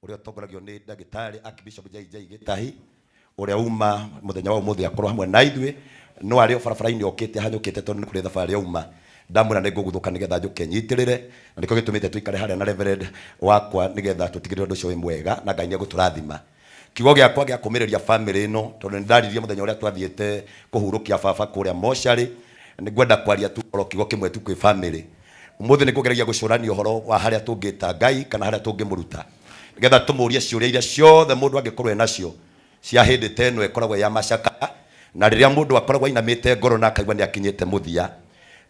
ũrĩa ũtongoragio nĩ ndagĩtarĩ Archbishop JJ Gĩtahi ũrĩa uma mũthenya wa ũmũthĩ akorwo hamwe na ithuĩ, no arĩ barabara-inĩ okĩte hanyũkĩte tondũ nĩ kũrĩ thabarĩ yauma, ndamwĩra nĩ ngũguthũka nĩgetha njũke nyitĩrĩre, na nĩkĩo gĩtũmĩte tũikare harĩa na reverend wakwa nĩgetha tũtigĩrĩre ũndũ ũcio wĩ mwega na Ngai nĩegũtũrathima. Kiugo gĩakwa gĩa kũmĩrĩria family ĩno tondũ nĩ ndaririe mũthenya ũrĩa twathiĩte kũhurũkia baba kũrĩa mocarĩ, nĩ ngwenda kwaria tu ũhoro kiugo kĩmwe tu kwĩ family. Ũmũthĩ nĩ ngũgeragia gũcũrania ũhoro wa harĩa tũngĩta Ngai kana harĩa tũngĩmũruta, nĩgetha tũmũrie ciũria iria ciothe mũndũ angĩkorwo enacio cia hĩndĩ ta ĩno ĩkoragwo ya macaka, na rĩrĩa mũndũ akoragwo ainamĩte ngoro na akaigua nĩ akinyĩte mũthia.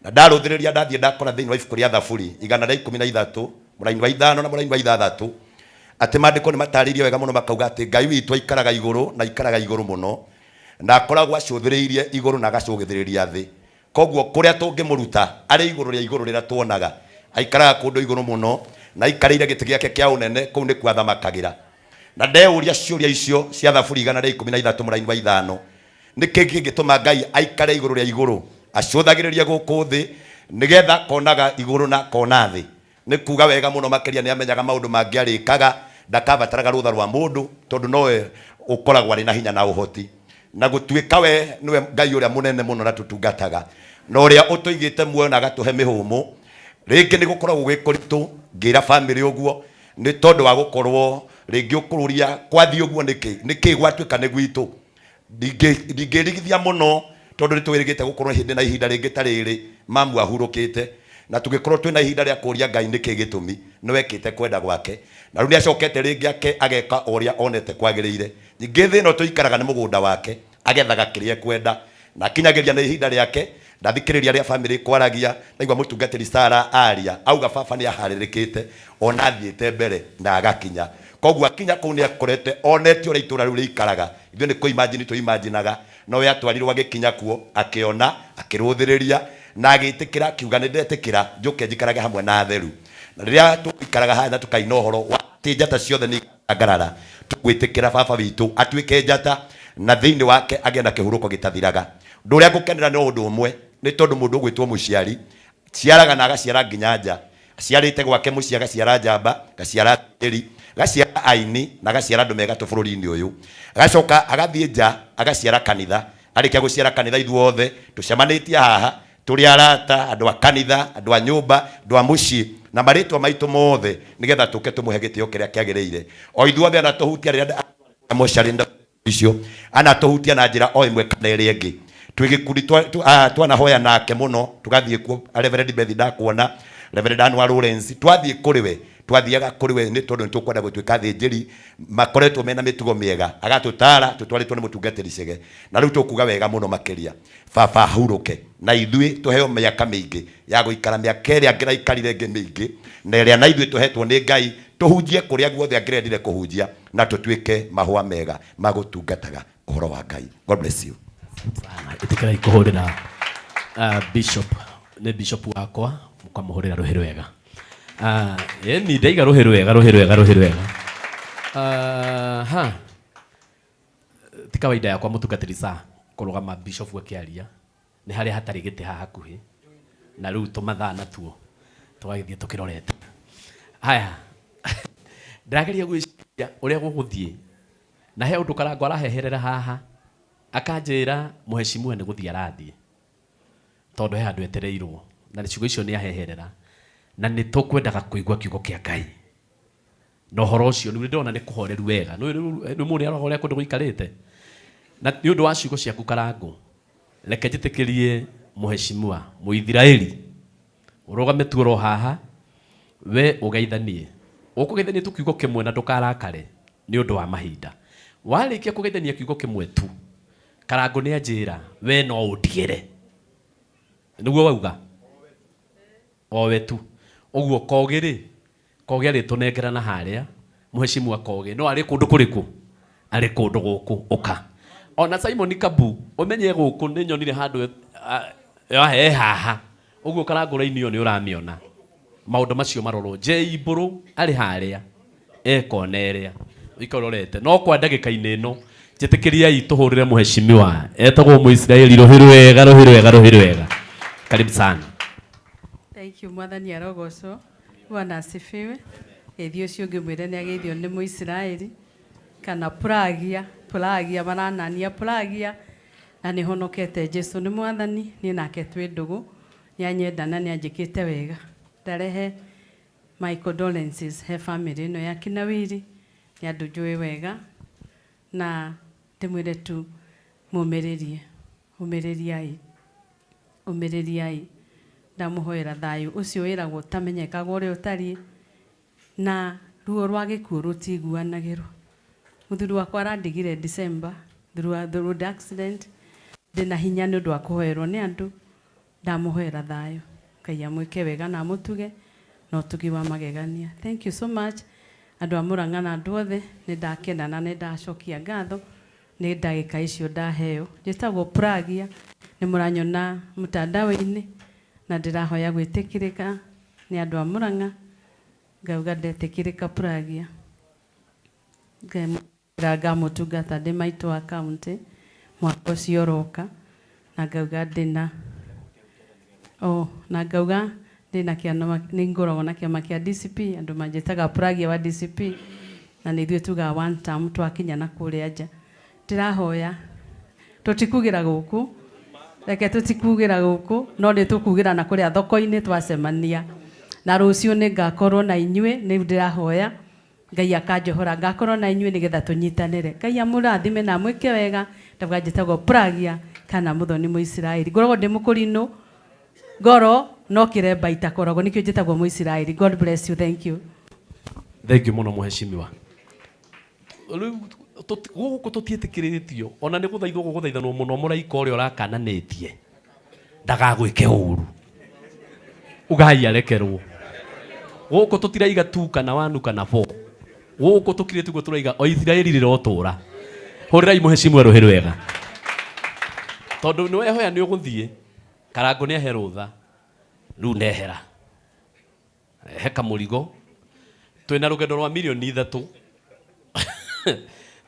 Na ndarũthĩrĩria ndathiĩ ndakora thĩinĩ wa ibuku rĩa Thaburi 113 mũraini wa 5 na mũraini wa 6 atĩ maandĩko nĩ matarĩirie wega mũno makauga atĩ Ngai witũ aikaraga igũrũ na aikaraga igũrũ mũno, na akoragwo acũthĩrĩirie igũrũ na agacũgĩrĩria thĩ. Koguo kũrĩa tũngĩmũruta arĩ igũrũ rĩa igũrũ rĩrĩa tuonaga, aikaraga kũndũ igũrũ mũno na aikarĩire gĩtĩ gĩake kĩa ũnene kũu nĩ kwathamakagĩra. Na ndeuria ciũria icio cia Thaburi 113 mũraini wa 5, nĩkĩ kĩngĩtũma Ngai aikare igũrũ rĩa igũrũ acũthagĩrĩria gũkũ thĩ nĩgetha konaga igũrũ na kona thĩ? Nĩ kuga wega mũno makĩria nĩ amenyaga maũndũ mangĩarĩkaga, ndakabataraga rũtha rwa mũndũ tondũ nowe ũkoragwo arĩ na hinya na ũhoti, na gũtuĩka we nĩwe Ngai ũrĩa mũnene mũno na tũtungataga, na ũrĩa ũtũigĩte muoyo na agatũhe mĩhũmũ. Rĩngĩ nĩ gũkoragwo gwĩ kũritũ ngĩra family ũguo nĩ tondũ wa gũkorwo rĩngĩ ũkũrũria kwathiĩ ũguo nĩkĩ gwatuĩka nĩ gwitũ. Ndingĩrigithia mũno tondũ nĩ twĩrĩgĩte gũkorwo hĩndĩ na ihinda rĩngĩ ta rĩrĩ mamu ahurũkĩte, na tũgĩkorwo twĩna ihinda rĩa kũria Ngai nĩkĩ gĩtũmi, nĩ wekĩte kwenda gwake, na rĩu nĩ acokete rĩngĩ ake ageka ũrĩa onete kwagĩrĩire. Ningĩ thĩ ĩno tũikaraga nĩ mũgũnda wake, agethaga kĩrĩa ekwenda na akinyagĩria na ihinda rĩake. Ndathikĩrĩria rĩa family kwaragia, naigua mũtungatĩri Sara aria auga baba nĩ aharĩrĩkĩte ona athiĩte mbere na agakinya. Koguo akinya kũu nĩ akorete onete ũrĩa itũra rĩu rĩikaraga. Ithuĩ nĩ kũimagine tũimaginaga, no we atwarirwo agĩkinya kuo akĩona akĩrũthĩrĩria na agĩtĩkĩra akiuga nĩ ndetĩkĩra njũke njikarage hamwe na atheru. Na rĩrĩa tũikaraga haha na tũkaina ũhoro wa atĩ njata ciothe nĩ ikangarara, tũgwĩtĩkĩra baba witũ atuĩke njata na thĩinĩ wake agĩe na kĩhurũko gĩtathiraga. Ũndũ ũrĩa ngũkenera nĩ ũndũ ũmwe, nĩ tondũ mũndũ ũgwĩtwo mũciari ciaraga na agaciara nginya nja. Aciarĩte gwake mũciĩ agaciara njamba, agaciara tĩri, agaciara aini na agaciara andũ mega bũrũri-inĩ ũyũ, agacoka agathiĩ nja agaciara kanitha. Arĩkia gũciara kanitha ithuothe tũcemanĩtie haha tũrĩ arata, andũ a kanitha, andũ a nyũmba, andũ a mũciĩ na marĩtwa maitũ mothe nĩgetha tũke tũmũhe gĩtĩo kĩrĩa kĩagĩrĩire. O ithuothe anatũhutia rĩrĩa mocarĩ icio, anatũhutia na njĩra o ĩmwe kana ĩrĩa ĩngĩ. Twĩgĩkundi twanahoya nake mũno, tũgathiĩ kuo Reverend Bethi ndakuona, Reverend Anwar Lawrence, twathiĩ kũrĩ we, twathiaga kũrĩ we nĩ tondũ nĩ tũkwenda gũtuĩka thĩnjĩri makoretwo mena mĩtugo mĩega, agatũtara tũtwarĩtwo nĩ mũtungatĩri Chege, na rĩu tũkuga wega mũno makĩria baba ahurũke na ithuĩ tũheo mĩaka mĩingĩ ya gũikara mĩaka ĩrĩa angĩraikarire ĩngĩ mĩingĩ, na ĩrĩa na ithuĩ tũhetwo nĩ Ngai tũhunjie kũrĩa guothe angĩrendire kũhunjia na tũtuĩke mahũa mega ma gũtungataga ũhoro wa Ngai. God bless you. Ĩtĩkĩrai kũhũrĩra Bishop, nĩ Bishop wakwa mũkamũhũrĩra rũhĩ rwega. Ni ndaiga rũhĩ rwega. Ti kawaida yakwa mũtungatĩri Sara kũrũgama Bishop akĩaria, nĩ harĩa hatarĩ gĩtĩ haha hakuhĩ, na rĩu tũmathaa natuo tũgagĩthiĩ tũkĩrorete. Haya, ndĩrageria gwĩciria ũrĩa gũgũthiĩ, na he ũndũ Karangũ araheherera haha akanjĩra mũheshimiwa nĩ gũthiĩ arathiĩ tondũ he andũ etereirwo, na ciugo icio nĩ aheherera, na nĩ tũkwendaga kũigua kiugo kĩa Ngai. Na ũhoro ũcio nĩ ndĩrona nĩ kũhoreru wega, nĩ mũndũ arora ũrĩa kũndũ gũikarĩte, na nĩ ũndũ wa ciugo ciaku Karangũ, reke njĩtĩkĩrie mũheshimiwa Mũithiraeli ũrũgame tu oro haha, we ũgeithanie, ũkũgeithania tu kiugo kĩmwe na ndũkarakare nĩ ũndũ wa mahinda. Warĩkia kũgeithania kiugo kĩmwe tu, Karangũ nĩ anjĩra we no ũndigĩre, nĩguo wauga o we tu. Ũguo kogĩ rĩtũnengerana harĩa Mheshimiwa Koge no ari kundu kuriku ari kundu guku uka ona Simon Kabu umenye guku ni nyonire handu haha uguo karangura-ini yo ni uramiona maundu macio marorwo J Mburu ari haria ekoneria ikororete no kwa ndagika-ini ino jitikiriai tuhurire Mheshimiwa etagwo Muisraeli ruhiru wega karibu sana. Thank you mwathani arogocwo Bwana asifiwe. Ethio cio ngimwire ni ageithio ni Muisraeli kana Pragia maranania Pragia na ni honokete Jesu ni mwathani ni nake twi ndugu ni anyenda na ni anjikite wega ndarehe my condolences he family no ya Kinawiri ni andu njui wega na ndimwire tu umirirai ndamuhoera thayu ucio wiragwo utamenyekaga uria utari na ruo rwa gikuo rutiguanagirwo muthuri wakwa arandigire December through the road accident ndina hinya ni undu wa kuhoerwo ni andu ndamuhoera thayu Ngai amwike wega na mutuge no tugi wa magegania. Thank you so much andu amuranga na andu othe ni ndakena na ni ndacokia ngatho ni ndagika icio ndaheo njitagwo Pragia ni muranyona mutandao-ini na ndirahoya gwitikirika ni andu amuranga ngauga ndetikirika Pragia ngamutungata ndi maitu wa county mwaka ucio uroka na ngauga ndina na ngauga ndina kiama ni ngoragwo na kiama kia DCP andu manjitaga Pragia wa DCP na ni ithuĩ tuga one term twakinya na kuria nja ndirahoya tutikugira guku reke tutikugira guku no ni tukugira na kuria thoko-ini twacemania na rucio ni ngakorwo na inyue ni ndirahoya Ngai akanjohora ngakorwo na inyue nigetha tunyitanire Ngai amurathime na mwike wega ndavuga njitagwo Pragia kana muthoni Muisraeli ngoragwo ndi mukurino ngoro no kiremba itakoragwo nikio njitagwo Muisraeli. God bless you. Thank you muno Mheshimiwa. Guku tutietikiriritio ona ni guthaithwo guthaithanwo muno muraika uria urakananitie ndagagwike uru ugai arekerwo guku tutiraiga tu kana wanu kana fo guku tukirite guo turaiga o Israeli rirotura horirai Mheshimiwa ruhiru wega tondu ni wehoya ni uguthie karango ni aherutha riu nehera heka murigo twina rugendo rwa milioni 3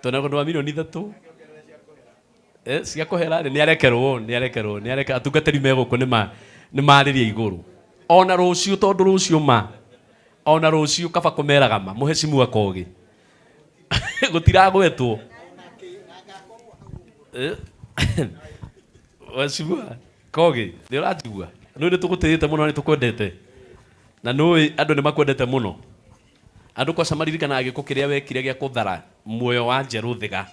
twina rugendo rwa milioni 3 cia kuhera ni arekerwo atungatiri meguku ni mariria iguru ona rucio tondu rucio ona rucio kaba kumeraga Mheshimiwa Kogi gutiragwetwo Mheshimiwa Kogi ni urajigua ni tugutirite muno ni tukwendete na nui andu ni makwendete muno andu kwa samaririkana giko kiria wekire gia kuthara muoyo wa njeru thiga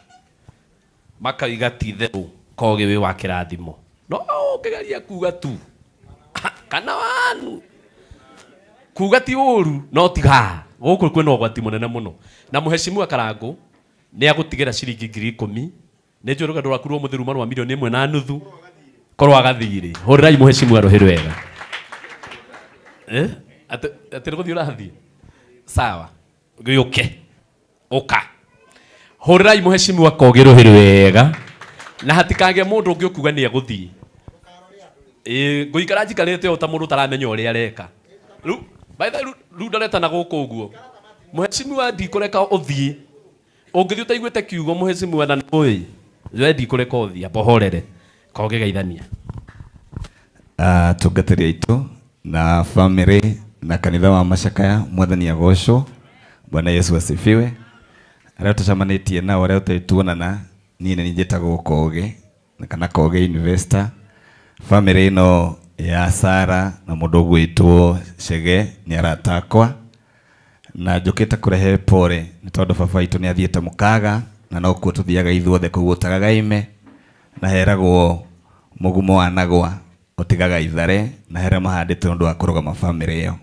makaiga ti theru Kogi wi wa kirathimo no ukigeria kuga tu kana wanu kuga ti uru no tiga guku kwina ugwati munene muno na Mheshimiwa Karangu ni agutigira ciringi 10,000 ni njuru rugendo rwaku rwa muthiru marwa milioni 1.5 korwa agathiri horirai Mheshimiwa ruhiru wega ati ruguthii urathii sawa giuke uka horirai Mheshimiwa Kogi ruhiru wega na hatikage mundu ungi ukuga ni aguthii nguikara njikarite o ta mundu taramenya uria areka riu by the riu ndareta na guku uguo Mheshimiwa ndikureka uthii ungithii utaiguite kiugo Mheshimiwa na nui we ndikureka uthii apohorere Kogi geithania tungatĩri aitũ na family na kanitha wa Macakaya mwathani agocwo Bwana Yesu asifiwe. Arĩa tũcemanĩtie nao arĩa tũtuonana niĩ nĩ njĩtagwo Kogi na kana Kogi investor. Family ĩno ya Sara na mũndũ ũgwĩtwo Chege nĩ arata akwa na njũkĩte kũrehe pore nĩ tondũ baba witũ nĩ athiĩte mũkaga na no kuo tũthiaga ithuothe kũu Tagagaime na heragwo mugumo wanagwa utigaga ithare na hera mahandite undu wa kurugama family iyo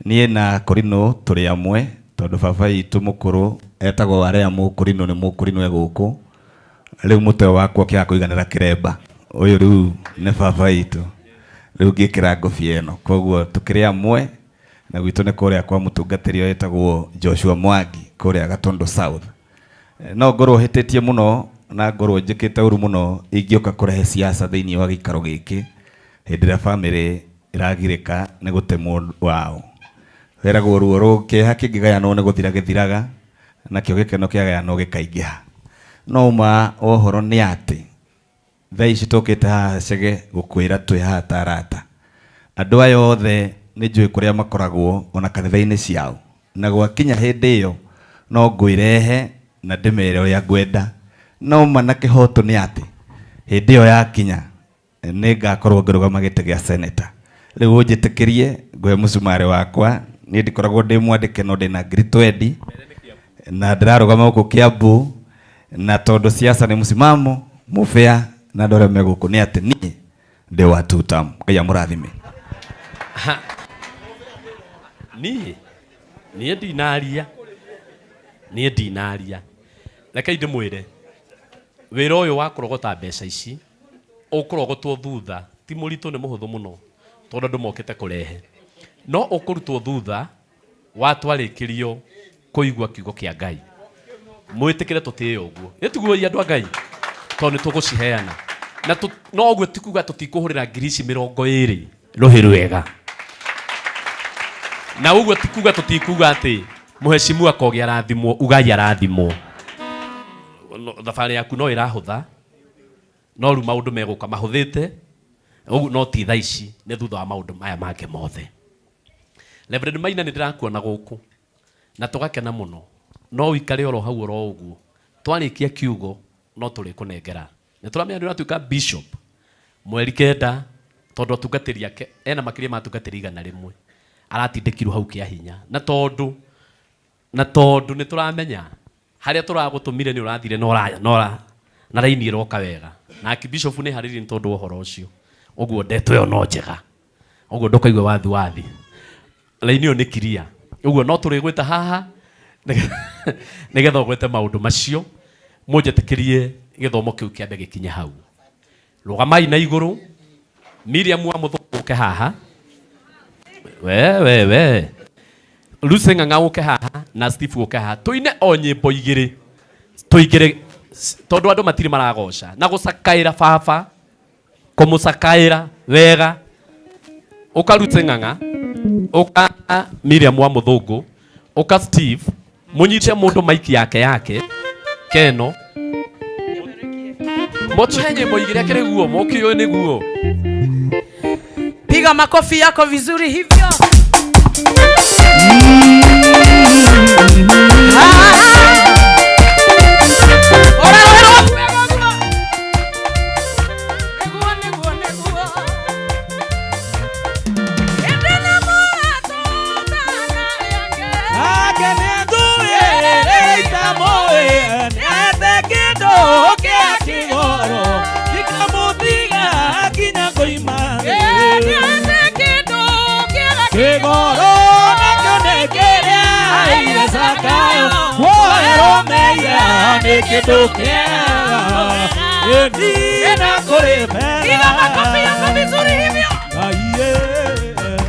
nie na Korino turi amwe tondu baba itu mukuru etagwo aria mukurino ni mukurino eguku riu mutwe wakwa kia kuiganira kiremba uyu riu ni baba itu riu ngikira ngobia ino koguo tukiri amwe na gwitũ nĩ kũrĩa kwa mũtungatĩri ũyũ wĩtagwo Joshua Mwangi kũrĩa Gatondo South. No ngorwo hĩtĩtie mũno na ngorwo njĩkĩte ũru mũno ingĩũka kũrehe siasa thĩinĩ wa gĩikaro gĩkĩ hĩndĩ ĩrĩa bamĩrĩ ĩragirĩka nĩ gũtemwo wao. Weragwo ruo rũkĩeha kĩngĩgayanwo nĩ gũthira gĩthiraga, nakĩo gĩkeno kĩagayanwo gĩkaingĩha. No ma ũhoro nĩ atĩ thaa ici tũkĩte haha Chege gũkwĩra twĩ haha ta arata. Andũ aya othe nĩ njũĩ kũrĩa makoragwo ona kanitha-inĩ ciao, na gwakinya hĩndĩ ĩyo no ngwĩrehe na ndĩmere ũrĩa ngwenda. No ma na kĩhoto nĩ atĩ hĩndĩ ĩyo yakinya nĩ ngakorwo ngĩrũgama gĩtĩ gĩa seneta. Rĩu ũnjĩtĩkĩrie ngũhe mũcumarĩ wakwa, niĩ ndikoragwo ndĩ mwandĩke no ndĩna ngiri 20 na ndĩrarũgama gũkũ Kiambu, na tondũ siasa nĩ msimamo mũbĩa na andũ arĩa me gũkũ nĩ atĩ niĩ ndĩ wa two term. Ngai amũrathime. niĩ ndinaria reke ndĩmwĩre wĩra ũyũ wa kũrogota mbeca ici ũkũrogotwo thutha ti mũritũ, nĩ mũhũthũ mũno tondũ andũ mokĩte kũrehe, no ũkũrutwo thutha watwarĩkĩrio kũigua kiugo kĩa Ngai. Mwĩtĩkĩre tũtĩe ũguo, nĩtiguo andũ a Ngai tondũ nĩ tũgũciheana na no ũguo tikuga tũtikũhũrĩra ngiri ici 20 rũhĩ rwega, na ũguo tikuga tũtikuga atĩ mũhecimu akogĩa rathimwo ugai arathimwo. Thabarĩ yaku no ĩrahũtha, no rĩu maũndũ megũka mahũthĩte, ũguo no ti thaa ici, nĩ thutha wa maũndũ maya mangĩ mothe. Reverend Maina nĩ ndĩrakuona gũkũ na tũgakena mũno, no wikare oro hau oro ũguo, twarĩkia kiugo no tũrĩkũnengera. Nĩ tũramenya nĩ ũratuĩka bishop mweri 9 tondũ atungatĩri ake ena makĩria ma atungatĩri 100 aratindĩkirwo hau kĩa hinya, na tondũ nĩ tũramenya harĩa tũragũtũmire nĩ ũrathire na raini ĩroka wega, na bishop nĩ harĩrĩ nĩ tondũ ũhoro ũcio. Ũguo ndeto ĩyo no njega, ũguo ndũkaigue wathi raini ĩyo nĩ kiria. Ũguo no tũrĩgwĩta haha nĩgetha ũgwete maũndũ macio, mũnjĩtĩkĩrie gĩthomo kĩu kĩambe gĩkinye hau. Rũgamai na igũrũ, Miriam wa mũthũke haha, we Lucy Ng'ang'a ũke haha na Steve ũke haha, tũine o nyĩmbo igĩrĩ tũigĩre tondũ andũ matirĩ maragoca na gũcakaĩra baba, kũmũcakaĩra wega. Ũka Lucy Ng'ang'a, ũka Miriam wa mũthũngũ, ũka Steve, mũnyite mũndũ maiki yake Keno, mũtũhe nyĩmbo igĩrĩ akĩrĩ guo mũkĩũĩ nĩ guo. Piga makofi yako vizuri hivyo. Piga makofi yako vizuri hivyo.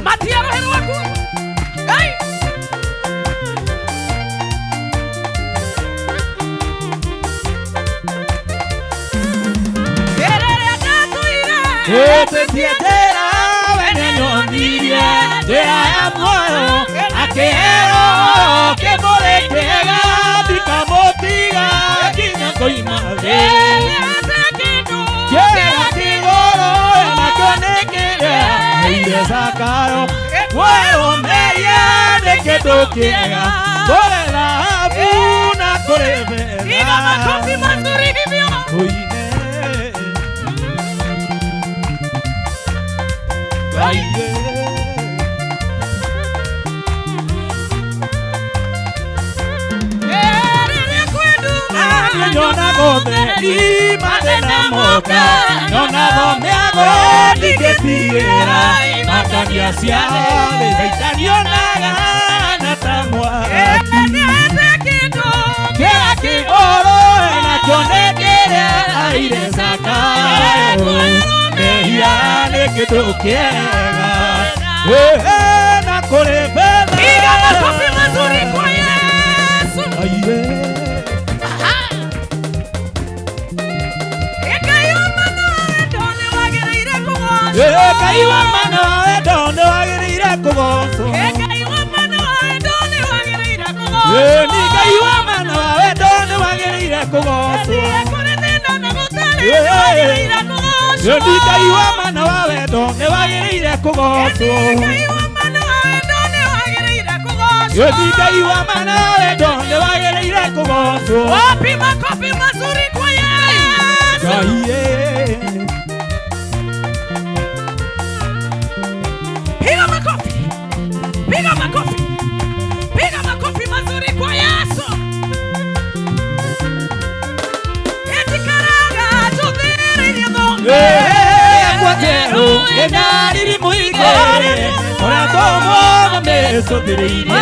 Matia roho wako. Nyona gothe imanena moka, nyona gome ago diketiera, makania siale zaitaniona na tamwa. Kera kigoro na konekera aire sakayo, mehia nekedokiega, na korebe. Ni Ngai wa mana wa wendo nĩ wagĩrĩire kũgocwo. Ni Ngai wa mana wa wendo nĩ wagĩrĩire kũgocwo. Ni Ngai wa mana wa wendo nĩ wagĩrĩire kũgocwo. Wapi makofi mazuri kwa Yesu. Piga makofi. Piga makofi. Piga makofi mazuri kwa Yesu. Eti karaga tudhiri nyonge. Kwa jero enari muige. Ora tomo meso dirire.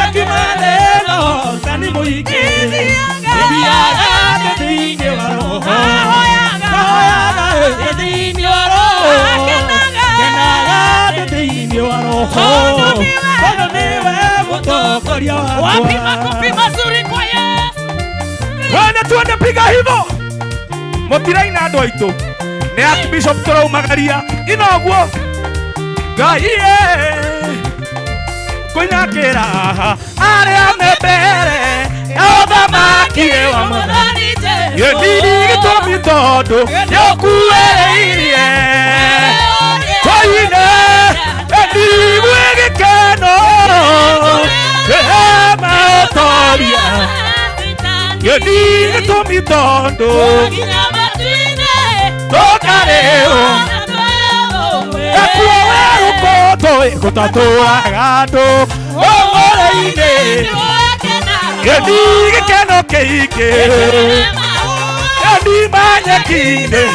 Akimaneno sani muige. Biaga dedinge waro. Ahoyaga dedinge waro. Kenaga dedinge waro. Kono niwe mutokoria wako. Wapi makofi mazuri kwa Yesu. Wana tuende piga hivyo. Motiraina andũ aitũ. Nĩ Archbishop tũraumagaria. Inoguo. Ngai kũinakĩra arĩa me mbere ya ũthamaki wa Mwathani Jesũ. Gĩthiri gĩtũmi tondũ nĩũkuĩrĩirie. Koine ndigwe gĩkeno kĩhema ũtoria. Gĩthiri gĩtũmi tondũ tũkarĩo ekuo werũkũtũ gũtatũraga andũ ũmũrĩ-inĩ. Gĩthiri gĩkeno kĩingĩ gĩthima nyeki-inĩ.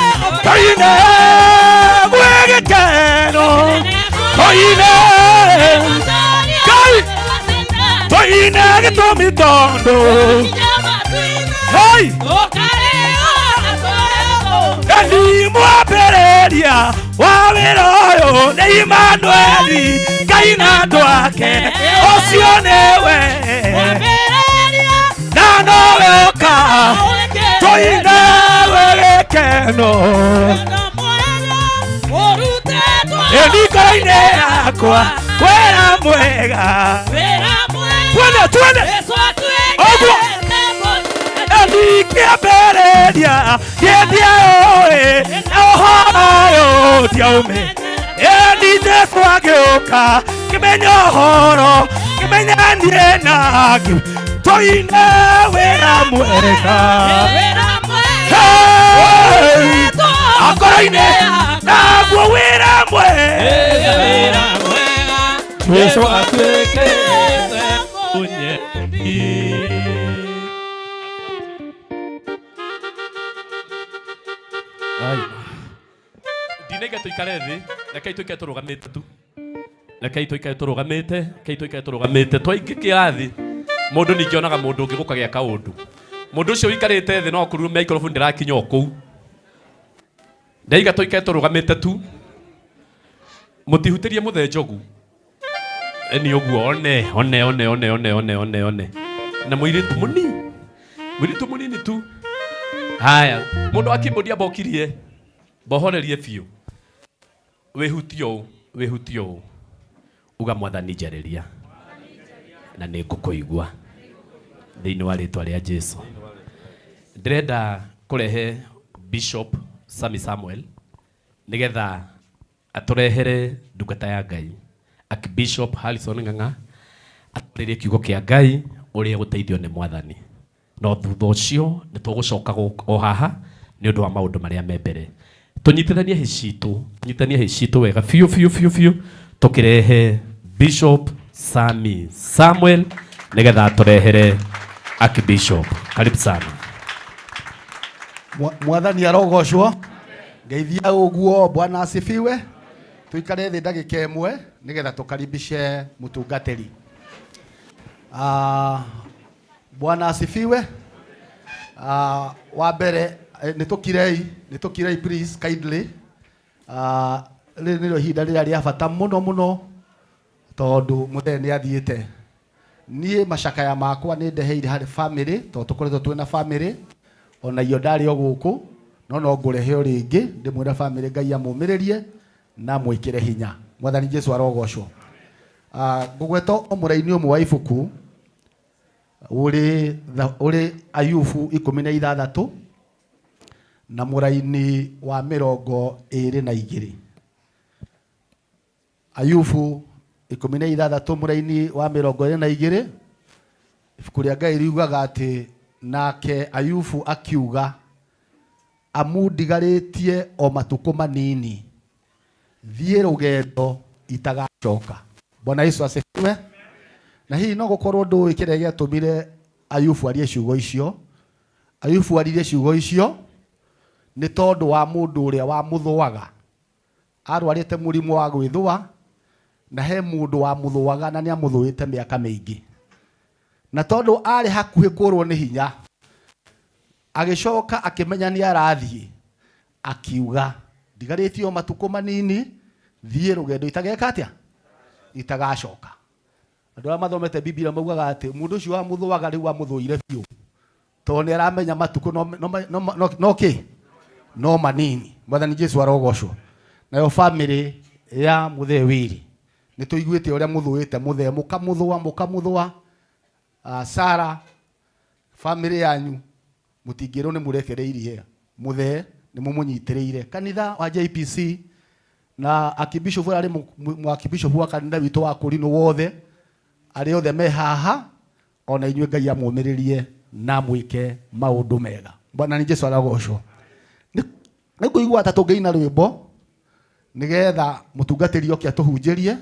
Koine gwĩ gĩkeno koine Ngai koine gĩtũmi tondũ ni mwambĩrĩria wa wĩra ũyũ nĩ Imanueli. Ngai na andũ ake ũcio nĩwe na nowe ũka tũine we gĩkeno. Ndikoro-inĩ yakwa wĩra mwega. Twende ũguo ndikĩambĩrĩria gĩthia ũĩ na ũhoro ũyũ ndiaume. Ĩni Jesũ agĩũka kĩmenya ũhoro kĩmenya niĩ nake tũine wĩra mwega. Akoro-inĩ naguo wĩra mwega. Jesũ atuĩkĩte mũnyeki. Ndinenge tuikare thĩ, rekei tuikare tũrũgamĩte tu. Rekei tuikare tũrũgamĩte, rekei tuikare tũrũgamĩte. Twaingĩ kĩrathi, mũndũ ningĩ onaga mũndũ ũngĩ gũka gĩa kaũndũ. Mũndũ ũcio ũikarĩte thĩ no kũruru microphone ndĩrakinya o kũu. Ndaiga tuikare tũrũgamĩte tu. Mũtihutĩrie mũthee Njogu. Eni ũguo one. Na mũirĩtu mũnini tu. Haya, mũndũ akĩmũndia bokirie. Bohorerie biũ. Wĩhutio ũũ. Uga Mwathani njarĩria. Na nĩ ngũkũigua. Thĩinĩ wa rĩtwa rĩa Jesũ. Ndĩrenda kũrehe Bishop Sami Samuel nĩgetha atũrehere ndungata ya Ngai. Archbishop Harrison Ng'ang'a atũrĩrie kiugo kĩa Ngai ũrĩa gũteithio nĩ Mwathani. No thutha ũcio nĩ tũgũcoka o haha nĩ ũndũ wa maũndũ marĩa me mbere. Tũnyitithanie hĩ citũ wega biũ tũkĩrehe Bishop Sami Samuel nĩgetha atũrehere Archbishop. Karibu sana. Mwathani arogocwo. Ngeithia ũguo. Bwana asifiwe. Tuikare thĩ ndagĩka ĩmwe nĩgetha tũkaribishe mũtungatĩri. Bwana asifiwe. Wa mbere nĩtũkirei please kindly. Rĩrĩ nĩrĩo ihinda rĩrĩa rĩa bata mũno tondũ mũthee nĩ athiĩte. Niĩ macakaya makwa nĩ ndeheire harĩ family tondũ tũkoretwo twĩna family. Ona iyo ndarĩ o gũkũ no ngũrehe o rĩngĩ ndĩmwĩra family Ngai amũmĩrĩrie na mwĩkĩre hinya. Mwathani Jesũ arogocwo. Ngũgweta mũraini ũmwe wa ibuku uri Ayubu 16 na muraini wa 22. Ayubu 16 muraini wa 22. Ibuku rĩa Ngai riugaga atĩ nake Ayubu akiuga amundigarĩtie o matukũ manini thiĩ rũgendo itagacoka. Bwana Yesu asifiwe. Na hihi no gũkorwo ndũĩ kĩrĩa gĩatũmire Ayubu arie ciugo icio. Ayubu aririe ciugo icio nĩ tondũ wa mũndũ ũrĩa wamũthũaga. Arwarĩte mũrimũ wa gwĩthũa na he mũndũ wamũthũaga na nĩamũthũĩte mĩaka mĩingĩ. Na tondũ arĩ hakuhĩ kũrwo nĩ hinya, agĩcoka akĩmenya nĩ arathiĩ, akiuga ndigarĩtio matukũ manini thiĩ rũgendo itageka atĩa? Itagacoka. Andũ arĩa mathomete Biblia maugaga atĩ mũndũ ũcio wamũthũaga rĩu amũthũire biũ, tondũ nĩ aramenya matukũ no manini. Mwathani Jesũ arogocwo. Nayo family ya Mũthee Wili nĩtũiguĩte ũrĩa mũthũĩte Mũthee, mũkamũthũa. Sara, family yanyu mutingĩrwo nĩ mũrekereirie Mũthee, nĩ mũmũnyitĩrĩire. Kanitha wa JPC na akibishop arĩ mwakibishop wa kanitha witũ wa Kũrinũ wothe, arĩ othe me haha, ona inyuĩ Ngai amũmĩrĩrie na mwĩke maũndũ mega. Bwana ni Jesũ arogocwo. Nĩ kũigua ta tũngĩina rwĩmbo nĩgetha mũtungatĩri oke atũhunjĩrie,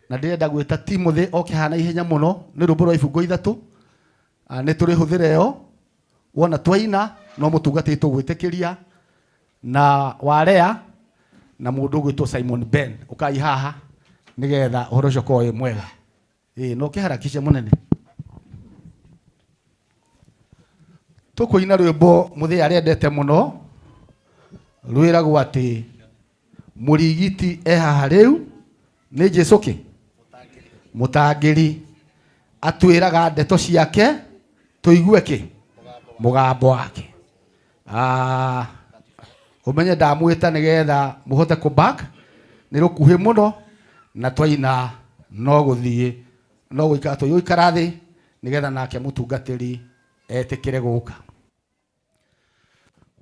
na ndĩrenda gwĩta Timothy oke hana ihenya mũno. Nĩ rwĩmbo rwa ibungo 3 nĩ tũrĩhũthĩra yo, wona twaina no mũtungatĩri tũgwĩtĩkĩria na warea na mũndũ gwĩtwo Simon Ben ukai haha nĩgetha ũhoro ũcio ũkorwo mwega. No kĩharakishe mũnene. Tũkũina rwĩmbo Mũthee arendete mũno rwĩragwo atĩ mũrigiti haha rĩu nĩ Jesũ kĩ mũtangĩri, atwĩraga ndeto ciake tũigue kĩ mũgambo wake. Ũmenye ndamwĩta nĩgetha mũhote kũ-back, nĩ rũkuhĩ mũno na twaina no gũthiĩ no gũikara thĩ nĩgetha nake mũtungatĩri etĩkĩre gũka.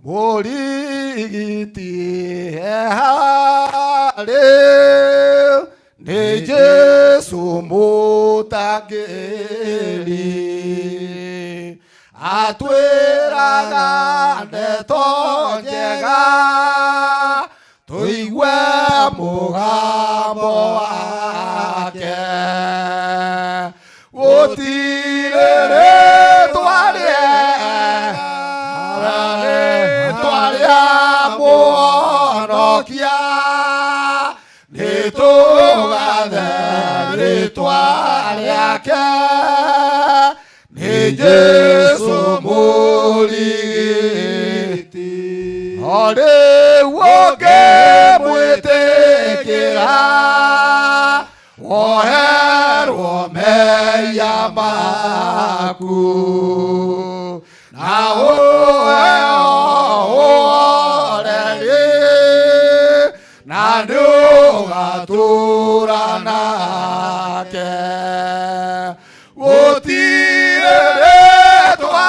Mũrigiti harĩ nĩ Jesũ mũtangĩri, atwĩraga ndeto njega tũigue mũgambo wake. Gũtirĩ rĩĩtwa rĩa mũhonokia, nĩtũgathe rĩĩtwa rĩake, nĩ Jesũ mũrigiti. O rĩu ũngĩmwĩtĩkĩra woherwo mehia maku, na ũheo ũhoreri, na nĩũgatũũra nake. Gũtirĩ rĩĩtwa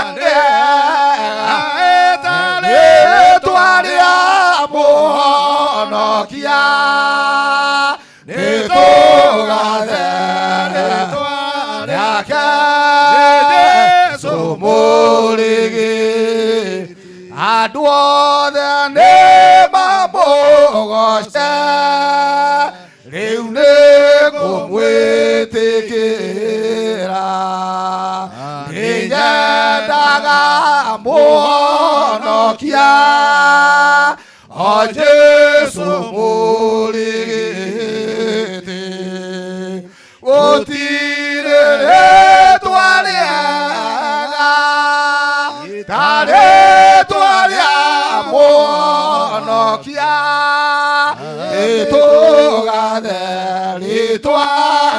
rĩĩtwa rĩa mũhonokia, nĩtũgathe rĩĩtwa rĩake, Jesũ mũrigiti. Andũ othe nĩmamũgoce, rĩu nĩngũmwĩtĩkĩra, nĩnyendaga mũhonokia, o Jesũ mũrigiti. Gũtirĩ rĩĩtwa rĩega ta rĩĩtwa rĩa mũhonokia, nĩtũgathe rĩĩtwa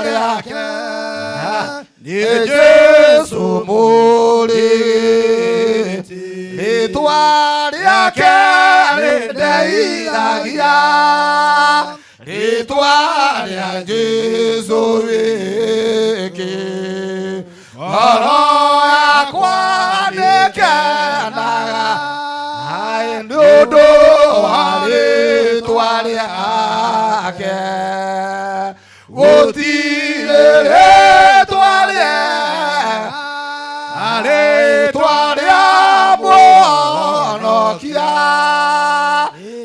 rĩake, nĩ Jesũ mũrigiti. Rĩĩtwa rĩake rĩndeithagia, rĩĩtwa rĩa Jesũ wiki, rĩĩtwa rĩake gũtirĩ rĩĩtwa rĩa Mũhonokia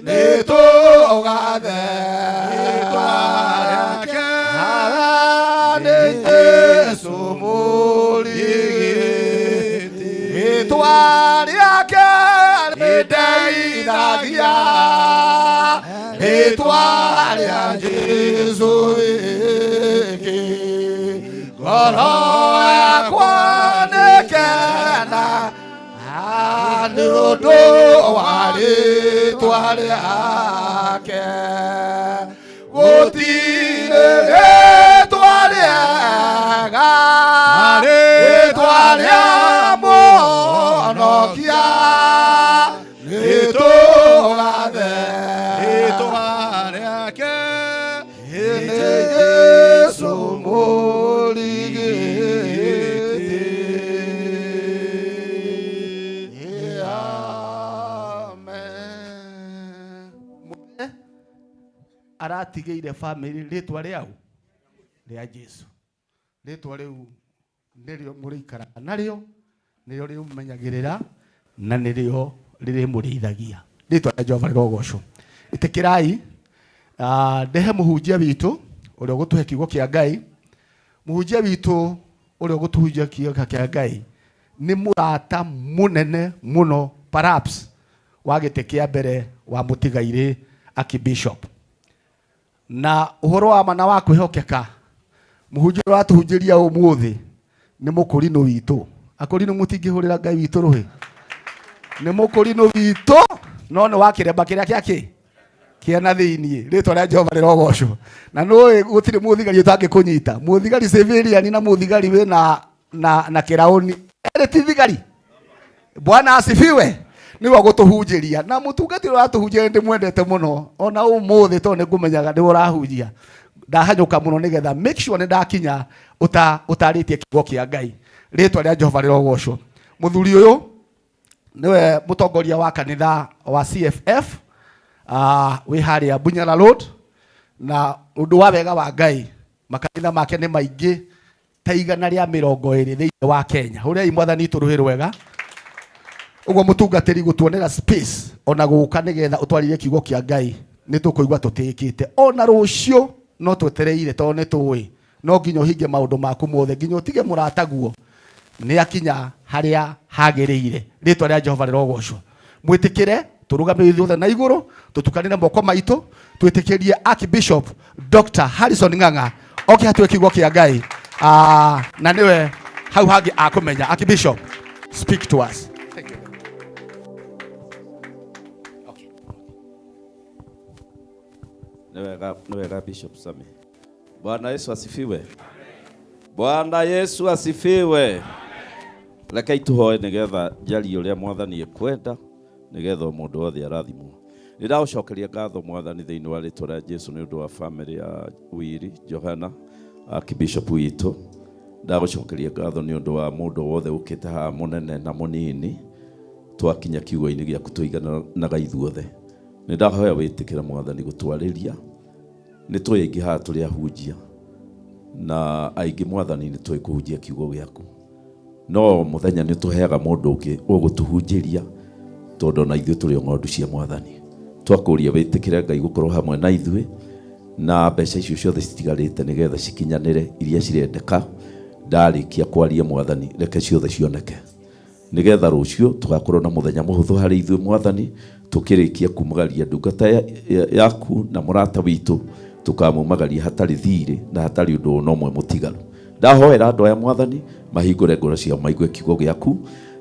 nĩtũgathe nĩ Jesũ mũrigiti rĩĩtwa rĩake rĩndeithagia rĩĩtwa rĩa Jesũ rĩngĩ ngoro yakwa nĩkena nĩ ũndũ wa rĩĩtwa rĩake gũtirĩ rĩĩtwa rĩega rĩĩtwa rĩa Mũhonokia nĩtũgathe rĩĩtwa rĩake nĩ Jesũ mũrigiti. Aratigĩire family rĩtwa rĩau rĩa Jesũ. Rĩtwa rĩu nĩrĩo mũrĩikaraga narĩo, nĩrĩo rĩrĩmumenyagĩrĩra na nĩrĩo rĩrĩmũrĩithagia. Rĩtwa rĩa Jehova rĩrogocwo. Ĩtĩkĩrai ndehe mũhunjia witũ ũrĩa ũgũtũhe kiugo kĩa Ngai. Mũhunjia witũ ũrĩa ũgũtũhunjia kiugo kĩa Ngai nĩ mũrata mũnene mũno perhaps wa gĩtĩ kĩa mbere wa mũtigairĩ Archbishop. Na ũhoro wa mana wa kwĩhokeka mũhunjia ũratũhunjĩria ũmũthĩ nĩ mũkũrinũ witũ. Akũrinũ mũtingĩhũrĩra Ngai witũ rũhĩ. Nĩ mũkũrinũ witũ no nĩ wa kĩremba kĩrĩa kĩake kĩena thĩiniĩ. Rĩĩtwa rĩa Jehova rĩrogocwo. Na nĩũĩ gũtirĩ mũthigari ũtangĩkũnyita. Mũthigari civilian na mũthigari wĩ na kĩraũni erĩ ti thigari. Bwana asifiwe. Niwe gũtũhunjĩria na mũtungatĩri ũratũhunjĩria ndĩmwendete mũno ona ũmũthĩ tondũ nĩngũmenyaga nĩ ũrahunjia. Ndahanyũka mũno nĩgetha make sure nĩ ndakinya ũtarĩtie kiugo kĩa Ngai. Rĩĩtwa rĩa Jehova rĩrogocwo. Mũthuri ũyũ niwe mũtongoria wa kanitha wa CFF wĩ harĩa Bunyala Road, na ũndũ wa wega wa Ngai makanitha make nĩ maingĩ ta 120 thĩinĩ wa Kenya. Ũrĩa Mwathani tũrũhĩ wega. Ũguo mũtungatĩri gũtuonera space ona gũka nĩgetha ũtwarire kiugo kĩa Ngai nĩ tũkũigua tũtĩkĩte. Ona rũciũ no twetereire tondũ nĩ tũĩ no nginya ũhinge maũndũ maku mothe nginya ũtige mũrata guo nĩ akinya harĩa hagĩrĩire. Rĩĩtwa rĩa Jehova rĩrogocwo. Mwĩtĩkĩre tũrũgamire ithuothe na igũrũ tũtukanire moko maitũ twĩtĩkĩrie Archbishop Dr. Harrison Ng'ang'a oke hatue kiugo kĩa Ngai na niwe hau hangĩ akũmenya. Archbishop, speak to us. Thank you. Okay. Ni wega Bishop Sami. Bwana Yesu asifiwe. Bwana Yesu asifiwe. Reke ituhoe nigetha njari uria Mwathani ekwenda nigetha mũndũ wothe arathimwo. Nĩndagũcokeria ngatho Mwathani thĩinĩ wa rĩĩtwa rĩa Jesũ nĩ ũndũ wa family ya Wili Johana Archbishop witũ. Ndagũcokeria ngatho nĩ ũndũ wa mũndũ wothe ũkĩte haha mũnene na mũnini twakinya kiugo-inĩ gĩaku tũiganaga ithuothe. Nĩndahoya wĩtĩkĩre Mwathani gũtwarĩria. Nĩtũĩ aingĩ haha tũrĩ ahunjia na aingĩ Mwathani nĩtũĩ kũhunjia kiugo gĩaku. No mũthenya nĩtũheaga mũndũ ũngĩ ũgũtũhunjĩria tondũ na ithuĩ tũrĩ ng'ondu cia Mwathani. Twakũria wĩtĩkĩre Ngai gũkorwo hamwe na ithuĩ na mbeca icio ciothe citigarĩte nĩgetha cikinyanĩre iria cirendeka. Ndarĩkia kwaria Mwathani reke ciothe cioneke nĩgetha rũciũ tũgakorwo na mũthenya mũhũthũ harĩ ithuĩ Mwathani tũkĩrĩkia kumagaria ndungata yaku na mũrata witũ tũkamumagaria hatarĩ thirĩ na hatarĩ ũndũ ona ũmwe mũtigaru. Ndahoera andũ aya Mwathani mahingũre ngoro ciao maigue kiugo gĩaku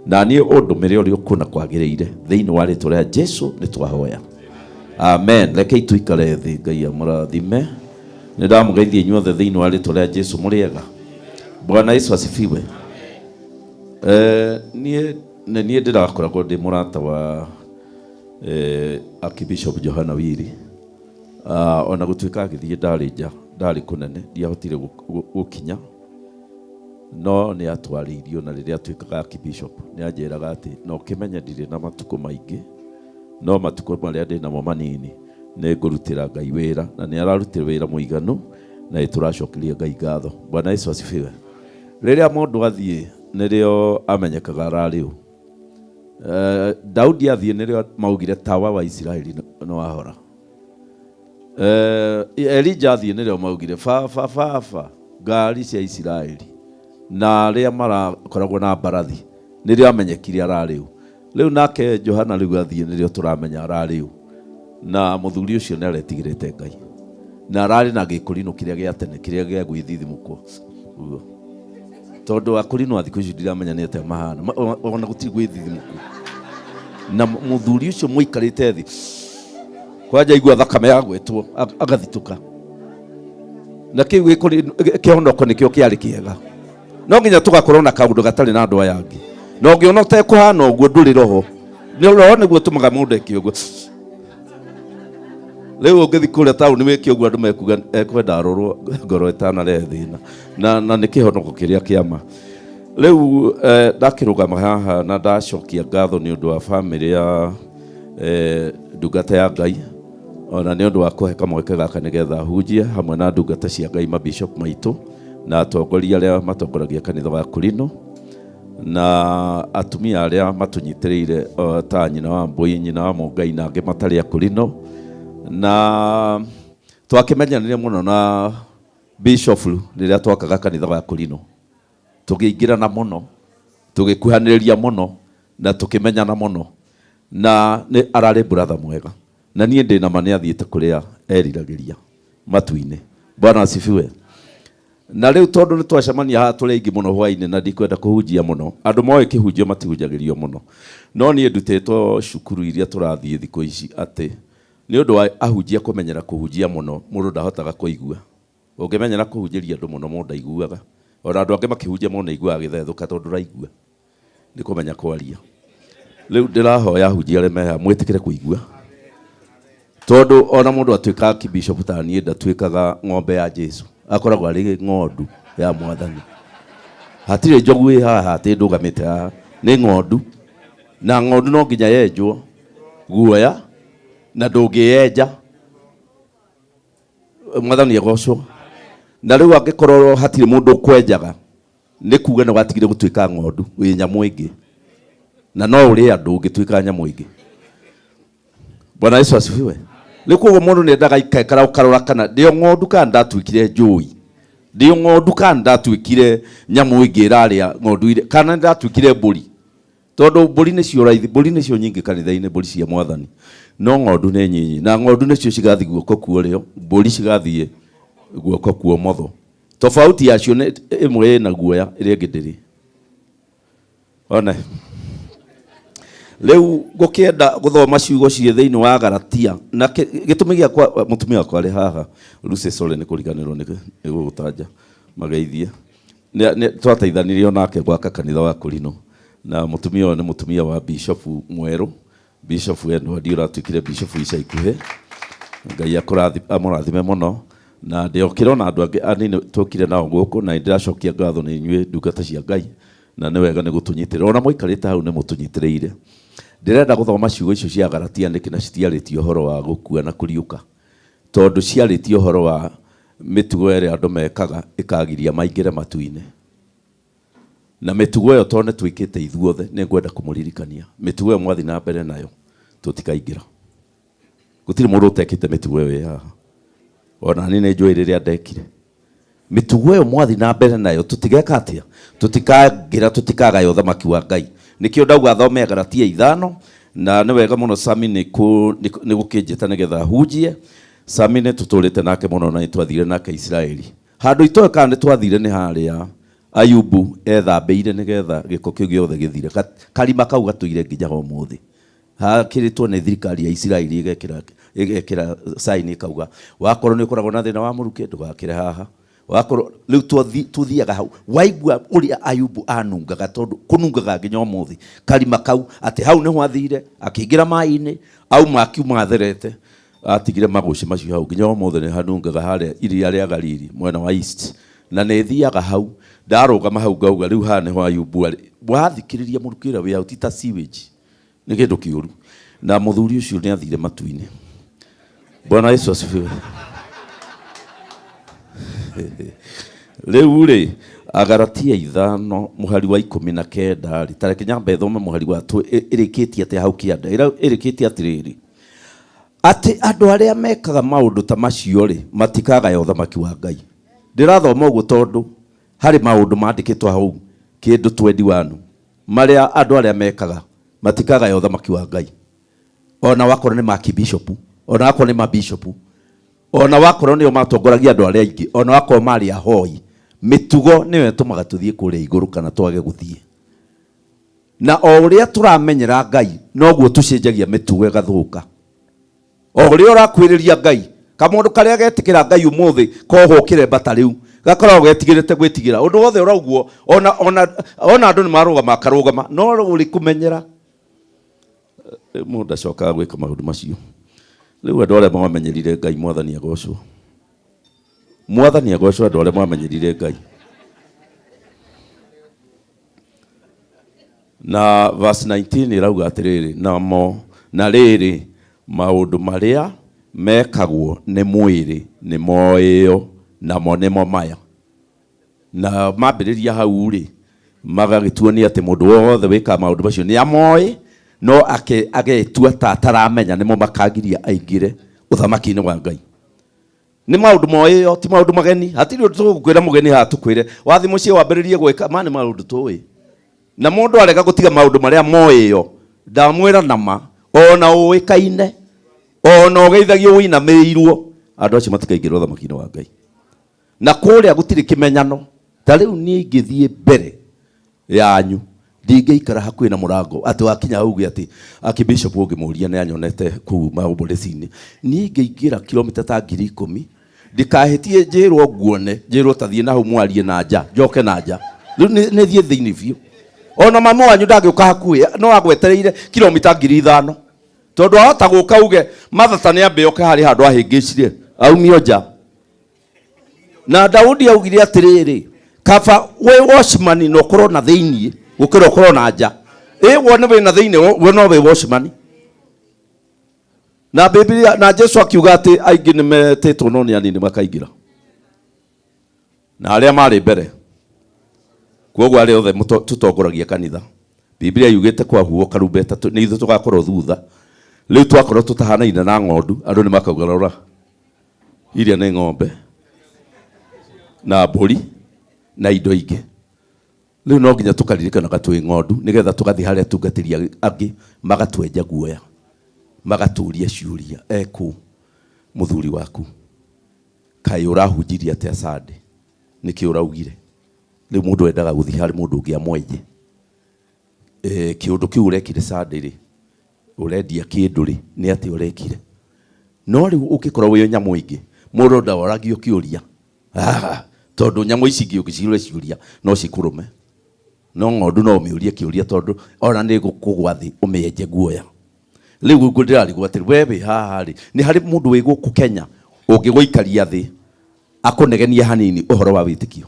na niĩ ũndũmĩre ũrĩa ũkũna kwagĩrĩire thĩinĩ wa rĩĩtwa rĩa Jesũ nĩtwahoya. Amen. Rekei tuikare thĩ. Ngai amũrathime. Nĩndamũgeithia inyuothe thĩinĩ wa rĩĩtwa rĩa Jesũ mũrĩega. Bwana Yesu asifiwe. Niĩ ndĩrakoragwo ndĩ mũrata wa Archbishop Johana Wili. Ona gũtuĩka agĩthiĩ ndarĩ nja ndarĩ kũnene ndiahotire gũkinya no nĩ atwarĩirio na rĩrĩa atuĩkaga Archbishop nĩ anjĩraga atĩ no kĩmenye ndirĩ na matukũ maingĩ no matuko maria ndi namo manini nĩ ngũrutĩra Ngai wĩra na nĩ ararutĩra wĩra mũiganu na tũracokeria Ngai ngatho. Bwana Yesu asifiwe. Rĩrĩa mũndũ athiĩ nĩrĩo amenyekaga ararĩ ũ. Daudi athiĩ nĩrĩo maugire tawa wa Isiraeli no wahora. Elijah athiĩ nĩrĩo maugire fa ngari cia Isiraeli na arĩa marakoragwo na mbarathi nĩrĩo amenyekire ararĩ ũ. Rĩu nake Johana rĩu athiĩ nĩrĩo tũramenya ararĩ ũ. Na mũthuri ũcio nĩ aretigĩrĩte Ngai na ararĩ na gĩkũrinũ kĩrĩa gĩa tene kĩrĩa gĩa gwĩthithimũkwo uguo, tondũ akũrinũ a thikũ ici ndiramenya nĩ atĩa mahana ona gũtirĩ gwĩthithimũkwo, na mũthuri ũcio mũikarĩte thĩ kwanja igua thakame yagwetwo agathitũka, na kĩu kĩhonoko nĩkĩo kĩarĩ kĩega. No nginya tũgakorwo na kaũndũ gatarĩ na andũ aya angĩ, na ũngĩona ũtekũhana ũguo ndũrĩ roho, roho nĩguo ũtũmaga mũndũ eke ũguo. Leo ũngĩthi kũrĩa taũni wĩke ũguo andũ mekuga ekwenda arorwo ngoro ĩtanarehe thĩna na nĩ kĩhonoko kĩrĩa kĩama. Rĩu ndakĩrũgama haha na ndacokia ngatho nĩ ũndũ wa bamĩrĩ ya ndungata ya Ngai, ona nĩ ũndũ wa kũhe kamweke gaka nĩgetha hunjie hamwe na ndungata cia Ngai mabishop maitũ na atongoria arĩa matongoragia kanitha wa Kurino na atumia arĩa matũnyitĩrĩire ta nyina wa Mbũi, nyina wa Mũngai na angĩ matarĩ a Kurino, na twakimenyanire muno na bishop rĩrĩa twakaga kanitha wa Kurino, tũgĩingĩrana muno, tũgĩkuhanĩrĩria muno na tũkĩmenyana muno, na nĩ ararĩ brother mwega, na niĩ ndĩ nama nĩ athiĩte kũrĩa eriragĩria matu-inĩ. Bwana asifiwe. Na rĩu tondũ nĩ twacemania haha tũrĩ aingĩ muno hwainĩ na ndikwenda kũhunjia muno, andũ moĩ kĩhunjio matihunjagĩrio muno, no niĩ ndutĩtwo cukuru iria tũrathiĩ thikũ ici atĩ nĩ ũndũ wa ahunjia kũmenyera kũhunjia muno mũndũ ndahotaga kũigua. Ũngĩmenyera kũhunjĩria andũ muno mũndũ aiguaga, ona andũ angĩ makĩhunjia mũndũ aiguaga gĩthethũka tondũ ndũraigua, nĩ kũmenya kwaria. Rĩu ndĩrahoya ahunjia arĩa meha mwĩtĩkĩre kũigua, tondũ ona mũndũ atuĩkaga kibishop ta niĩ ndatuĩkaga ng'ombe ya Jesu, akoragwo arĩ ng'ondu ya Mwathani. Hatirĩ njogu ĩ haha atĩ ndũgamĩte haha, nĩ ng'ondu, na ng'ondu no nginya yenjwo guoya na ndũngĩyenja. Mwathani agocwo. Na rĩu angĩkorwo hatirĩ mũndũ kwenjaga nĩ kuga nĩ watigire gũtuĩka ng'ondu wĩ nyamũ ĩngĩ, na no ũrĩ andũ ũngĩtuĩka nyamũ ĩngĩ. Bwana Yesu asifiwe. Rĩu koguo mũndũ nĩ endaga ikara ũkarora kana ndĩo ng'ondu kana ndatuĩkire njũi, ndĩo ng'ondu kana ndatuĩkire nyamũ ĩngĩ ĩrarĩa ng'ondu kana ndatuĩkire mbũri, tondũ mbũri nĩcio raithi, mbũri nĩcio nyingĩ kanitha-inĩ, mbũri cia Mwathani, no ng'ondu nĩ nyinyi, na ng'ondu nĩcio cigathiĩ guoko kuorĩo, mbũri cigathiĩ guoko kuo motho. Tofauti yacio nĩ ĩmwe ĩna guoya ĩrĩa ĩngĩ ndĩrĩ. One rĩu ngũkĩenda gũthoma ciugo ciĩ thĩinĩ wa Galatia, na gĩtũmi gĩakwa mũtumia wakwa arĩ haha Lucy Sole nĩ kũriganĩrwo nĩ gũgũtanja mageithie, twateithanirie onake gwaka kanitha wa Kurino, na mũtumia ũyũ nĩ mũtumia wa bishop mwerũ, bishop Edward ũratuĩkire bishop ica ikuhĩ. Ngai amũrathime mũno, na ndĩokĩra na andũ angĩ anini tũkire nao gũkũ, na ndĩracokia ngatho nĩ inyuĩ ndungata cia Ngai, na nĩ wega nĩ gũtũnyitĩrĩra, ona mũikarĩte hau nĩ mũtũnyitĩrĩire. Ndĩrenda gũthoma ciugo icio cia Galatia nĩkĩ na citiarĩtie ũhoro wa gũkua na kũriũka, tondũ ciarĩtie ũhoro wa mĩtugo ĩrĩa andũ mekaga ĩkagiria maingĩre matu-inĩ, na mĩtugo ĩyo tondũ nĩ twĩkĩte ithuothe nĩ ngwenda kũmũririkania mĩtugo ĩyo mwathi na mbere nayo tũtikaingĩra. Gũtirĩ mũndũ ũtekĩte mĩtugo ĩyo haha, ona niĩ nĩ njũĩ rĩrĩa ndekire mĩtugo ĩyo mwathi na mbere nayo tũtigeka atĩa, tũtikangĩra, tũtikagaya ũthamaki wa Ngai. Nĩkĩo ndauga thome Galatia 5, na nĩ wega mũno Sami nĩ gũkĩnjĩta nĩgetha hunjie. Sami nĩ tũtũrĩte nake mũno na nĩ twathire nake Isiraeli, handũ itoĩ kana nĩ twathire nĩ harĩa Ayubu ethambĩire nĩgetha gĩko kĩu gĩothe gĩthire, karima kau gatũire nginya ũmũthĩ. Hakĩrĩtwo nĩ thirikari ya Isiraeli ĩgekĩra saini kauga wakorwo nĩ ũkoragwo na thĩna wa mũrukĩ ndũgakĩre haha, wakorwo rĩu tũthiaga hau, waigua ũrĩa Ayubu anungaga, tondũ kũnungaga nginya ũmũthĩ, karima kau atĩ hau nĩ hwathire, akĩingĩra maĩ-inĩ, auma akiuma atherete, atigire magũci macio hau, nginya ũmũthĩ nĩ hanungaga harĩa iria rĩa Galili mwena wa east, na nĩ thiaga hau. Ndarũgama hau ngauga rĩu haha nĩ ho Ayubu arĩ, wathikĩrĩria mũrukĩ ũrĩa wĩ hau ti ta sewage, nĩ kĩndũ kĩũru. na muthuri ucio nĩ athire matu-inĩ. Bwana Yesu asifiwe. Rĩu rĩ, Agalatia 5 mũhari wa 19 rĩ, tareke nyambe thome mũhari wa ĩrĩkĩtie atĩ hau kĩanda, ĩrĩkĩtie atĩrĩrĩ, atĩ andũ arĩa mekaga maũndũ ta macio rĩ matikagaya ũthamaki wa Ngai. Ndĩrathoma ũguo tondũ harĩ maũndũ mandĩkĩtwo hau kĩndũ 21 marĩa andũ arĩa mekaga matikagaya ũthamaki wa Ngai. Ona wakorwo nĩ makibishopu, ona wakorwo nĩ mabishopu, ona wakorwo nĩo matongoragia andũ arĩa aingĩ, ona wakorwo marĩ ahoi, mĩtugo nĩyo ĩtũmaga tũthiĩ kũrĩa igũrũ kana twage gũthiĩ. Na o ũrĩa tũramenyera Ngai noguo tũcenjagia mĩtugo ĩgathũka. O ũrĩa ũrakwĩrĩria Ngai, kamũndũ karĩa getĩkĩra Ngai ũmũthĩ koho kĩremba rĩu gakoragwo getigĩrĩte gwĩtigĩra ũndũ wothe ũrauguo, ona andũ nĩ marũgama akarũgama, no ũrĩ kũmenyera mũndũ acokaga gwĩka maũndũ macio. Rĩu andũ arĩa mamenyerire Ngai, Mwathani agocwo. Mwathani agocwo andũ arĩa mamenyerire Ngai. Na verse 19 irauga atĩrĩrĩ, na rĩrĩ maũndũ marĩa mekagwo nĩ mwĩrĩ nĩ moĩo namo nĩmo maya. Na mambĩrĩria hau rĩ magagĩtuonia atĩ mũndũ wothe wĩkaga maũndũ macio nĩ amoĩ, no agetua ta ataramenya nĩmo makagiria aingĩre ũthamaki-inĩ wa Ngai. Nĩ maũndũ moĩo, ti maũndũ mageni. Hatirĩ ũndũ tũgũkwĩra mũgeni haha tũkwĩre wathi mũciĩ wambĩrĩrie gwĩka, ma nĩ maũndũ tũĩ. Na mũndũ arega gũtiga maũndũ marĩa moĩo, ndamwĩra nama, ona ũĩkaine, ona ũgeithagio wĩinamĩrĩirwo, andũ acio matikaingĩra ũthamaki-inĩ wa Ngai. Na kũrĩa gũtirĩ kĩmenyano. Ta rĩu niĩ ingĩthiĩ mbere yanyu ndingĩikara hakuhĩ na mũrango atĩ wakinya auge atĩ akibishop ũngĩmũria nĩ anyonete kũu maũmbũrĩci-inĩ. Niĩ ingĩingĩra kilomita ta 10,000 ndikahĩtie njĩrwo nguone, njĩrwo ta thiĩ na hau mwarie na nja, njoke na nja. Rĩu nĩ thiĩ thĩinĩ biũ. Ona mama wanyu ndangĩũka hakuhĩ, no agwetereire kilomita 5,000. Tondũ ahota gũka uge Martha nĩ ambe oke harĩ handũ ahĩngĩcire aumio nja. Na Daudi augire atĩrĩrĩ, kaba we watchman no korwo na thĩinĩ gũkĩra ũkorwo na nja. Wone wĩna thĩinĩ we no wĩ watchman. Na Biblia na Jesu akiuga atĩ aingĩ nĩ metĩtwo no nĩ anini makaingĩra. Na arĩa marĩ mbere. Koguo arĩa othe tũtongoragia kanitha. Biblia yugĩte kwahuo karumbeta nĩ ithuĩ tũgakorwo thutha. Rĩu twakorwo tũtahanaine na ng'ondu, andũ nĩ makauga rora. Iria nĩ ng'ombe na mbũri na indo ingĩ. Rĩu no nginya tũkaririkanaga twĩ ng'ondu nĩgetha tũgathiĩ harĩa tungatĩria angĩ magatwenja guoya, magatũria ciũria, ekũ mũthuri waku kaĩ ũrahunjirie atĩa Sunday, nĩkĩ ũraugire? Rĩu mũndũ endaga gũthiĩ harĩ mũndũ ũngĩ amwenje. Kĩũndũ kĩu ũrekire Sunday rĩ, ũrendia kĩndũ rĩ, nĩ atĩ ũrekire. No rĩu ũngĩkorwo wĩ nyamũ ingĩ, mũndũ ndaoragio kĩũria. Tondũ nyamũ ici ingĩ ũngĩciũria ciũria no cikũrũme. No ng'ondu no ũmĩũrie kĩũria tondũ ona nĩ gũkũgwa thĩ ũmĩenje guoya. Rĩu ũguo ndĩrarigwo atĩ we wĩ haha rĩ, nĩ harĩ mũndũ wĩ gũkũ Kenya ũngĩgũikaria thĩ akũnegenia hanini ũhoro wa wĩtĩkio.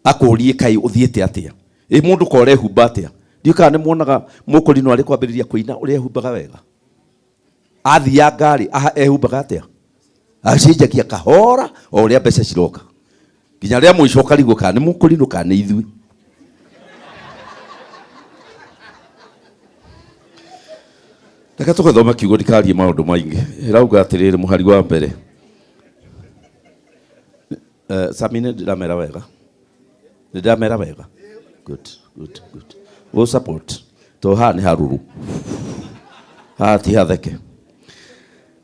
Akũrie kaĩ ũthiĩte atĩa? Mũndũ ko ũrehumba atĩa? Ndiũ kana nĩ muonaga mũkũrinũ arĩ kwambĩrĩria kũina ũrĩa ehumbaga wega. Athiia ngari ehumbaga atĩa? Acenjagia kahora o ũrĩa mbeca ciroka. Nginya rĩa mũico ũkarigwo kana nĩ mũkũrinũ kana nĩ ithuĩ. Reke tũgathoma kiugo ndikarie maũndũ maingĩ. Ĩrauga atĩrĩrĩ mũhari wa mbere. Samine ndĩramera wega. Ndĩramera wega. Good. We'll support. To haha nĩ haruru. Haha ti hatheke.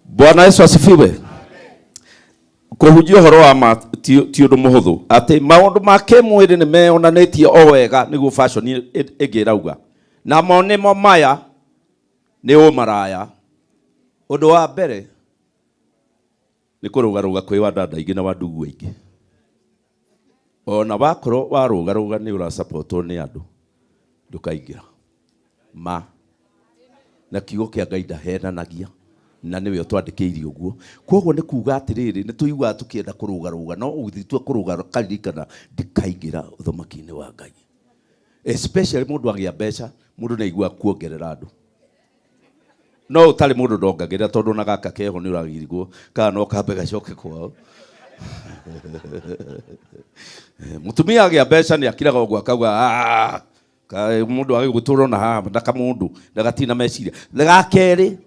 Bwana Yesu asifiwe. Kũhunjia ũhoro wa ma ti ũndũ mũhũthũ. Atĩ maũndũ ma kĩmwĩrĩ nĩ meonanĩtie o wega nĩguo fashion ĩngĩ ĩrauga. Na monemo maya nĩ ũmaraya. Ũndũ wa mbere nĩ kũrũgarũga kwĩ wadada aingĩ na wandugu aingĩ. Ona wakorwo warũgarũga nĩ ũrasupportwo nĩ andũ ndũkaingĩra. Na kiugo kĩa Ngai ndahenanagia na nĩwe twandĩkĩire ũguo. Koguo nĩ kuuga atĩrĩrĩ nĩ tũiguaga tũkĩenda kũrũgarũga no ũgĩtua kũrũgarũga karirikana ndikaingĩra ũthamaki-inĩ wa Ngai. Especially mũndũ agĩa mbeca, mũndũ nĩ aiguaga kuongerera andũ. no utari mundu ndongagira tondu na gaka keho ni uragirigwo kana no kambe gacoke kwao. Mutumia agia mbeca ni akiraga ogwa akauga mundu agiguturwo na ha ndaka mundu ndagatina meciria ndagakeri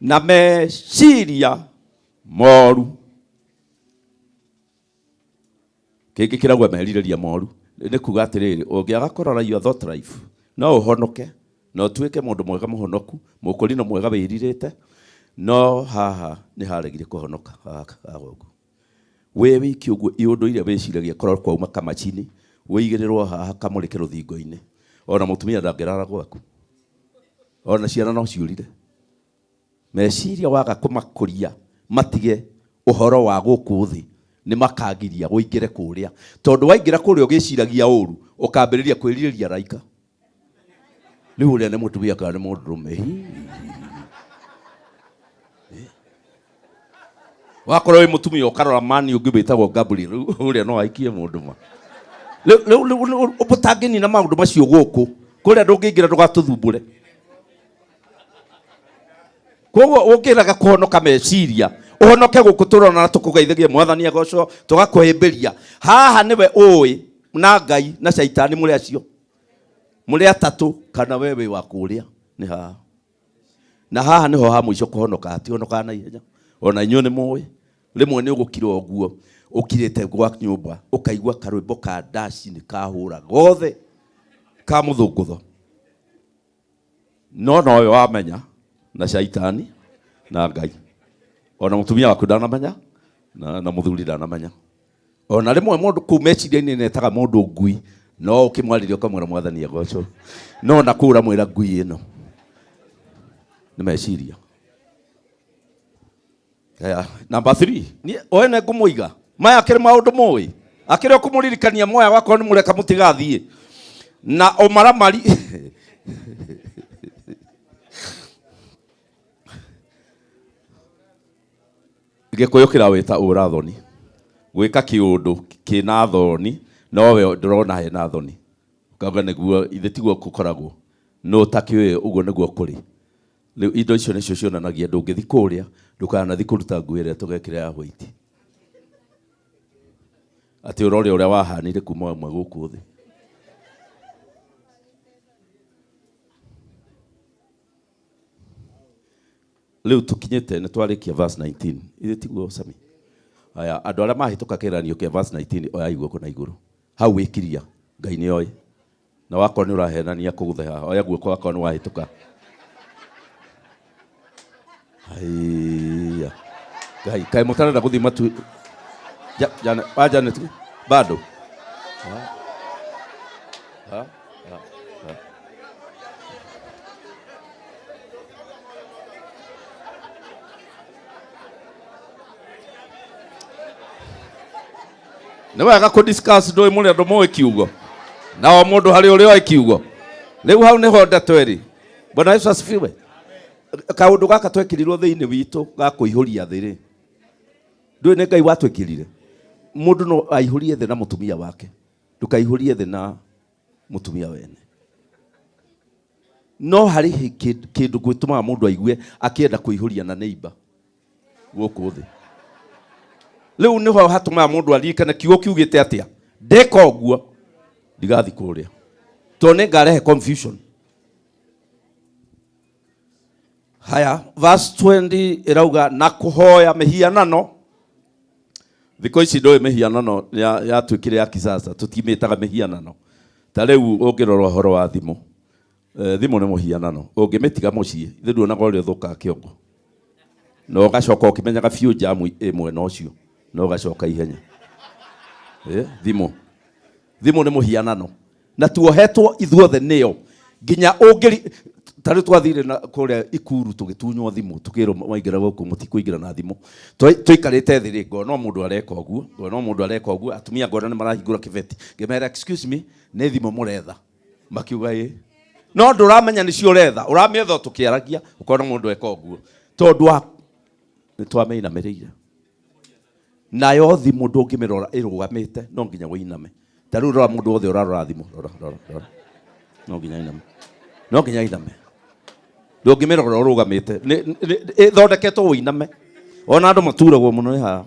na meciria moru kiki kiragwa meririria moru ni kuga atiriri ungiaga kurora your thought life no uhonoke no tuike mundu mwega muhonoku mukurino mwega wiririte no haha ni haregire kuhonoka agogo we wiki uguo iundu iria wiciragia korwo kwa uma kamachini wigirirwo haha kamurike ruthingo-ini ona mutumia ndangirara gwaku ona ciana no ciurire meciria waga kumakuria matige uhoro wa guku thi ni makagiria guingire kuria tondu waingira kuria ugiciragia uru ukambiriria kwiririria raika riu uria ni mutumia kana ni mundurume wakorwo wi mutumia ukarora mani ungi bitagwo Gabriel uria no aikie mundu ma ubutangini na maundu macio guku kuria ndungiingira ndugatuthumbure koguo ungiraga kuhonoka meciria uhonoke guku turona na tukugeithagia mwathani agocwo tugakuhimbiria haha niwe uwi na Ngai na shaitani muri acio muri atatu kana wewe wa kuria ni haha na haha niho ha mwico kuhonoka ati honoka na ihenya ona inyo ni muwi rimwe ni ugukira oguo ukirite gwa nyumba ukaigwa karwimbo ka dashi ni kahura gothe ka muthungutho no yo wamenya na shaitani na Ngai ona mutumia waku ndanamenya na muthuri ndanamenya ona rimwe mundu kumeciria-ini netaga mundu ngui no ukimwariria ukamwira mwathani agocwo no nakura mwira ngui ino ni meciria. Number 3 ni oene ngumuiga maya akiri maundu moi akiri kumuririkania moya wako ni mureka mutigathie na omaramari gikuyu kirawita urathoni gwika kiundu kina thoni nowe ndurona hena thoni ukauga niguo ithe tiguo gukoragwo no takiwe uguo niguo kuri riu indo icio nicio cionanagia ndungithi kuria ndukanathi kuruta nguo iria tugekira ya white ati urore uria wahanire kuma mwe guku thi riu tukinyite ni twarikia verse 19 ithe tiguo Sami aya andu aria mahituka kiranio kia verse 19 oya iguo kuna iguru hau wikiria Ngai ni oi na wako ni urahenania kuguthe haha oya guoko wako ni wahituka haya Ngai kai mutana na kuthima tu jana tu bado ni wega ku discuss ndoi muri andu moe kiugo na o mundu hari uri oi kiugo riu hau ni ho ndatweri Bwana Yesu asifiwe kaundu gaka twekirirwo thiini witu ga kuihuria thiri ndui ni Ngai watwekirire mundu no aihurie thi na mutumia wake ndukaihurie thi na mutumia wene no hari kindu gwituma mundu aigue akienda kuihuria na neighbor guku thi riu niho hatuma mundu aririkane kiugo kiugite atia ndeka uguo ndigathi kuria to ni ngarehe confusion. Haya verse 20 irauga na kuhoya mihianano thiko ici ndoi mihianano ya twikire ya kisasa tutimitaga mihianano ta riu ungirora horo wa thimu thimu ni muhianano ungimitiga mucii ithe nduonaga uria thuka kiongo no gacoka ukimenyaga biu jamu imwe no cio no gacoka ihenya thimu ni muhianano na tuohetwo ithuothe nio nginya ungiri tari twathire na kuria ikuru tugitunywo thimu tukiro maingira guku mutikuingira na thimu tuikarite thiri ngono mundu areka uguo atumia ngona ni marahingura kibeti ngemera excuse me ni thimu muretha makiuga no nduramenya ni cio retha uramietha tukiaragia ukona mundu eka uguo tondu ni twameina merire nayo thimu ndungimirora irugamite no nginya winame tariu rora mundu wothe urarora thimu rora no nginya iname no nginya iname ndũngĩmĩrora ũrũgamĩte ĩthondeketwo ũiname ona andũ maturagwo mũno nĩ haha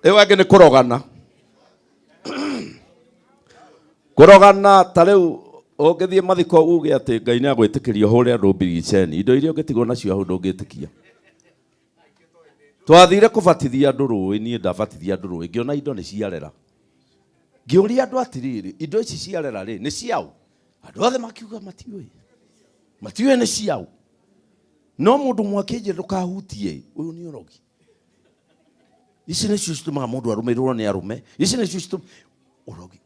ĩyo angĩ nĩ kũrogana kũrogana ta rĩu ũngĩthiĩ mathiko uge atĩ Ngai nĩ agwĩtĩkĩria ũhũre andũ mbiriceni indo iria ũngĩtigwo nacio hau ndũngĩtĩkia twathire kũbatithia andũ rũĩ niĩ ndabatithia andũ rũĩ ngĩona indo nĩ ciarera ngĩũria andũ atĩrĩrĩ indo ici ciarera rĩ nĩ ciao andũ othe makiuga matiũĩ nĩ ciao no mũndũ mwakĩnjĩra ndũkahutie ũyũ nĩ ũrogi ici nĩcio citũmaga mũndũ arũmĩrĩrwo nĩ arũme ici nĩcio citũmaga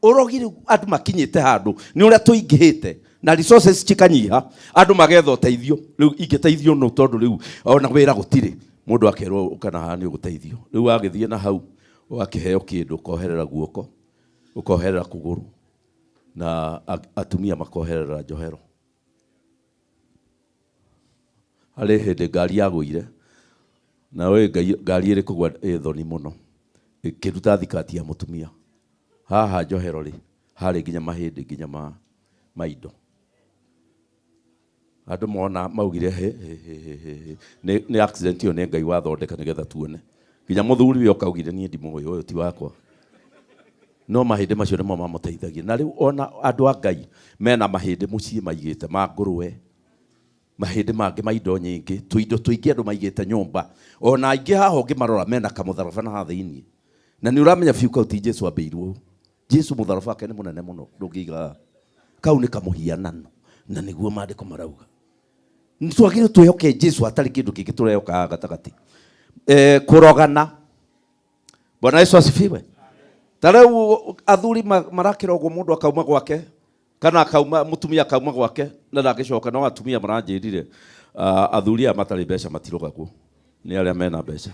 ũrogi rĩu andũ makinyĩte handũ nĩ ũrĩa tũingĩhĩte na resources cikanyiha andũ magetha ũteithio rĩu ingĩteithio no tondũ rĩu ona wĩra gũtirĩ mũndũ akerwo kana haha nĩ ũgũteithio rĩu agĩthiĩ na hau ũgakĩheo kĩndũ ũkoherera guoko ũkoherera kũgũrũ na atumia makoherera njohero harĩ hĩndĩ ngari yagũire na we ngari ĩrĩ kũgwa thoni mũno ĩkĩruta thikati ya mũtumia haha njohero rĩ harĩ nginya mahĩndĩ nginya maindo andũ mona maugire nĩ accident ĩyo nĩ Ngai wathondeka nĩgetha tuone nginya mũthuri we okaugire niĩ ndimũĩ ũyũ ti wakwa no mahĩndĩ macio nĩmo mamũteithagia na rĩu ona andũ a Ngai mena mahĩndĩ mũciĩ maigĩte ma ngũrũwe mahĩndĩ mangĩ ma indo nyingĩ tũindo tũingĩ andũ maigĩte nyũmba ona aingĩ haha ũngĩmarora mena kamũtharaba na haha thĩinĩ na nĩ ũramenya biũ kau ti Jesũ ambĩirwo Jesũ mũtharaba wake nĩ mũnene mũno ndũngĩiga kau nĩ kamũhianano na nĩguo maandĩko marauga nĩtwagĩrĩirwo twĩhoke Jesũ atarĩ kĩndũ kĩngĩ tũrehoka gatagatĩ kũrogana Bwana Yesu asifiwe ta rĩu athuri marakĩra ũguo mũndũ akauma gwake kana akauma mũtumia akauma gwake na ndangĩcoka no atumia maranjĩrire athuri aya matarĩ mbeca matirogagwo nĩ arĩa mena mbeca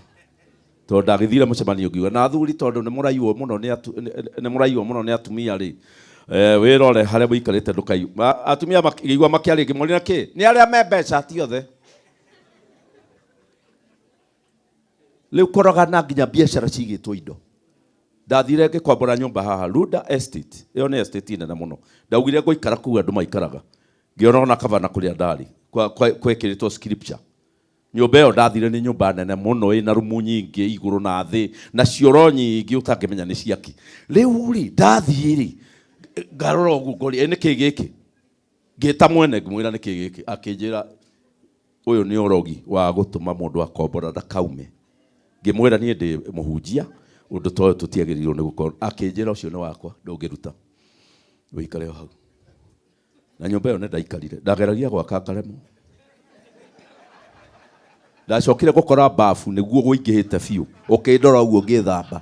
tondũ ndagĩthire mũcemanio ngiuga na athuri tondũ nĩ mũraiywo mũno nĩ atumia rĩ wĩrore harĩa mũikarĩte ndũkaiywo atumia makĩigua makĩarĩngĩ mũrĩ kĩ nĩ arĩa me mbeca ti othe rĩu kũrogana nginya biacara cigĩtwo indo ndathire ngĩkwambũra nyũmba haha Luda Estate ĩyo nĩ estate nene mũno ndaugire ngũikara kũu andũ maikaraga ngĩona ona kavana kũrĩa ndarĩ kwekĩrĩtwo scripture nyũmba ĩyo ndathire nĩ nyũmba nene mũno ĩna rumu nyingĩ igũrũ na thĩ na cioro nyingĩ ũtangĩmenya nĩ ciaki rĩu rĩ ndathiĩ rĩ ngarora ũguo ngori nĩ kĩ gĩkĩ ngĩta mwene ngĩmwĩra nĩ kĩ gĩkĩ akĩnjĩra ũyũ nĩ ũrogi wa gũtũma mũndũ akombora ndakaume ngĩmwĩra niĩ ndĩ mũhunjia ũndũ toyo tũtiagĩrĩirwo nĩ gũkorwo akĩnjĩra ũcio nĩ wakwa ndũngĩruta wĩikare hau na nyũmba ĩyo nĩ ndaikarire ndageragia gwaka ngaremwo ndacokire gũkora bafu nĩguo gũingĩhĩte biũ ũkĩndora ũguo ngĩthamba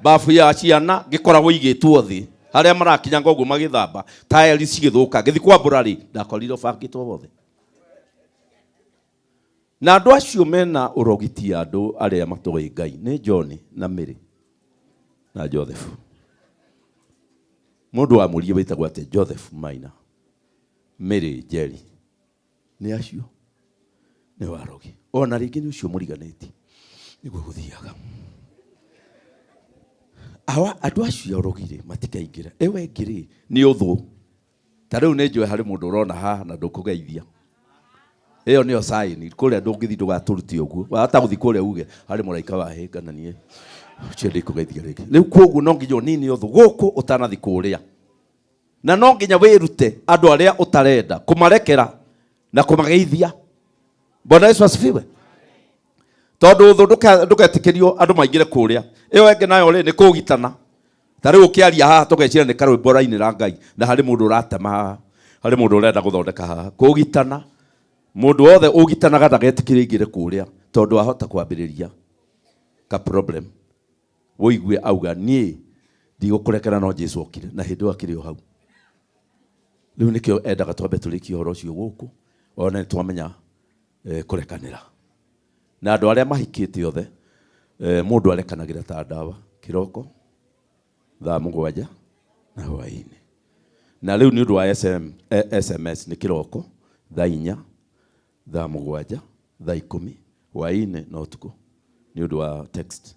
bafu ya ciana ngĩkoragwo igĩtwo thĩ harĩa marakinyanga ũguo magĩthamba taeri cigĩthũka ngĩthi kwambũra rĩ ndakorire bangĩtwo wothe na andũ acio mena ũrogiti andũ arĩa matũĩ Ngai nĩ John na Mary na Joseph mũndũ wa mũrie wĩtagwo atĩ Joseph Maina Mary Jerry nĩ acio nĩ warogi ona rĩngĩ nĩ ũcio mũriganĩti nĩguo gũthiaga andũ acio arogire matikaingĩra ewe ngĩrĩ nĩ ũthũ ta rĩu nĩ njũĩ harĩ mũndũ ũrona haha na ndũkũgeithia ĩyo nĩyo sign kũrĩa ndũngĩthi ndũgatũrute ũguo wahota gũthi kũrĩa uge harĩ mũraika wa hĩnga na niĩ cio ndĩkũgeithia rĩngĩ rĩu kwoguo no nginya nini ũthũ gũkũ ũtanathi kũrĩa na no nginya wĩrute andũ arĩa ũtarenda kũmarekera na kũmageithia Bwana Yesu asifiwe tondũ ũthũ ndũgetĩkĩrio andũ maingĩre kũrĩa ĩyo ĩngĩ nayo rĩ nĩ kũgitana ta rĩu ũkĩaria haha tũgecira nĩ karwĩmbo rainĩra Ngai na harĩ mũndũ ũratema haha harĩ mũndũ ũrenda gũthondeka haha kũgitana mũndũ wothe ũgitanaga ndagetĩkĩrie ingĩre kũrĩa tondũ ahota kwambĩrĩria ka problem woigue auga niĩ ndigũkũrekera no Jesũ okire na hĩndĩ ĩyo akĩrĩ o hau rĩu nĩkĩo endaga twambe tũrĩkie ũhoro ũcio gũkũ ona nĩ twamenya kũrekanĩra na andũ arĩa mahikĩte othe mũndũ arekanagĩra ta ndawa kĩroko thaa mũgwanja na hwaĩ-inĩ na rĩu nĩ ũndũ wa SMS nĩ kĩroko thaa 4 thaa mũgwanja thaa 10 hwaĩ-inĩ na ũtukũ nĩ ũndũ wa text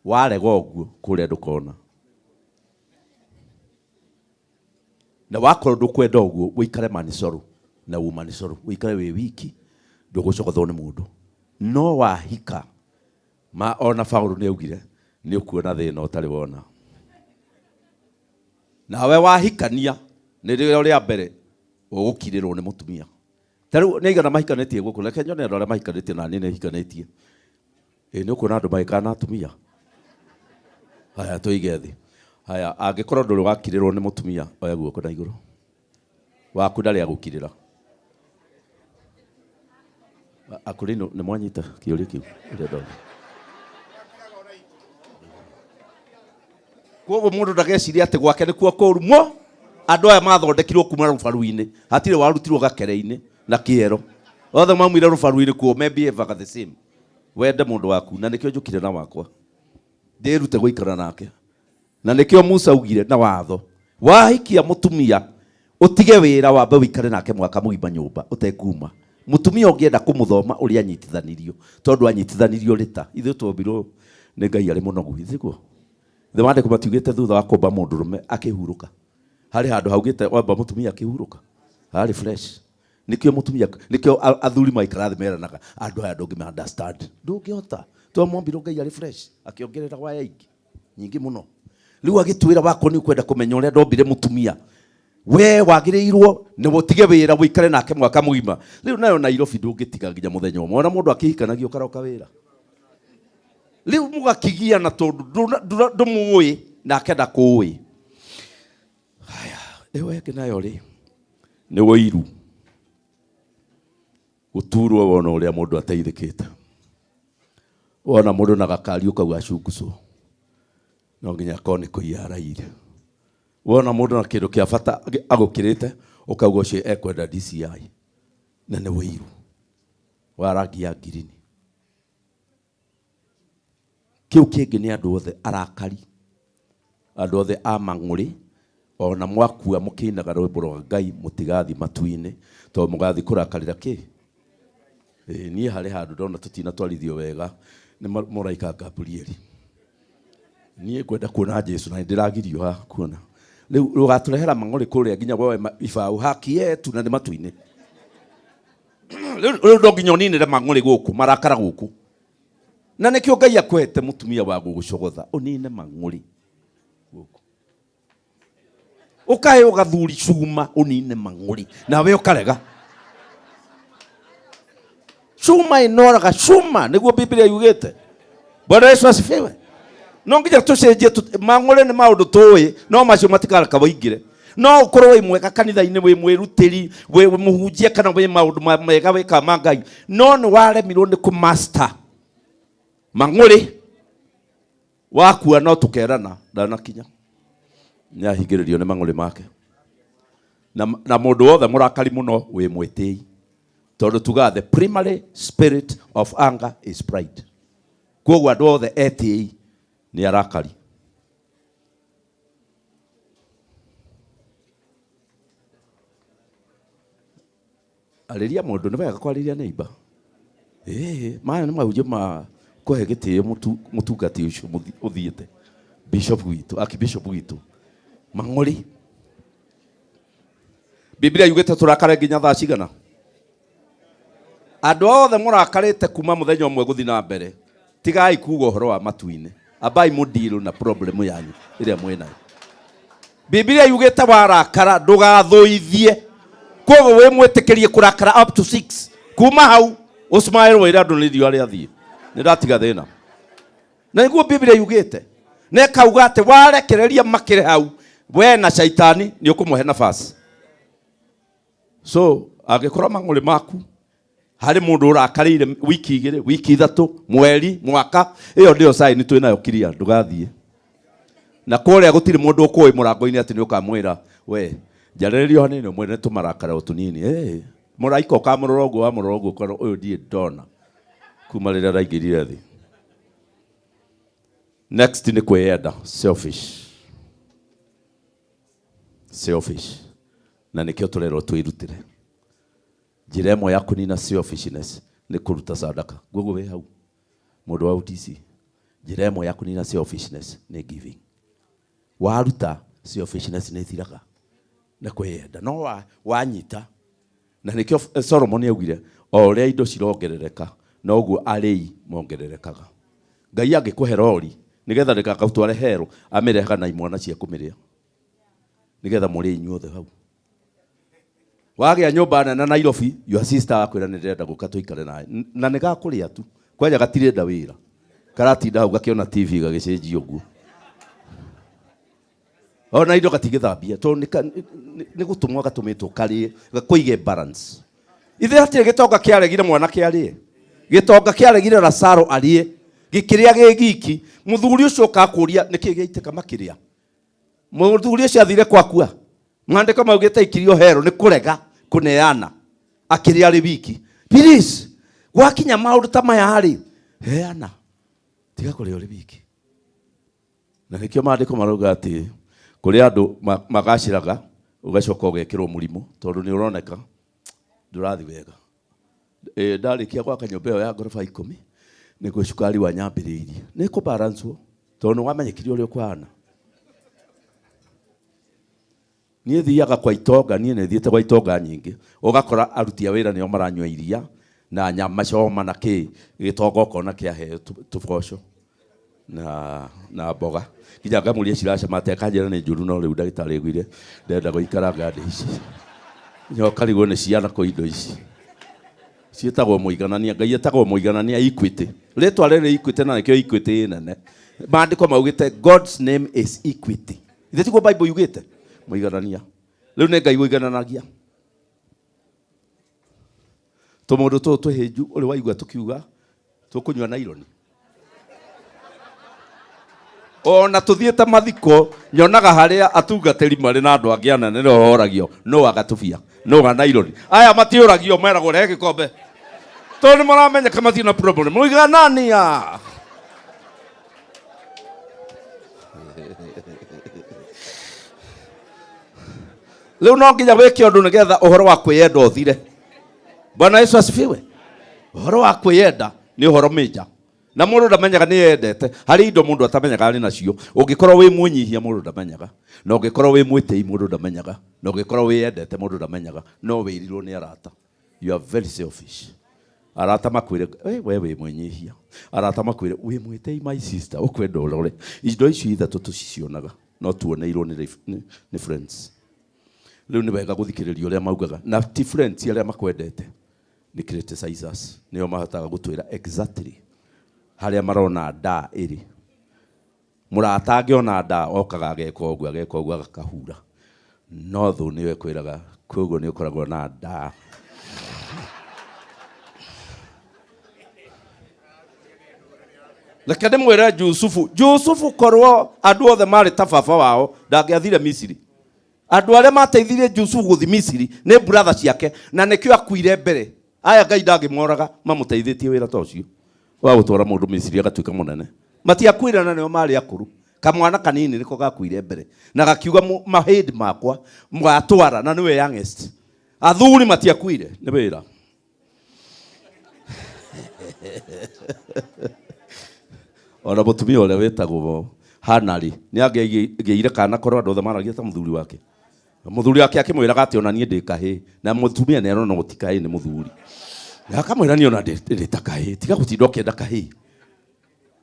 warega ũguo kũrĩa ndũkona na wakorwo ndũkwenda ũguo wĩikare manisoro na umanisoro wĩikare wĩ wiki ndũgũcokothwo nĩ mũndũ no wahika ma ona Paulo nĩ augire nĩ ũkuona thĩna ũtarĩ wona nawe wahikania nĩ rĩo rĩa mbere ũgũkirĩrwo nĩ mũtumia tarĩu nĩ igana mahikanĩtie gũkũ reke nyone andũ arĩa mahikanĩtie na niĩ nĩ hikanĩtie nĩ ũkuona andũ magĩkana na atumia haya tũige thĩ haya angĩkorwo ndũrĩ wakirĩrwo nĩ mũtumia oya guoko na igũrũ waku ndarĩ agũkirĩra Akulino nĩ mwanyita kĩũria kĩu ũrĩa ndona koguo mũndũ ndageciria atĩ gwake nĩkuo kũrumwo andũ aya mathondekirwo kuma rũbaru-inĩ hatirĩ warutirwo gakere-inĩ na kĩero othe maumire rũbaru-inĩ kuo mebehave the same wende mũndũ waku na nĩkĩo njũkire na wakwa ndĩrute gũikara nake na nĩkĩo Musa augire na watho wahikia mũtumia ũtige wĩra wambe wĩikare nake mwaka mũgima nyũmba ũtekuma mũtumia ũngĩenda kũmũthoma ũrĩa anyitithanirio tondũ anyitithanirio rĩta ithuĩ twombirwo nĩ Ngai arĩ mũnogu ithiguo the maandĩko matiugĩte thutha wa kũmba mũndũrũme akĩhurũka harĩ handũ haugĩte wamba mũtumia akĩhurũka harĩ fresh nikio mũtumia nikio athuri maikara thĩ meranaga andũ aya ndũngĩ understand ndũngĩhota to mwombirwo Ngai arĩ fresh akĩongerera waya nyingĩ mũno rĩu agĩtwĩra wako nĩ kwenda kũmenya ũrĩa ndombire mũtumia we wagĩrĩirwo nĩ gũtige wĩra wĩikare nake mwaka mũgima rĩu nayo Nairobi ndũngĩtiga nginya mũthenya ũmwe ona mũndũ akĩhikanagio karoka wĩra rĩu mũgakigiana tondũ ndũmũĩ nake ndakũĩ haya ewe nayo rĩ nĩ wĩiru gũturwo wona ũrĩa mũndũ ateithĩkĩte wona mũndũ na gakari ũkauga cungucũ no nginya akorwo nĩ kũiya araire wona mũndũ na kĩndũ kĩa bata agũkĩrĩte ũkauga ũcio ekwenda DCI na nĩ wĩiru wa rangi ya ngirini kĩu kĩngĩ nĩ andũ othe arakari andũ othe a mang'ũrĩ ona mwakua mũkĩinaga rwĩmbo rwa Ngai mũtigathi matu-inĩ tondũ mũgathi kũrakarĩra kĩ niĩ harĩ handũ ndona tũtinatwarithio wega nĩ mũraika Gabrieli niĩ kwenda kuona Jesu na ndĩragirio ha kuona rĩu ũgatũrehera mang'ũrĩ kũrĩa nginya wewe ibaũ haki yetu na nĩ matu-inĩ rĩu ndo nginya ũninĩre mang'ũrĩ gũkũ marakara gũkũ na nĩkĩo Ngai akwete mũtumia wa gũgũcogotha ũnine mang'ũrĩ gũkũ ũkahe ũgathuri cuma ũnine mang'ũrĩ nawe ũkarega cuma inoraga cuma nĩguo Biblia yugĩte Bwana Yesu asifiwe no nginya tũcenjie mang'ũrĩ nĩ maũndũ tũĩ no macio matikareka waingĩre no ũkorwo wĩ mwega kanitha-inĩ wĩ mwĩrutĩri wĩ mũhunjia kana wĩ maũndũ mega wĩka ma Ngai no nĩ waremirwo nĩ kũmaster mang'ũrĩ wakua no tũkerana ndanakinya nĩ ahingĩrĩrio nĩ mang'ũrĩ make na mũndũ wothe mũrakari mũno wĩ mwĩtĩi tondũ tuga the primary spirit of anger is pride koguo andũ othe etĩi nĩ arakari arĩria mũndũ nĩ wega kwarĩria neighbor maya nĩ mahunjio ma kũhe gĩtĩo mũtungati ũcio ũthiĩte bishop witũ archbishop witũ mang'ũrĩ Biblia yugĩte tũrakare nginya thaa cigana andũ othe mũrakarĩte kuma mũthenya ũmwe gũthiĩ na mbere tigai kuuga ũhoro wa matu-inĩ abai mũdeal na problem yanyu ĩrĩa mwĩnayo Biblia yugĩte warakara ndũgathũithie koguo wĩ mwĩtĩkĩrie kũrakara up to 6 kuma hau ũsmaĩl wĩra andũ nĩ riũa rĩathiĩ nĩ ndatiga thĩna na nĩguo Biblia yugĩte na ĩkauga atĩ warekereria makĩre hau we na shaitani nĩ ũkũmũhe nafasi so angĩkorwo mang'ũrĩ maku harĩ mũndũ ũrakarĩire wiki 2 wiki 3 mweri mwaka ĩyo nĩyo sign twĩ nayo kiria ndũgathiĩ na kũrĩa gũtirĩ mũndũ ũkũĩ mũrango-inĩ atĩ nĩ ũkamwĩra we njarĩrĩrio hanini mwene tũmarakara ũtũnini mũraika ũkamũrora ũguo wamũrora ũguo ũkorwo ũyũ ndiĩ ndona kuma rĩrĩa araingĩrire thĩ next nĩ kwĩyenda selfish na nĩkĩo tũrerwo twĩrutĩre njĩra ĩmwe ya kũnina selfishness nĩ kũruta sadaka guoguo wĩ hau mũndũ wa UTC njĩra ĩmwe ya kũnina selfishness nĩ giving. Waruta selfishness nĩ ĩthiraga na kwĩyenda. No wanyita, na nĩkĩo Solomon augire o ũrĩa indo cirongerereka noguo arĩi mongererekaga. Ngai angĩkũhe rori nĩgetha ndĩgakatware herũ, amĩrehaga na imwana cia kũmĩrĩa nĩgetha mũrĩ inyuothe hau. Wagĩa nyũmba nene Nairobi, your sister akwĩra nĩ ndĩrenda gũka tũikare nawe, na nĩ gakũrĩa tu, kwanja gatirenda wĩra, karatinda hau gakĩona TV gagĩcenjia ũguo. Ona indo gatigĩthambia tondũ nĩ gũtũmwo gatũmĩtwo karĩe, gakũige balance. Ithe hatirĩ gĩtonga kĩaregire mwanake arĩe, gĩtonga kĩaregire Lazaro arĩe, gĩkĩrĩa gĩ giki. Mũthuri ũcio ũkakũria nĩkĩ gĩaitĩka makĩrĩa. Mũthuri ũcio athire kwakua, maandĩko maugĩte ikirio herũ nĩ kũrega kũneana akĩrĩa arĩ wiki. Please, gwakinya maũndũ ta maya harĩ heana, tiga kũrĩa ũrĩ wiki. Na nĩkĩo maandĩko marauga atĩ kũrĩ andũ magacĩraga ũgacoka ũgekĩrwo mũrimũ tondũ nĩ ũroneka ndũrathi wega. Ndarĩkia gwaka nyũmba ĩyo ya ngoroba 10 nĩguo cukari wa nyambĩrĩirie nĩ kũbaranswo tondũ nĩ wamenyekire ũrĩa ũkũhana. Niĩ thiaga kwa itonga, niĩ nĩ thiĩte kwa itonga nyingĩ, ũgakora aruti a wĩra nĩo maranyua iria na nyama coma na kĩ, gĩtonga ũkona kĩaheo tũboco na mboga. Kinya ngamuria ciracama atĩa, kanjĩra nĩ njũru no rĩu ndagĩtarĩ augire ndenda gũikaranga ndĩ ici. Nyoka rĩu nĩ ciana kũ indo ici. Ciĩtagwo mũiganania, Ngai etagwo mũiganania Equity. Rĩtwa rĩrĩ Equity na nĩkĩo Equity nene. Maandĩko maugĩte God's name is Equity. Ithe tiguo Bible yugĩte mũiganania. Rĩu nĩ Ngai ũigananagia. Tũmũndũ tũtũ twĩhĩnju ũrĩ waigua tũkiuga tũkũnyua naironi. Ona tuthiĩte mathiko nyonaga harĩa atungatĩri marĩ na andũ angĩ anene nĩ ohoragio no agatubia no ga naironi. Aya matiũragio meragwo rehe gĩkombe tondũ nĩ maramenyeka matirĩ na problem. Mũiganania. Leo no nginya wĩke ũndũ nĩgetha ũhoro wa kwĩyenda ũthire. Bwana Yesu asifiwe. Ũhoro wa kwĩyenda nĩ ũhoro major. Na mũndũ ndamenyaga nĩ yendete. Harĩ indo mũndũ atamenyaga arĩ nacio. Ũngĩkorwo wĩ mũnyihia mũndũ ndamenyaga. Na ũngĩkorwo wĩ mwĩtĩi mũndũ ndamenyaga. Na ũngĩkorwo wĩyendete mũndũ ndamenyaga. No wĩrirwo nĩ arata. You are very selfish. Arata makwĩre we wĩ mũnyihia. Arata makwĩre wĩ mwĩtĩi my sister. Ũkwenda ũrore. Indo icio ithatũ tũcicionaga. No tuoneirwo nĩ friends. Rĩu nĩ wega gũthikĩrĩria ũrĩa maugaga. Na ti friends arĩa makwendete nĩ criticizers. Nĩo mahotaga gũtwĩra exactly harĩa marona nda ĩrĩ. Mũrata angĩona nda okaga ageka ũguo agakahura. No thũ nĩwe kwĩraga koguo nĩ ũkoragwo na nda. Reke ndĩmwĩre Jusufu korwo andũ othe marĩ ta baba wao ndangĩathire Misiri. Andũ arĩa mateithirie Jusufu gũthiĩ Misiri nĩ brother ciake na nĩkĩo akuire mbere. Aya Ngai ndangĩmoraga mamũteithĩtie wĩra ta ũcio wa gũtwara mũndũ Misiri agatuĩka mũnene. Matiakuire na nĩo marĩ akũrũ. Kamwana kanini nĩko gakuire mbere na gakiuga mahĩndĩ makwa mũgatwara na nĩwe youngest. Athuri matiakuire nĩ wĩra. Ona mũtumia ũrĩa wĩtagwo Hanari nĩ angĩgĩire kana korwo andũ othe maragia ta mũthuri wake. Mũthuri wake akĩmwĩraga atĩ ona niĩ ndĩ kahĩĩ na mũtumia nĩ arona gũti kahĩĩ nĩ mũthuri. Akamwĩra niĩ ona ndĩ ta kahĩĩ, tiga gũtinda ũkĩenda kahĩĩ.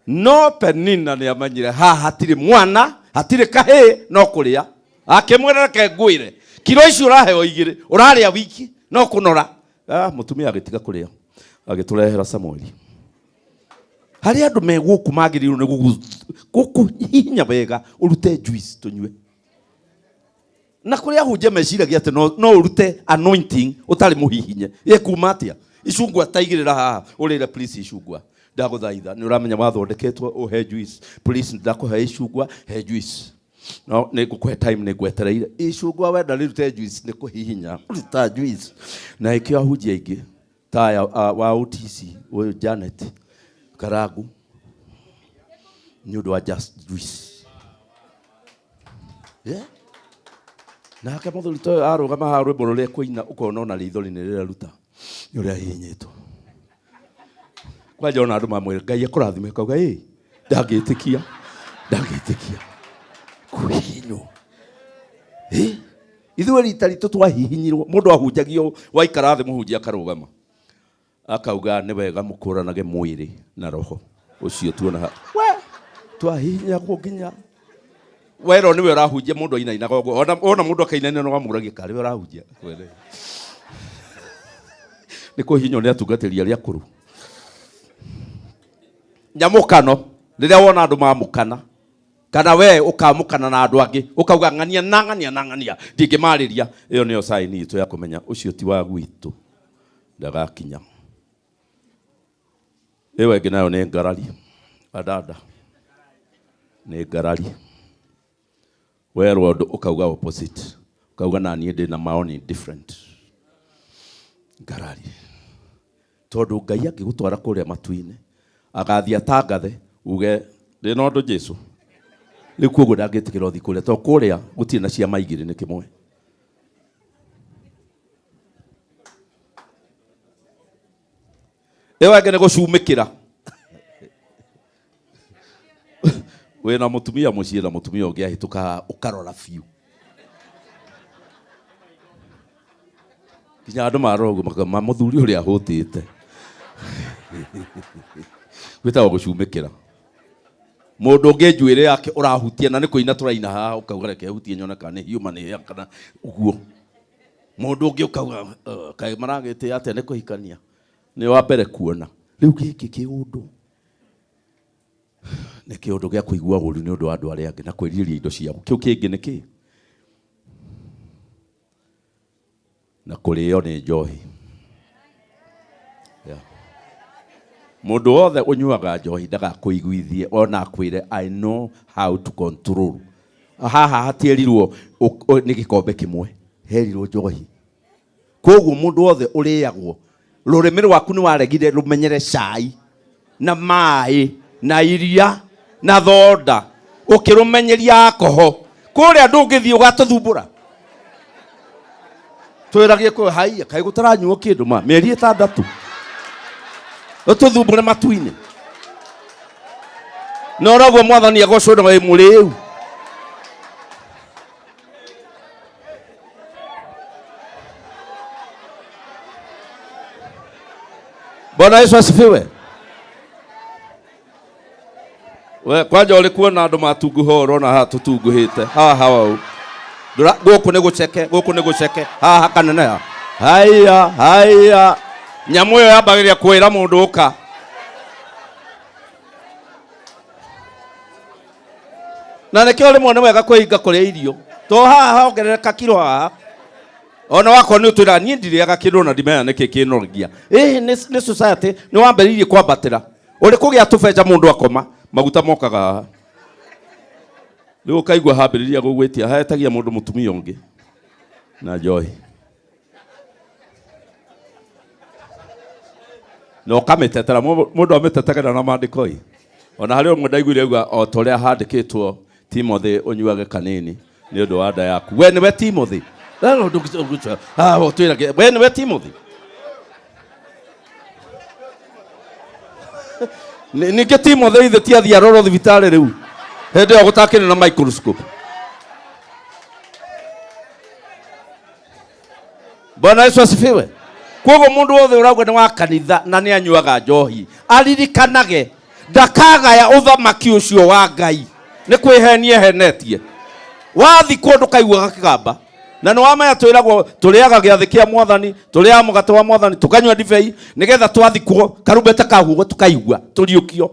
No Penina nĩ amenyire haha hatirĩ mwana, hatirĩ kahĩĩ no kũrĩa. Akĩmwĩra reke ngwĩre kiro ici ũraheo 2 ũrarĩa wiki no kũnora. Mũtumia agĩtiga kũrĩa agĩtũrehera Samueli. Harĩ andũ me gũkũ magĩrĩirwo nĩ gũkũhihinya wega ũrute juice tũnyue. Na kũrĩa hunje meciragia atĩ no ũrute anointing ũtarĩ mũhihinye. Kuma atĩa? Icungwa taigĩrĩra haha ũrĩre please icungwa. Ndagũthaitha nĩ ũramenya wathondeketwo ũhe juice. Please ndakũhe icungwa, he juice. No nĩ ngũkũhe time nĩ ngwetereire. Icungwa wenda rĩrute juice nĩ kũhihinya. Ruta juice. Na ĩkĩo ahunjia aingĩ ta wa OTC ũyũ Janet Karagu nĩ ũndũ wa just juice. Nake mũthuri ta ũyũ arũgama haha rwĩmbo rũrĩa kũina ũkona ona rĩithori nĩ rĩraruta nĩ ũrĩa hihinyĩtwo. Kwanja ona andũ mamwĩra Ngai akũrathime kauga ndangĩtĩkia kũhihinywo. Ithuĩ rita ritũ twahihinyirwo, mũndũ ahunjagio, waikara thĩ mũhunjia akarũgama akauga nĩ wega mũkũranage mwĩrĩ na roho. Ũcio tuona twahihinyagwo nginya wero niwe ũrahunjia, mũndũ ainainaga ũguo, ona mũndũ akainaina no amũragia karĩ we ũrahunjia. Nĩ kũhihinywo nĩ atungatĩri arĩa akũrũ. Nyamũkano, rĩrĩa wona andũ mamũkana kana we ũkamũkana na andũ angĩ ũkauga ng'ania na ng'ania ndingĩmarĩria, ĩyo nĩyo sign itũ ya kũmenya ũcio ti wa gwitũ, ndagakinya. Ĩyo ĩngĩ nayo nĩ ngarari. Adada nĩ ngarari. Werwo ũndũ ũkauga opposite, ũkauga na niĩ ndĩ na maoni different. Ngarari. Tondũ Ngai angĩgũtwara kũrĩa matu-inĩ agathiĩ atangathe uge ndĩna ũndũ Jesũ, rĩu koguo ndangĩtĩkĩra ũthiĩ kũrĩa, tondũ kũrĩa gũtirĩ na ciama igĩrĩ, nĩ kĩmwe. Ĩyo ĩngĩ nĩ gũcumĩkĩra. Wĩna mũtumia mũciĩ na mũtumia ũngĩ ahĩtũka ũkarora biũ. Kinya andũ marora ũguo mũthuri ũrĩa ahũtĩte. Gwĩtagwo gũcumĩkĩra. Mũndũ ũngĩ njuĩrĩ yake ũrahutia na nĩ kũina tũraina haha ũkauga reke hutie nyone kana nĩ human hair kana ũguo. Mũndũ ũngĩ ũkauga kaĩ maragĩtĩa atĩa nĩ kũhikania. Nĩ wa mbere kuona. Rĩu gĩkĩ kĩũndũ nĩ kĩũndũ gĩa kũigua ũũru nĩ ũndũ wa andũ arĩa angĩ na kwĩrirĩria indo ciao. Kĩu kĩngĩ nĩ kĩ? Na kũrĩo nĩ njohi. Mũndũ wothe ũnyuaga njohi ndagakũiguithie ona akwĩre I know how to control. Haha hatierirwo nĩ gĩkombe kĩmwe, herirwo njohi. Koguo mũndũ wothe ũrĩagwo, rũrĩmĩ rwaku nĩ waregire rũmenyere cai na maĩ na iria na thonda, ũkĩrũmenyeria alcohol, kũrĩa ndũngĩthiĩ ũgatũthumbũra. Twĩragie kwe haiya kaĩ gũtaranyuo kĩndũ ma mĩeri 6 ũtũthumbũre matu-inĩ. No ũraguo Mwathani agocwo na wĩ mũrĩu. Bwana Yesu asifiwe. We kwanja ũrĩ kuona andũ matunguha ũrona haha tũtunguhĩte haha wau. Gũkũ nĩ gũceke haha kaneneha. Haiya nyamũ ĩyo yambagĩrĩria kwĩra mũndũ ũka. Na nĩkĩo rĩmwe nĩ wega kwĩhinga kũrĩa irio. To haha hongerereka kiro haha. Ona wako nĩ ũtwĩra niĩ ndirĩaga kĩndũ na ndimenya nĩkĩ kĩnogia. Nĩ society nĩ wambĩrĩirie kwambatĩra. Ũrĩ kũgĩa tũbenja mũndũ akoma, maguta mokaga haha. Rĩu ũkaigua hambĩrĩria gũgwĩtia hahetagia mũndũ mũtumia ũngĩ na njohi. No kamĩtetera mũndũ amĩtetegera na maandĩko ĩ. Ona harĩ ũmwe ndaiguire auga o ta ũrĩa handĩkĩtwo Timothy ũnyuage kanini nĩ ũndũ wa nda yaku. We nĩwe Timothy. We nĩwe Timothy. Ningĩ Timothy ithe ti athiĩ arorwo thibitarĩ rĩu. Hĩndĩ ĩyo gũtakĩrĩ na microscope. Bwana Yesu asifiwe. Koguo mũndũ wothe ũrauga nĩ wa kanitha na nĩ anyuaga njohi, aririkanage ndakagaya ũthamaki ũcio wa Ngai. Nĩ kwĩhenia ehenetie. Wathi kũndũ kaiguaga kĩgamba. Na nĩ wamenya twĩragwo tũrĩaga gĩathĩ kĩa Mwathani, tũrĩaga mũgate wa Mwathani, tũkanyua ndibei, nĩgetha twathikwo karumbeta kahuho tũkaigua tũriũkio.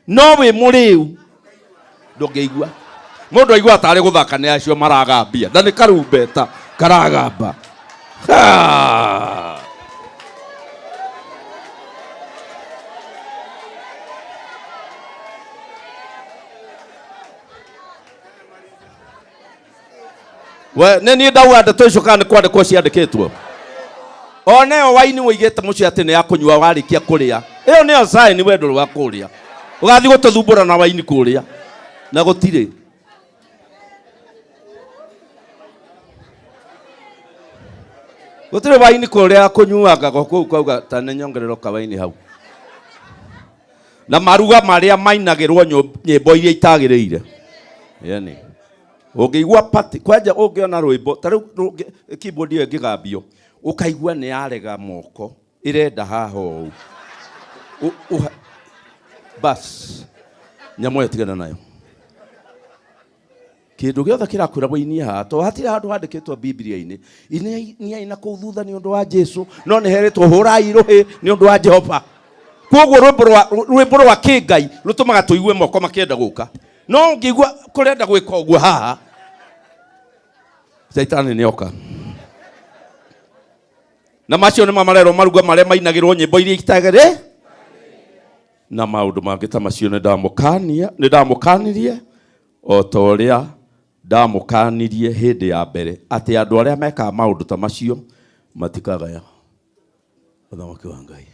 No wĩ mũrĩu ndũngĩigua. Mũndũ aigua tarĩ gũthaka nĩ acio maragambia. Na nĩ karumbeta karagamba. We nĩ ndauga ndeto icio kana kwandĩkwo ciandĩkĩtwo. Ona ĩyo waini ũigĩte mũciĩ atĩ nĩ ya kũnyua warĩkia kũrĩa. Ĩyo nĩyo sign we ndũrĩ wa kũrĩa. Ũgathiĩ gũtũthumbũra na waini kũrĩa. Na gũtirĩ. Gũtirĩ waini kũrĩa kũnyuaga kũu kauga ta nĩ nyongerero ka waini hau. na maruga maria mainagirwo nyimbo iria itagiriire. Yani ũngĩigua pati kwanja ũngĩona rwĩmbo ta rĩu keyboard ĩyo ĩngĩgambio ũkaigua nĩ yarega moko irenda haha ũũ bas nyamũ ĩyo tigana nayo. Kĩndũ gĩothe kĩrakwĩragwo inie haha to hatirĩ handũ handĩkĩtwo Biblia-inĩ inia ina kũu thutha nĩ ũndũ wa Jesũ no nĩ heretwo hũrai rũhĩ nĩ ũndũ wa Jehova. Koguo rwĩmbo rwa kĩngai rũtũmaga tũigue moko makĩenda gũka no ngĩigua kũrenda gwĩka ũguo haha Saitani nĩoka. Na macio nĩ mamarero maruga marĩa mainagĩrwo nyĩmbo iria itagĩrĩ na maũndũ mangĩ ta macio nĩndamũkanirie o ta ũrĩa ndamũkanirie hĩndĩ ya mbere atĩ andũ arĩa mekaga maũndũ ta macio matikagaya ũthamaki wa Ngai.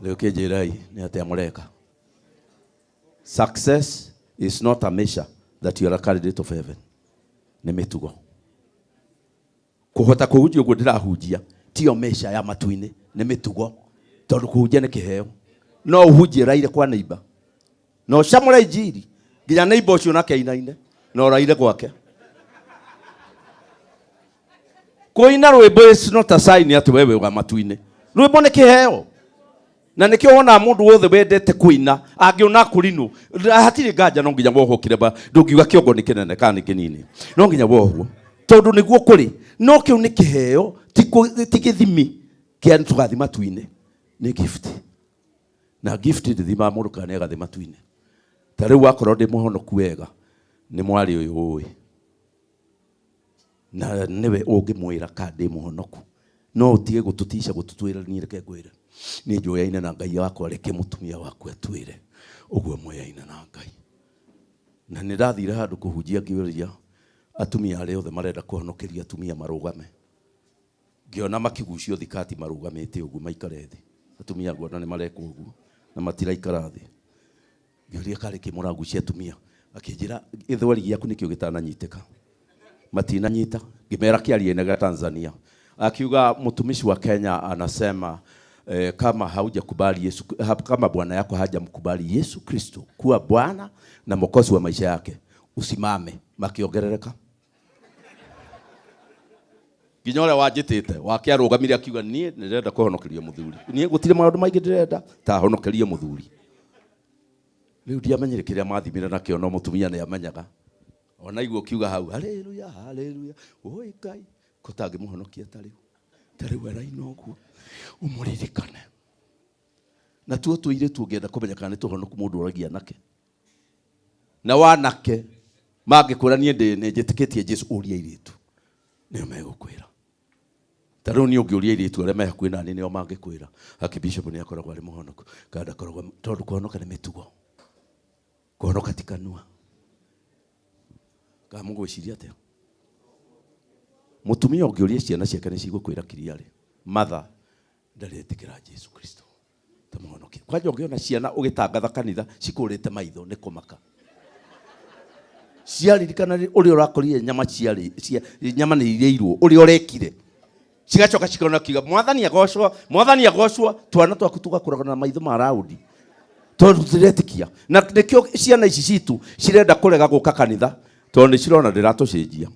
Rĩu kĩnjĩrai nĩ atĩa mũreka. Success is not a measure that you are a candidate of heaven. Nĩ mĩtugo. Kũhota kũhunjia ũguo ndĩrahunjia tiyo measure ya matu-inĩ nĩ mĩtugo tondũ kũhunjia nĩ kĩheo. No ũhunjie raire kwa neighbor no camũra injiri nginya neighbor ũcio nake ainaine no raire gwake. Kũina rwĩmbo is not a sign atĩ wewe wa matu-inĩ. Rwĩmbo nĩ kĩheo. Na nikio wona mundu wothe wendete kuina angiona kũrinũ hatirĩ nganja no nginya wohokire ba ndũngiuga kĩongo nĩ kĩnene kana nĩ kĩnini no nginya wohwo tondu niguo kũrĩ no kĩu nĩ kĩheo ti gĩthimi kĩa tũgathi matu-inĩ nĩ gift na gift ndĩthima mũndũ kana agathi matu-inĩ. Ta rĩu wakorwo ndĩ mũhonoku wega nĩ mwari ũyũ ũĩ na nĩwe ũngĩmwĩra ka ndĩ mũhonoku no ũtige gũtũticia gũtũtwĩra niĩ reke ngwĩre nĩ njoyaine na Ngai wakwa reke mũtumia waku atwĩre ũguo mweyaine na Ngai. Na nĩ ndathire handũ kũhunjia ngĩũria atumia arĩa othe marenda kũhonokeria atumia marũgame ngĩona makĩgucio thikati marũgamĩte ũguo maikare thĩ atumia ngona nĩ mareka ũguo na matiraikara thĩ. Ngĩũria karĩ kĩmũragucia atumia akĩnjĩra gĩthwari gĩaku nĩkĩo gĩtananyitĩka matinanyita ngĩmera kĩaria-inĩ Tanzania akiuga mtumishi wa Kenya anasema kama haujakubali Yesu, kama bwana yako hajamkubali Yesu Kristo kuwa Bwana na Mwokozi wa maisha yake usimame. Makiongerereka ginyore wajitite wakiarũgamire akiuga niĩ nĩrenda kũhonokeria mũthuri niĩ gũtirĩ maũndũ maingĩ ndĩrenda ta honokeria mũthuri. Rĩu ndiamenyire kĩrĩa mathimire nakĩo no mũtumia nĩ amenyaga ona igua kiuga hau haleluya haleluya oi Ngai kũtangĩ mũhonokia ta rĩu araina ũguo umuririkane na tuo tuire tuongenda kũmenya kana nĩ tũhonoku mũndũ ũragia nake na wanake mangĩkũra niĩ nĩ njĩtĩkĩtie Jesũ ũria iritu nĩo megũkwĩra. Ta rĩu niĩ ũngĩũria iritu arĩa me hakuhĩ naniĩ nĩo mangĩkwĩra Archbishop nĩ akoragwo arĩ mũhonoku kana akoragwo tondũ kũhonoka nĩ mĩtugo kũhonoka ti kanua. Ka mũgwĩciria atĩa mũtumia ũngĩũria ciana ciake nĩ cigũkwĩra kiriarĩ mother ndaretĩkĩra Jesũ Kristo ta mũhonokia. Kwanja ũngĩona ciana ũgĩtangatha kanitha cikũrĩte maitho nĩ kũmaka ciaririkana ũrĩa ũrakorire nyama nĩ irĩirwo ũrĩa ũrekire cigacoka cikona kiuga mwathani agocwo twana twaku tũgakoragwo na maitho ma raũndi tondũ tũtiretĩkia. Na nĩkĩo ciana ici citũ cirenda kũrega gũka kanitha tondũ nĩ cirona ndĩratũcenjia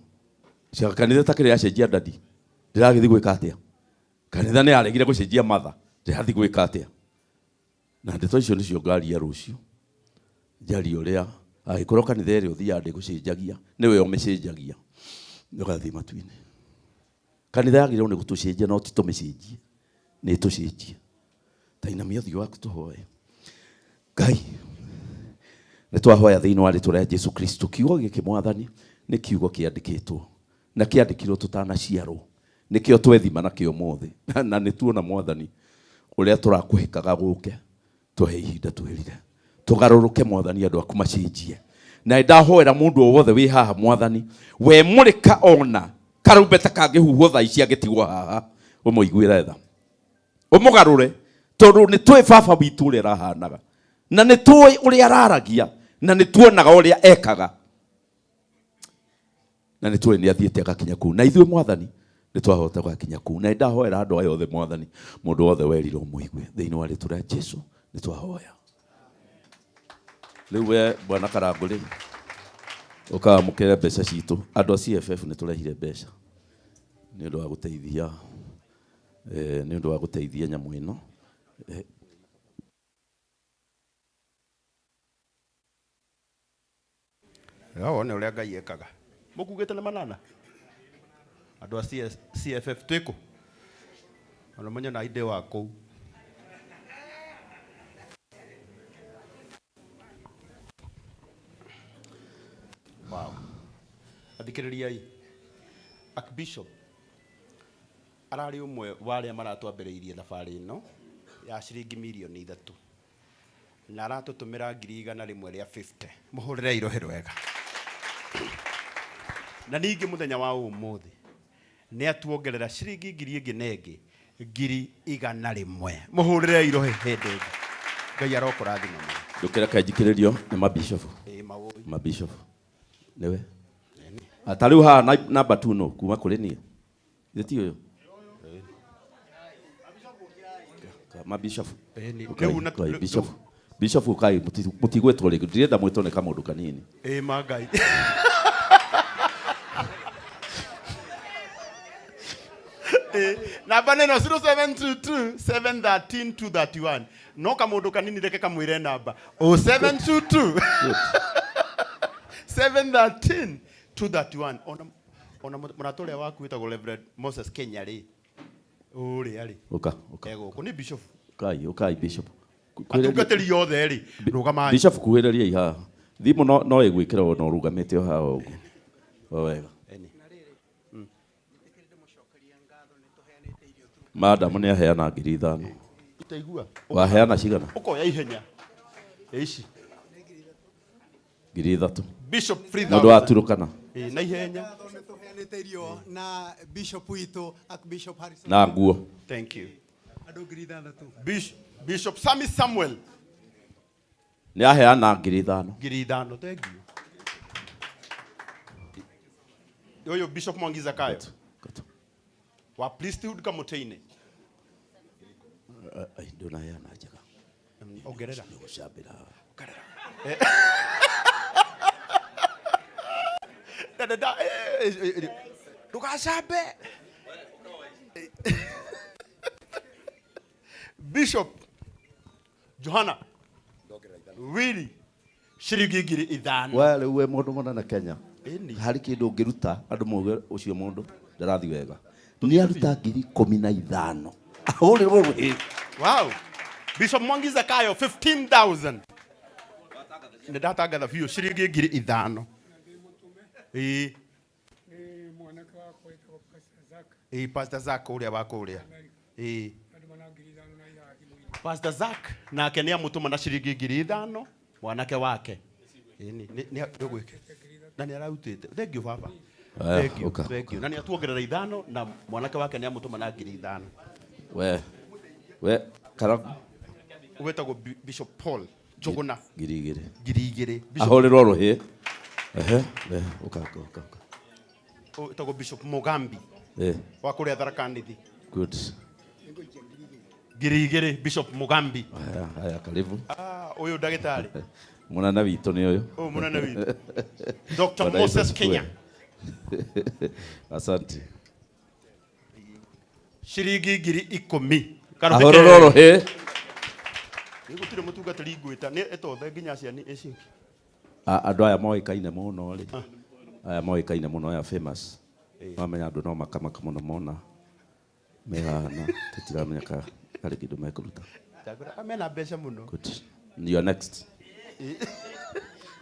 cia kanitha ta kĩrĩa yacenjia dadi ndĩragĩthi gwĩka atĩa kanitha nĩ yaregire gũcenjia matha ndĩrathi gwĩka atĩa. Na ndeto icio nĩcio ngaria rũciũ njari ũrĩa agĩkorwo kanitha ĩrĩa ũthiaga ndĩgũcenjagia nĩwe ũmĩcenjagia ũgathiĩ matu-inĩ. Kanitha yagĩrĩirwo nĩ gũtũcenjia no ti tũmĩcenjie nĩ tũcenjie. Ta inamia ũthiũ waku tũhoe. Ngai nĩ twahoya thĩinĩ wa rĩtwa rĩa Jesũ Kristo kiugo gĩkĩ Mwathani nĩ kiugo kĩandĩkĩtwo na kĩandĩkirwo tũtanaciarwo nĩkĩo twethima nakĩo mothe na nĩ tuona Mwathani ũrĩa tũrakũhĩkaga gũke tũhe ihinda twĩrire tũgarũrũke Mwathani andũ aku macenjie. Na ndahoera mũndũ o wothe wĩ haha Mwathani we mũrĩka ona karumbeta kangĩhuhwo thaa ici agĩtigwo haha ũmũiguĩre tha ũmũgarũre tondũ nĩ twĩ baba witũ ũrĩa arahanaga na nĩ twĩ ũrĩa araragia na nĩ tuonaga ũrĩa ekaga na nĩ twĩ nĩ athiĩte agakinya kũu na ithuĩ Mwathani nĩ twahota gũkinya kũu. Na ndahoera andũ aya othe Mwathani mũndũ wothe werirwo mũigue thĩinĩ wa rĩtwa rĩa Jesũ nĩ twahoya. Rĩu we bwana Karangũri ũkamũkĩre mbeca citũ. Andũ a CFF nĩ tũrehire mbeca nĩ ũndũ wa gũteithia nĩ ũndũ wa gũteithia nyamũ ĩno. Wone ũrĩa Ngai ekaga. Mũkugĩte nĩ manana. Andũ a CFF twĩkũ. Ona mwenye na ide wako. Wow. Athikĩrĩriai. Archbishop ararĩ ũmwe wa arĩa maratwambĩrĩirie thabarĩ ĩno ya ciringi milioni 3. Na aratũtũmĩra 100 rĩa 50. Mũhũrĩre irohe rwega. Na ningĩ mũthenya wa ũmũthĩ nĩ atuongerera ciringi 1,000 na ĩngĩ 100. Mũhũrĩre irohe hĩndĩ ĩngĩ. Ngai arokũrathima mũno. Ndũkĩra kanjikĩrĩrio nĩ mabishop. Mabishop. Nĩwe. Atariu ha namba 2 no kuma kũrĩ niĩ. Gĩti ũyũ. Mabishop. Bishop. Bishop ukai mutigwetwo rĩngĩ. Ndirenda mwĩtwo nĩ kamũndũ kanini. Magai. Namba neno 0722 713 231. No kamundu kanini reke kamwire namba 0722 713 231. Ona mũratũrĩa waku wĩtagwo Reverend Moses Kenya rĩ. Ũrĩa rĩ. Uka. Ego kuni bishop. Ukai bishop. Atungatĩri yothe rĩ. Rũgama. Bishop kuhĩrĩria iha. Thimũ no ĩgwĩkĩra ona ũrũgamĩte o haha ũguo. Wega. Madam nĩ aheana 5,000. Utaigua? Waheana cigana? Ukoya ihenya. Ici. 3,000. Bishop 3,000. Mũndũ waturũkana. Na ihenya. Na Bishop witũ Archbishop Harrison. Na nguo. Thank you. Andũ 6,000. Bishop Sami Samuel. Nĩ aheana 5,000. 5,000. Thank you. Yoyo Bishop Mwangi Zakayo. Wa priesthood Kamutĩinĩ. Ndona yana njega. Ongerera. Gũcambĩra. Ndũgacambe. Bishop Johana Willy ciringi 5,000. Wale we mũndũ mũnene Kenya. Harĩ kĩndũ ũngĩruta andũ moge ũcio mũndũ ndarathi wega. Nĩ aruta 15,000. Wow. Bishop Mwangi Zakayo 15,000. Ndatangatha biũ ciringi 5,000. Pastor Zak ũrĩa wa kũrĩa. Pastor Zak nake nĩ amũtũma na ciringi 5,000 mwanake wake. Nĩ ndũgwĩke. Na nĩ arautĩte. Thank you baba. Thank you. Thank you. Na nĩ atuongerera 5,000 na mwanake wake nĩ amũtũma na 5,000. We Karangũ. Wetagwo Bishop Paul Njũgũna. 2,000. 2,000. Ahorerwo rũhĩ. Uka. Wetagwo Bishop Mugambi. Wa kũrĩa Tharaka Nithi. Good. 2,000 Bishop Mugambi. Haya karibu. Ũyũ ndagĩtarĩ. Mũnene witũ nĩ ũyũ. Mũnene witũ. Dr. Moses Kenya. Asante. Ciringi 10,000. Ahorerwo rũhĩ. Nĩgũtirĩ mũtungatĩri ngwĩta nĩ etothe nginya ciani ici. Andũ aya moĩkaine mũno rĩ. Aya moĩkaine mũno aya famous. Mamenya andũ no makamaka mũno mona. Mehana tũtiramenya harĩ kĩndũ mekũruta. Amena mbeca mũno. Good. You're next.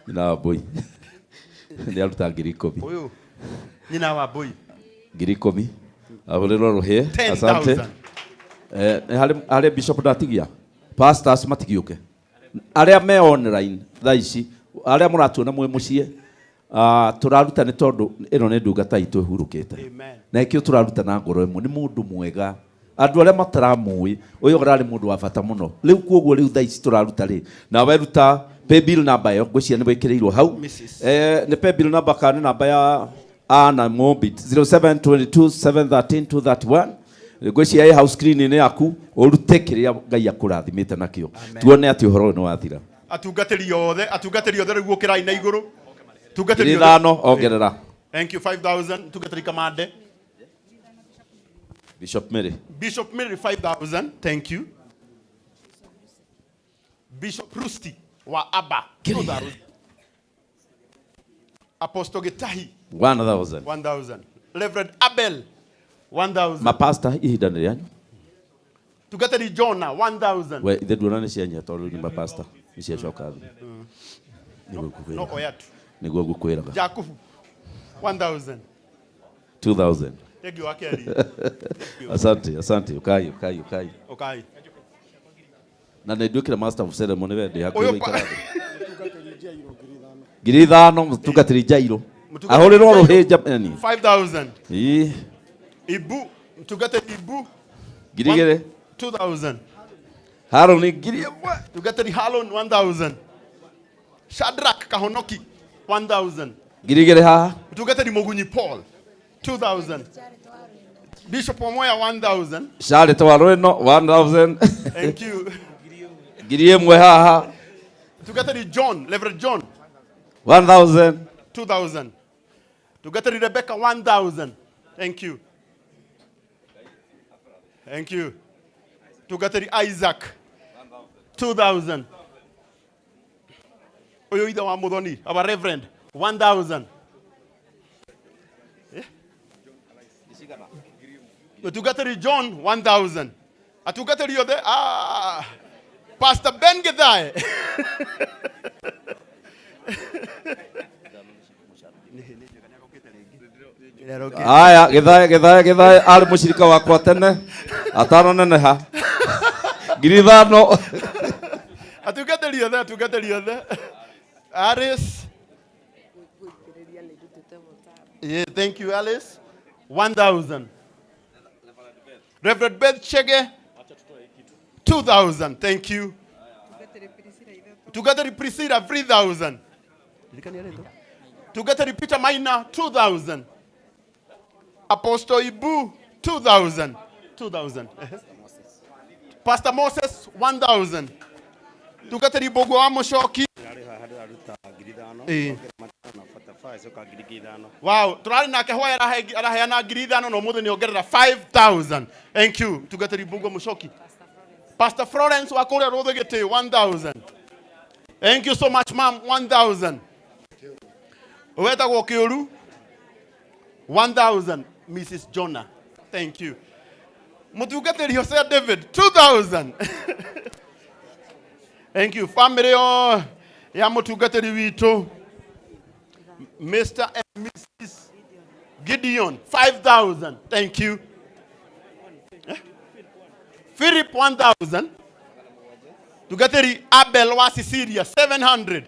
Nyina wa Mbũi. Nĩ aruta 10,000. Ũyũ. Nyina wa Mbũi. 10,000. Ahorerwo rũhĩ. Asante. Harĩ Bishop ndatigia. Pastors matigiũke. Arĩa me online thaa ici, arĩa mũratuona mwĩ mũciĩ, tũraruta nĩ tondũ ĩno nĩ ndungata itũ ĩhurũkĩte. Na ĩkĩo tũraruta na ngoro ĩmwe, nĩ mũndũ mwega. Andũ arĩa mataramũĩ, ũyũ ararĩ mũndũ wa bata mũno. Rĩu kuoguo rĩu thaa ici tũraruta rĩ. Na weruta paybill number ĩyo ngwĩciria nĩ wĩkĩrĩirwo hau. Nĩ paybill number kana nĩ namba ya Ana Mobit 0722 713 231. Ngwĩciria ĩ house screen-inĩ yaku ũrute kĩrĩa Ngai akũrathimĩte nakĩo. Tuone atĩ ũhoro nĩ wathira. Atungatĩri othe rĩu ũkĩrai na igũrũ. Ngiri ithano ongerera. Thank you, 5,000. Tungatĩri Kamande. Bishop Mary. Bishop Mary, 5,000. Thank you. Bishop Rusti wa Aba. 2,000. Apostle Getahi. 1,000. 1,000. Reverend Abel. 1,000. Mapasta ihinda nĩ rĩanyu. Tungatĩri Jonah. 1,000. We ithe duona nĩ cianya tondũ ni mapasta nĩ ciacoka thĩ. No oya tu. Nĩguo ngũkwĩraga. Jakubu. 1,000. 2,000. Thank you, Akeri. Asante. Ukai. Okay. Na nĩnduĩkĩra master of ceremony we ndĩ hakuhĩ Oyo gũikara thĩ. Ngiri ithano mũtungatĩri Jairo. Ahũrĩrwo rũhĩ yani. 5,000. Ibu. Tungatĩri Ibu. Ngiri igĩrĩ. 2,000. Harun ngiri ĩmwe. Tungatĩri Harun 1,000. Shadrach Kahonoki 1,000. Ngiri igĩrĩ haha. Tungatĩri Mugunyi Paul 2,000. Bishop Omoya 1,000. Charlotte Warweno 1,000. Thank you. Ngiri ĩmwe haha. Tungatĩri John, Reverend John 1,000. 2,000. Tungatĩri Rebecca 1,000. Thank you. Thank you. Tungatĩri Isaac 2,000. Oyo ithe wa Muthoni, our Reverend 1,000. Tungatĩri John 1,000. Atungatĩri othe Pastor Ben Githae. Aya Githae arĩ mũcirika wakwa tene atananeneha. Ngiri ithano. Atungatĩri othe. Alice. Yeah, thank you, Alice. 1,000. Reverend Beth Chege 2,000. Thank you. Tungatĩri Priscilla 3,000. Tungatĩri Peter Maina 2,000. Apostle Ibu 2,000. 2,000. Pastor Moses 1,000. Tungatĩri Bogo wa Mushoki. Wow, turari nake hoya araheana ngiri ithano no muthe ni ongerera 5,000. Thank you. Tungatĩri Bogo Mushoki. Pastor Florence wa kuria Ruthigiti 1,000. Thank you so much, ma'am. 1,000. Wetagwo Kiuru 1,000. Mrs. Jonah. Thank you. Mutungatĩri Hosea David 2,000. Thank you. Family ya mutungatĩri witũ Mr. and Mrs. Gideon 5,000. Thank you. Philip 1,000. Tungatĩri Abel wa Sicilia 700.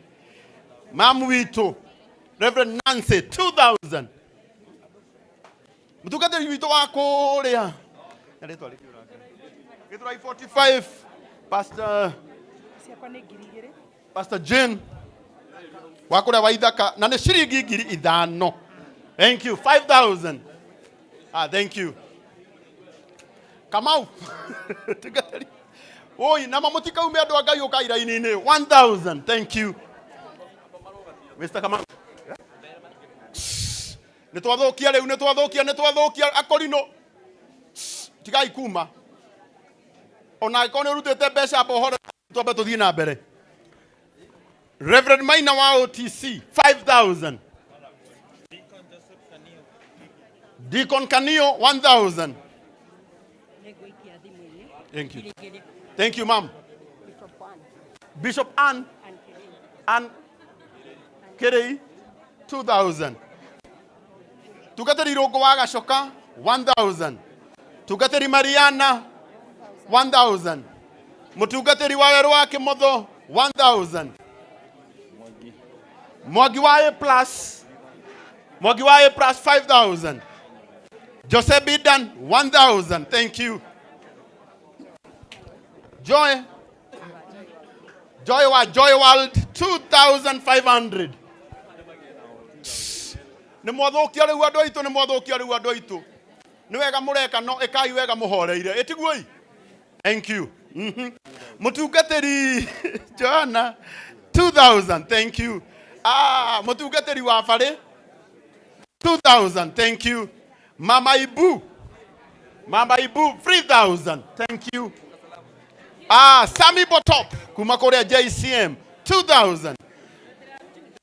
Mamu witũ Reverend Nancy 2,000. Mutungatĩri witũ wa kũrĩa Githurai 45. Pastor Jane wa kũrĩa Waithaka na nĩ ciringi ngiri ithano. Thank you. 5,000. Thank you. Kamau. Tungatĩri Oi, na mamutikaume andũ a Ngai ũka iraini-inĩ 1,000. Thank you. Mr. Kamau. Nĩtwathokia rĩu, nĩtwathokia akorino. Tigai kuma. Ona angĩkorwo nĩũrutĩte mbeca mbohoro twambe tũthiĩ na mbere. Reverend Maina wa OTC 5,000. Deacon Kanio 1,000. Thank you. Thank you, ma'am. Bishop Ann Kirei 2,000. Tungatĩri Irũngũ wa Gacoka 1,000. Tungatĩri Mariana 1,000. Mutungatĩri wa Werũ wa Kĩmotho 1,000. Mwangi wa A+, 5,000. Joseph Bidan 1,000. Thank you. Joy wa Joy World 2,500. Nĩ mwathokia rĩu andũ aitũ, nĩ mwathokia rĩu andũ aitũ. Nĩ wega mũreka no ekai wega mũhoreire. Ĩtiguoi. Thank you. Mutungateri Joanna 2000, thank you. Mutungateri wa Fare 2000, thank you. Mama Ibu 3000, thank you. Sammy Botop kuma Korea JCM 2000.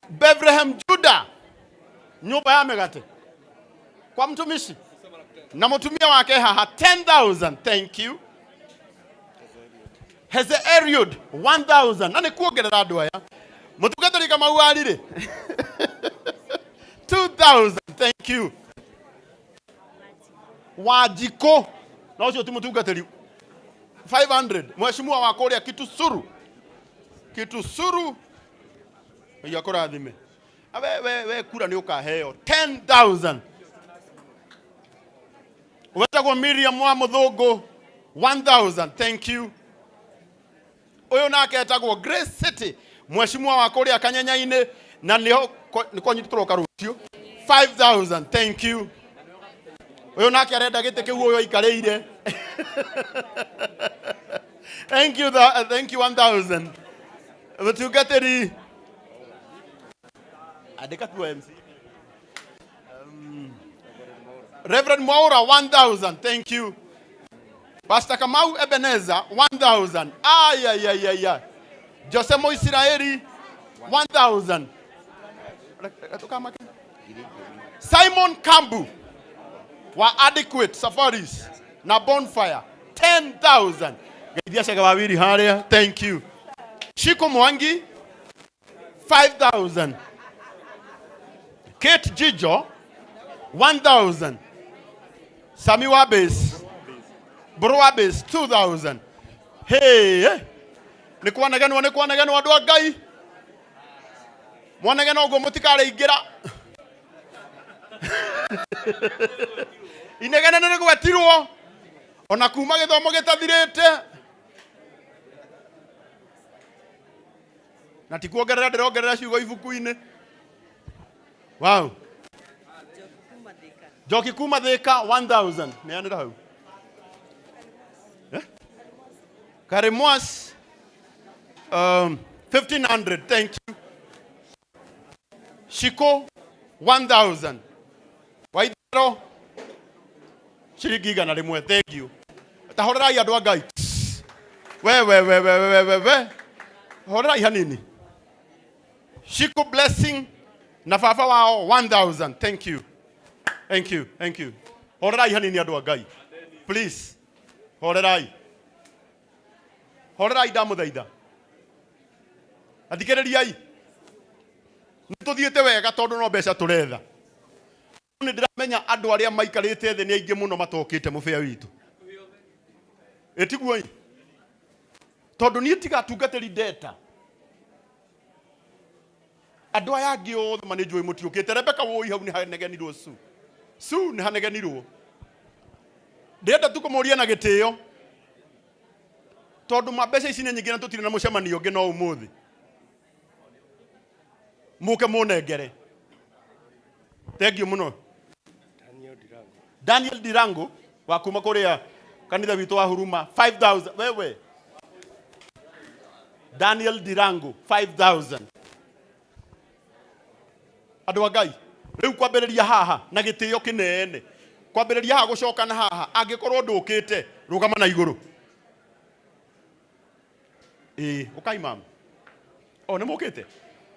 Bethlehem Judah nyumba ya megate kwa mtumishi na mtumia wake haha 10,000, thank you. Heze Eriod 1,000. Nani kuogerera andu aya mutungatiri kama uarire 2,000, thank you. Wajiko na ucio timutungatiri 500. Mheshimiwa wa Korea kitu suru ya kurathime we kura ni ukaheo 10,000. Wetagwo Miriam wa Muthungu 1,000, thank you. Uyu nake etagwo Grace City mheshimiwa wa Korea Kanyanya-ini na niko nyitũroka rucio 5,000, thank you. Uyu nake arenda gite kiu uyu ikarĩire thank you 1,000. Mutungatĩri andika tu MC Reverend Mwaura 1,000, thank you. Pastor Kamau Ebenezer 1,000. Ay. Jose Moisiraeli 1,000. Simon Kambu wa Adequate Safaris na Bonfire 10,000. Gaidia shaka wawili haria, thank you. Shiko Mwangi 5,000. Kate Jijo 1,000. Sami Wabes Browabes 2,000. Hey, ni kwanagano andu a Ngai mwanagano ugo mutikare ingira inegana nene gwetirwo ona kuma githomo gitathirite na tikuongerera ndirongerera ciugo ibuku-ini. Wow. Joki kuma Thika 1,000. Neanira hau. Karimwas 1,500, thank you. Shiko 1,000. Waithero shiringi 100, thank you. Tahorerai andu a Ngai. We horerai hanini. Shiko Blessing na baba wao 1,000, thank you. Thank you. Horerai hanini andu a Ngai. Please. Horerai ndamuthaitha. Athikiririai. Nituthiete wega tondu no mbeca turetha. Ni ndiramenya andu aria maikarite thi ni aingi muno matokite mubea witu. Etiguoi. Tondu ni tiga tungatiri data. Andu aya angi othe manijui mutiukite. Rebeka woi hau ni hanegenirwo Su ni hanegenirwo. Ndenda tukumuria na gitio. Tondu mabesa ici nyingi na tutire na mucemanio ngi no umuthi. Muke munengere. Thank you muno. Daniel Dirango wa kuma Korea kanitha witu wa Huruma 5,000. Wewe Daniel Dirango 5,000. Andu a Ngai riu kwambiriria haha na gitio kinene kwambiriria haha gucoka na haha angikorwo ndukite rugama na iguru. Okay mama. Oh, nemokete.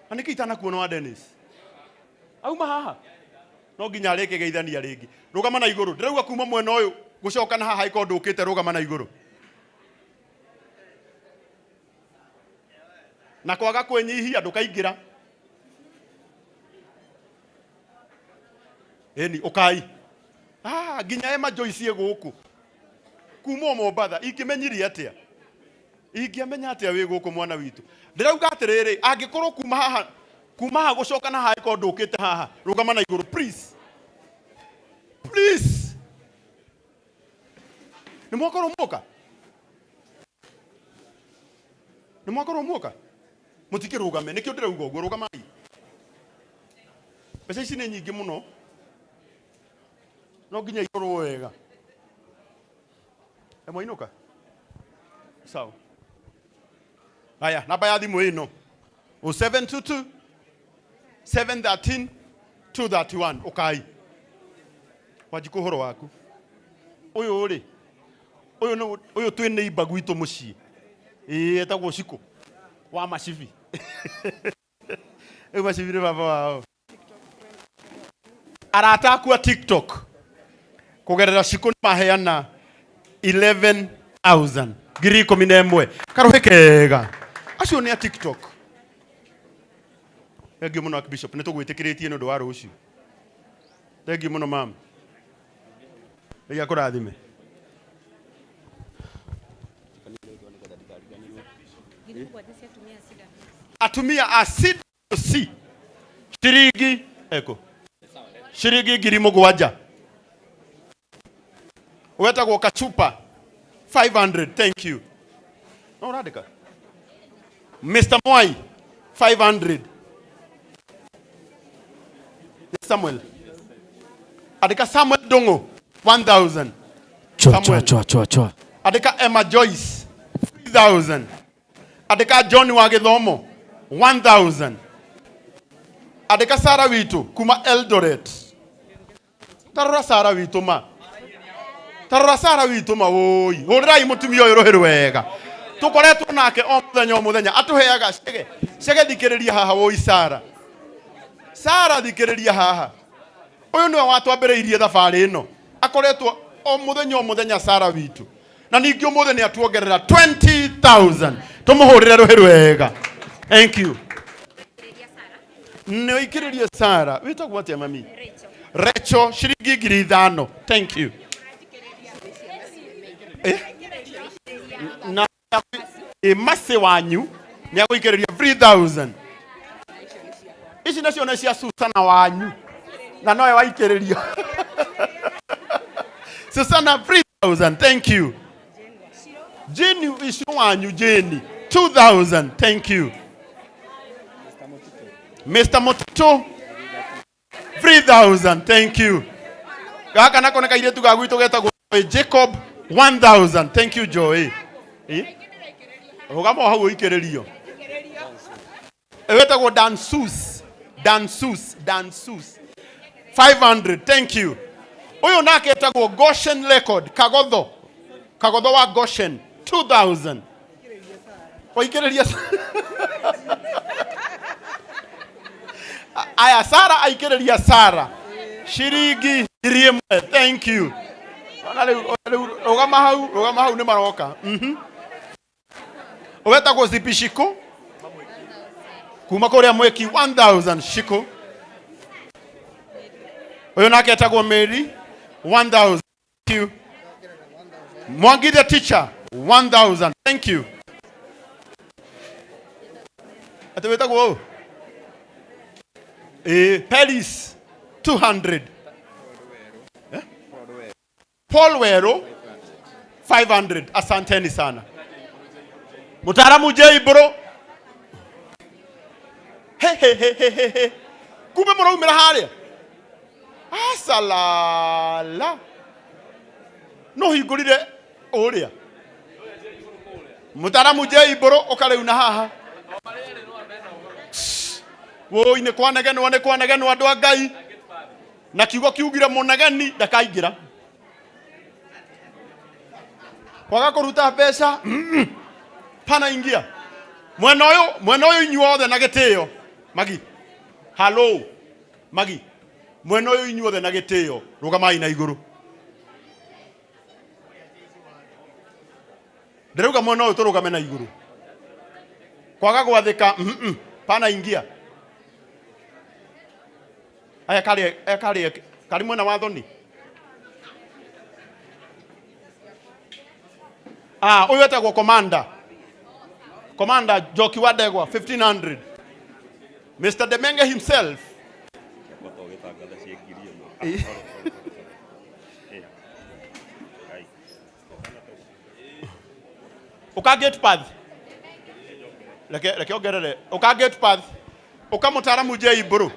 Anikita na kuona wa Dennis. Auma haha. No ginya reke geithania ringi. Rugama na iguru. Ndirauga kuma mwena uyu gucoka na haha iko ndukite rugama na iguru. Na kwaga kwenyihia ndukaingira. Eni ukai. Ginya Emma Joyce guku. Kuma Mombatha ikimenyiri atia. Ingiamenya atia wi guku mwana witu. Ndirauga atiriri angikorwo kuma haha gucoka na haha iko ndukite haha rugama na iguru please. Ni mwakoro muka mutikirugame nikio ndirauga uguo rugamai. Mbeca ici ni nyingi muno no nginya ikorwo wega. Emwe inuka Sawa. Haya, namba ya thimu ino. 0722 713 231 ukai. Wajiko horo waku. Uyu uri. Uyu twi neighbor gwitu mucii. Etagwo Shiko wa Macibi. Macibi ni baba wao. Arata kwa TikTok. Kugerera Shiko maheana 11,000. Giri 11. Karohe kega. Acio ni a TikTok. Thank you muno Archbishop. Nitugwitikiretie no ndo wa rucio. Thank you muno mam. Ngai akurathime. Atumia acid C. Shiringi eko. Shiringi ngiri mugwanja. Wetagwo kachupa 500. Thank you. No radika. Mr. Mwai 500. Samuel. Adika Samuel Dongo 1,000. Chua. Adika Emma Joyce 3,000. Adika John Wagedhomo 1,000. Adika Sara Wito kuma Eldoret. Tarora Sara Wito ma. Tarora Sara Wito ma woi. Horai mutumio yoroheru wega. Tukoretwo nake o muthenya atuheaga cege thikiriria haha woi Sara. Sara thikiriria haha. Uyu niwe watwambiriirie thabari ino. Akoretwo o muthenya Sara Wito. Na ningi umuthe ni atuongerera 20,000. Tumuhurire ruhiru wega. Thank you. No ikiriria Sara. Witagwo atia mami? Recho shiringi 5,000. Thank you. Na mase wanyu ni aguikiriria 3,000. Ici nacio na cia Susana wanyu. Na noe waikiriria. Susana 3,000. Thank you. Jenny ici wanyu Jenny 2,000. Thank you. Mr. Motito 3,000. Thank you. Gaka nako nekairetu gagwitu getagwo Jacob 1,000. Thank you Joy. Rugamo hau ikiririo. Ewetagwo Dansus 500. Thank you. Uyu nake etagwo Goshen Record Kagodho wa Goshen 2,000. Oikereria. Aya Sara aikereria Sara. Shiringi 1,000. Thank you. Rugama hau ni maroka. Owetagwo Zipi Shiko kuma kuria Mweki 1,000 Shiko. Uyu nake etagwo Mary 1,000. Thank you. Mwangi the teacher 1,000. Thank you. Atawetagwo Paris 200. Paul Wero 500. Asanteni sana. Mutaramu J bro. He. Kumbe mura umira haria. Asalala. No higurire uria. Mutaramu J bro okaleuna haha. Woi ne kwanegeno andu a Ngai. Na kiugo kiugire munegeni ndakaingira. Kwaga kuruta pesa. Pana ingia. Mwena uyu inyuothe na gitio. Magi. Hello. Magi. Mwena uyu inyuothe na gitio. Rugamai na iguru. Ndirauga mwena uyu turugame na iguru. Kwaga gwathika. Pana ingia. Aya kali mwena wa thoni. Uyu etagwo Commander Joki Wadegwa 1,500. Mr. Demenge himself. Uka get path. Leke ogerere. Uka get path. Uka Mutaramu J bro.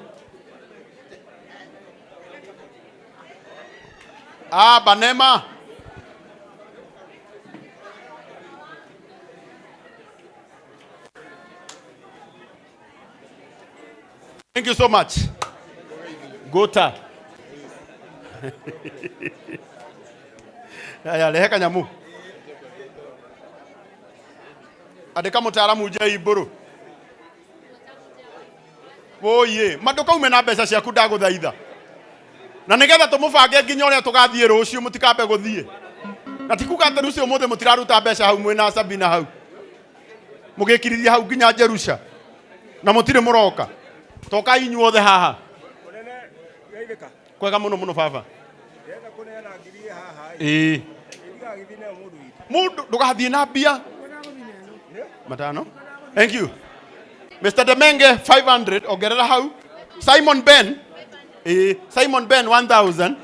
Banema. Thank you so much. Gota. Ya lehe kanyamu. Andika mutaaramu je iburu. Oye, maduka ume na mbeca ciaku ndaguthaitha. Na nigetha tumubange nginya uria tugathie rucio mutikambe guthie. Na tikuga ati rucio muthe mutiraruta mbeca hau mwena Sabina hau. Mugikirithia hau nginya Jerusha. Na mutire muroka. Toka inyuothe haha. Kwega muno muno baba. Mundu ndugathie na mbia. Matano. Thank you. Mr. Demenge 500 ogerera hau. Simon Ben Simon Ben 1000.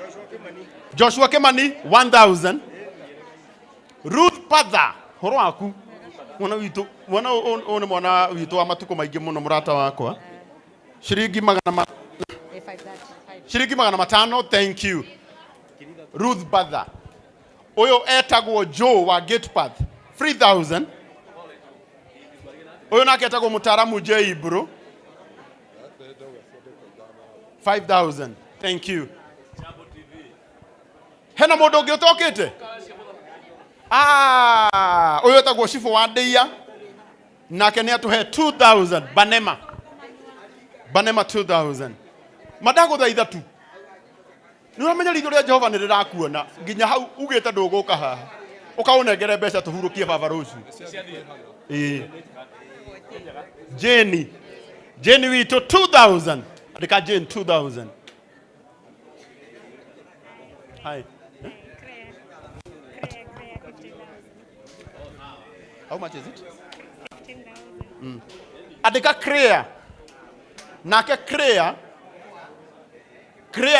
Joshua Kemani 1000. Ruth Padha horo waku. Mwana witu mwana witu wa matuko maingi muno murata wakwa. Shiringi magana matano. Thank you. Ruth Padha. Oyo etagwo Joe wa Gate Path 3000. Oyo nake etagwo mutaaramu J bro 5000. Thank you. Hena mundu ungi utokite? Oyo etagwo Shifo wa Ndeia. Nake ni atuhe 2000. Banema 2000. Madaguthaitha tu. Ni uramenya ritho ria Jehova ni rirakuona nginya hau ugite nduguka haha. Ukaunengere mbeca tuhurukie baba rucu. Jenny witu 2000. Andika Jane 2000. Hi. How much is it? 15,000. Andika Crea. Nake Crea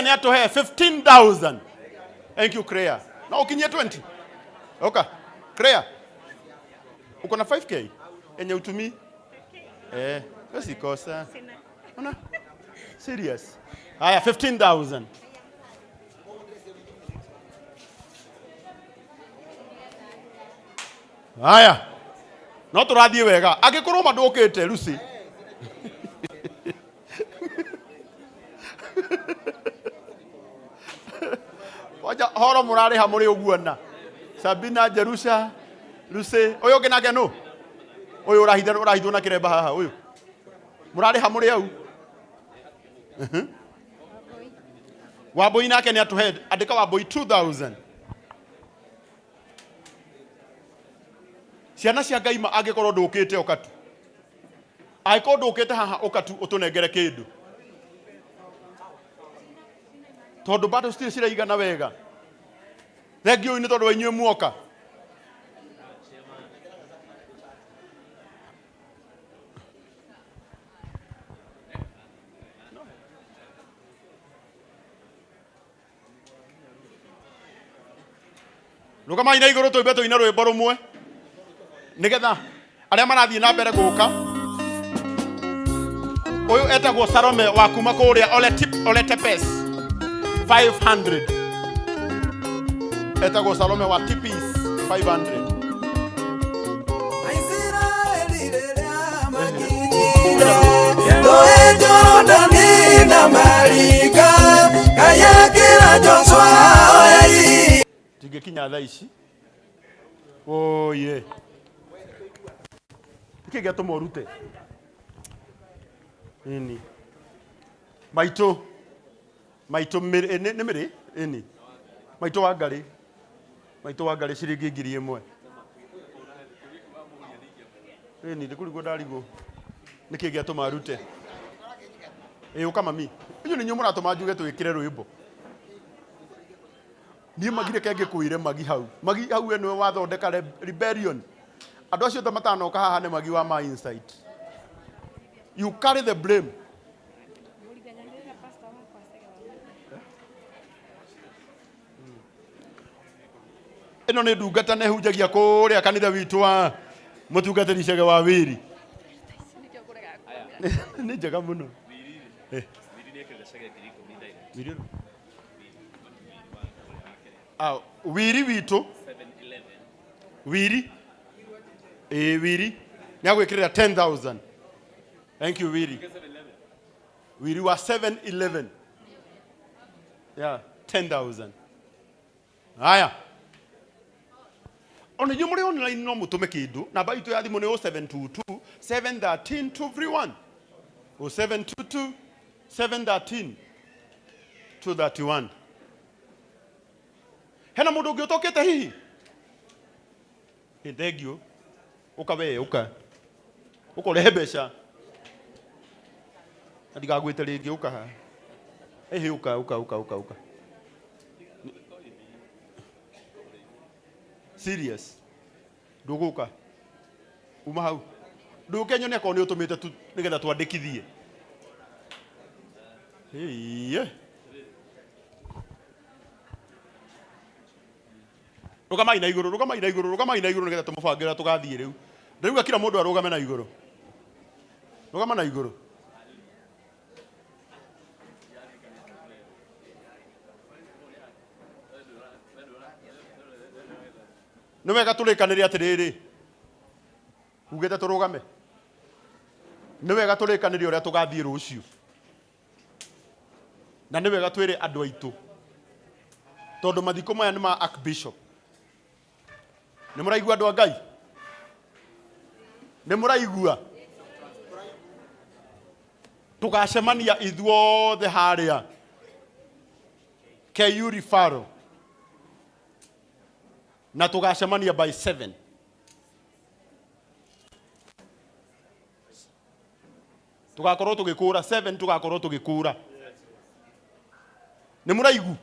ni atuhe 15,000. Thank you Crea. Na ukinyie 20. Okay. Crea. Uko na 5k? Enye utumi? Usikosa. Ona? Serious. Haya 15,000. Haya. No turathie wega. Agikorwo mandukite Lucy. Waja horo murari ha muri uguona. Sabina Jerusha Lucy. Oyo nginake no. Oyo urahithwo na kiremba haha oyo. Murari ha muri au. Waboi nake ni atuhe andika Waboi 2000. Ciana cia Ngai agikorwo ndukite okatu. Aiko ndukite haha okatu utunengere kindu. Tondu bado stili ciraigana wega. Thengio ni tondu wa inyuĩ muoka. Rugama ina iguru tuimbe tuina rwimbo rumwe. Nigetha aria marathie na mbere guka. Uyu etagwo Salome wa kuma kuria Ole Tepes 500. Etagwo Salome wa Tipis 500. Tigekinya thaa ici. Oh yeah. Kigeto morute. Ini. Maito nemere ini. Maito wa Ngari ciringi 1000. Ini ndikurigo ndarigo. Nikigeto marute. Uka mami. Iyo ni nyumura to majuge twikire rwimbo. Ni magire kenge kuire magi hau enwe wathondeka rebellion. Andu acio ta matano ka haha ne magi wa my insight. You carry the blame. Eno ne ndungata ne hujagia kuria kanitha witu wa mutungatiri cege wa wiri. Ni njega muno. Wiri witu Wiri Wiri nyagwikirira 10,000. Thank you Wiri. Wili wa 7-11. Yeah, 10,000. Haya. Ona nyo muri online no mutume kindu. Namba itu ya thimu ni 0722 713 231. 0722 713 231. Hena mundu ungi utokete hihi? Thank you. Ukawe uka. Ukorehe mbeca. Ndigagwite ringi uka ha. Ehe uka. Serious. Nduguka. Uma hau. Nduke nyone ko ni utumite tu nigetha twandikithie. Rugama ina iguru nigetha tumubangira tugathie riu. Ndauga kila mundu arugame na iguru. Rugama na iguru. No wega tulikanire atiriri. Ugete turugame. Ni wega tulikanire uria tugathie rucio. Na ni wega twire andu aitu. Tondu mathiko maya ni ma Archbishop. Ni muraigua andu a Ngai? Ni muraigua? Tugacemania ithuothe haria KU referral. Na tugacemania by 7. Tugakorwo tugikura 7, tugakorwo tugikura. Ni muraigu?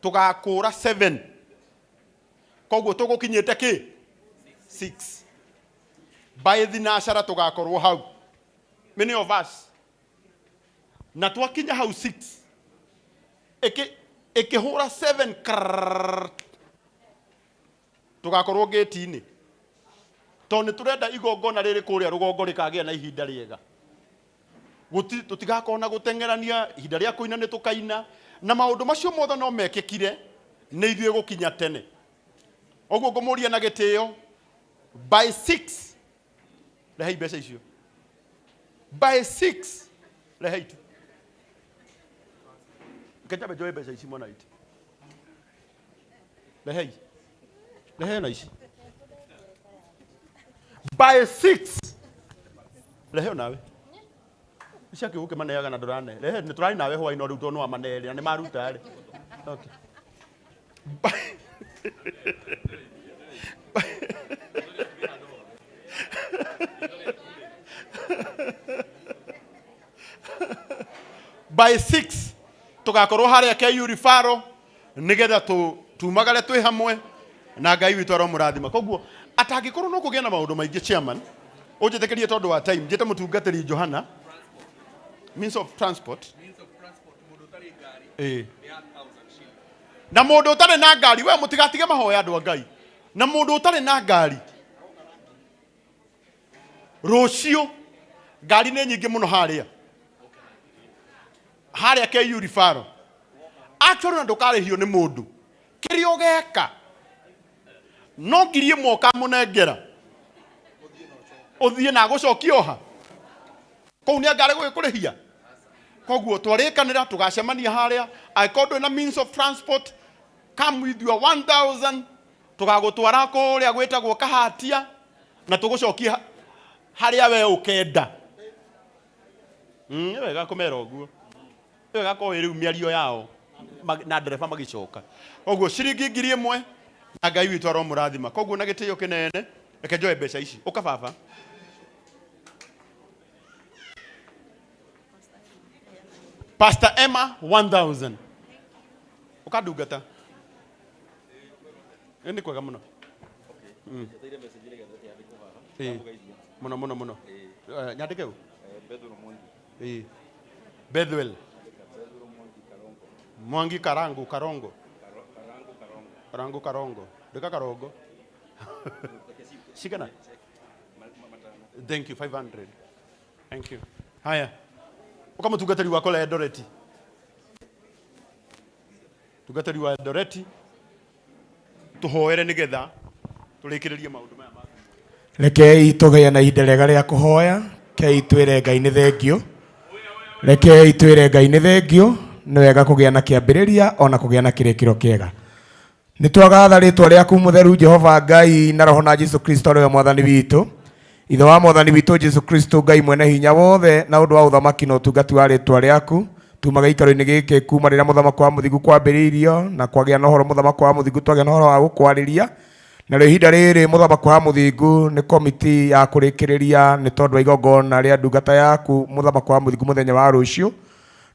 Tugakura 7. Koguo tugukinyite ki 6. By thinashara tugakorwo hau. Many of us. Na twakinya hau 6. Ikihura 7 tugakorwo gate-ini. Tondu turenda igongona riri kuria rugongo rikagia na ihinda riega. Tutigakona gutengerania ihinda ria kuina ni tukaina na maundu macio mothe no mekikire ni ithue gukinya tene. Oguo ngumuria na gitio by 6 rehei mbeca icio. By 6 rehei tu. Kajabe joe mbeca ici mwana iti. Rehei na ici. By 6 rehei nawe. Ishaki uke maneaga na ndorane. Rehe ni turai nawe hwa ino ruto no amanele na ni maruta ri. Okay. By 6 tugakorwo haria KU referral nigetha tumagare twi hamwe na Ngai witu aro murathima. Koguo atangikorwo no kugia na maundu maingi chairman unjitekerie tondu wa time njite mutungatiri Johana means of transport na mundu utari na ngari we mutigatige mahoya andu a Ngai na mundu utari na ngari rucio ngari ni nyingi muno haria KU referral actually ndukarihio ni mundu kirio geka no ngirie moka munengera uthie na gucokia oha kou ni ngari gukurihia. Koguo twarikanira tugacemania haria aikondo na means of transport come with your 1000 tugagutwara kuria gwitagwo Kahatia na tugucokia haria we ukenda. Wega kumera uguo. Wega ko iriu miario yao na ndereba magicoka. Koguo ciringi 1000 na Ngai witu aro murathima. Koguo na gitio kinene reke njoe mbeca ici. Uka baba. Pastor Emma 1000. Ukadugata. Ndi kwega muno. Muno. Nyandike u. Bethel. Mwangi Karongo. Deka Karongo. Shikana. Thank you 500. Thank you. Haya. Ukama tugatari wako la Eldoret. Tugatari wa Eldoret. Tuhoere nigetha tulikiririe maundu maya ma. Rekei tugaya na ihinda rĩega rĩa kũhoya, kei twĩre Ngai nĩ thengio Reke itwire Ngai nĩ thengio, nĩ wega kũgĩa na kĩambĩrĩria ona kũgĩa na kĩrĩkĩro kĩega. Nĩ twagatha rĩtwa rĩaku mũtheru Jehova Ngai na roho na Jesu Kristo rĩwe mwathani witũ. Ithe wa mwathani witũ Jesu Kristo Ngai mwene hinya wothe na ũndũ wa ũthamaki na ũtungati wa rĩtwa rĩaku. Tumaga ikaro-inĩ gĩkĩ kuma rĩrĩa mũthamaki wa mũthingu kwambĩrĩirio na kwagĩa na ũhoro mũthamaki wa mũthingu twagĩa na ũhoro wa gũkwarĩria. Na rĩo ihinda rĩrĩ mũthamaki wa mũthingu nĩ komiti ya kũrĩkĩrĩria nĩ tondũ wa igongona rĩa ndungata yaku mũthamaki wa mũthingu mũthenya wa rũciũ.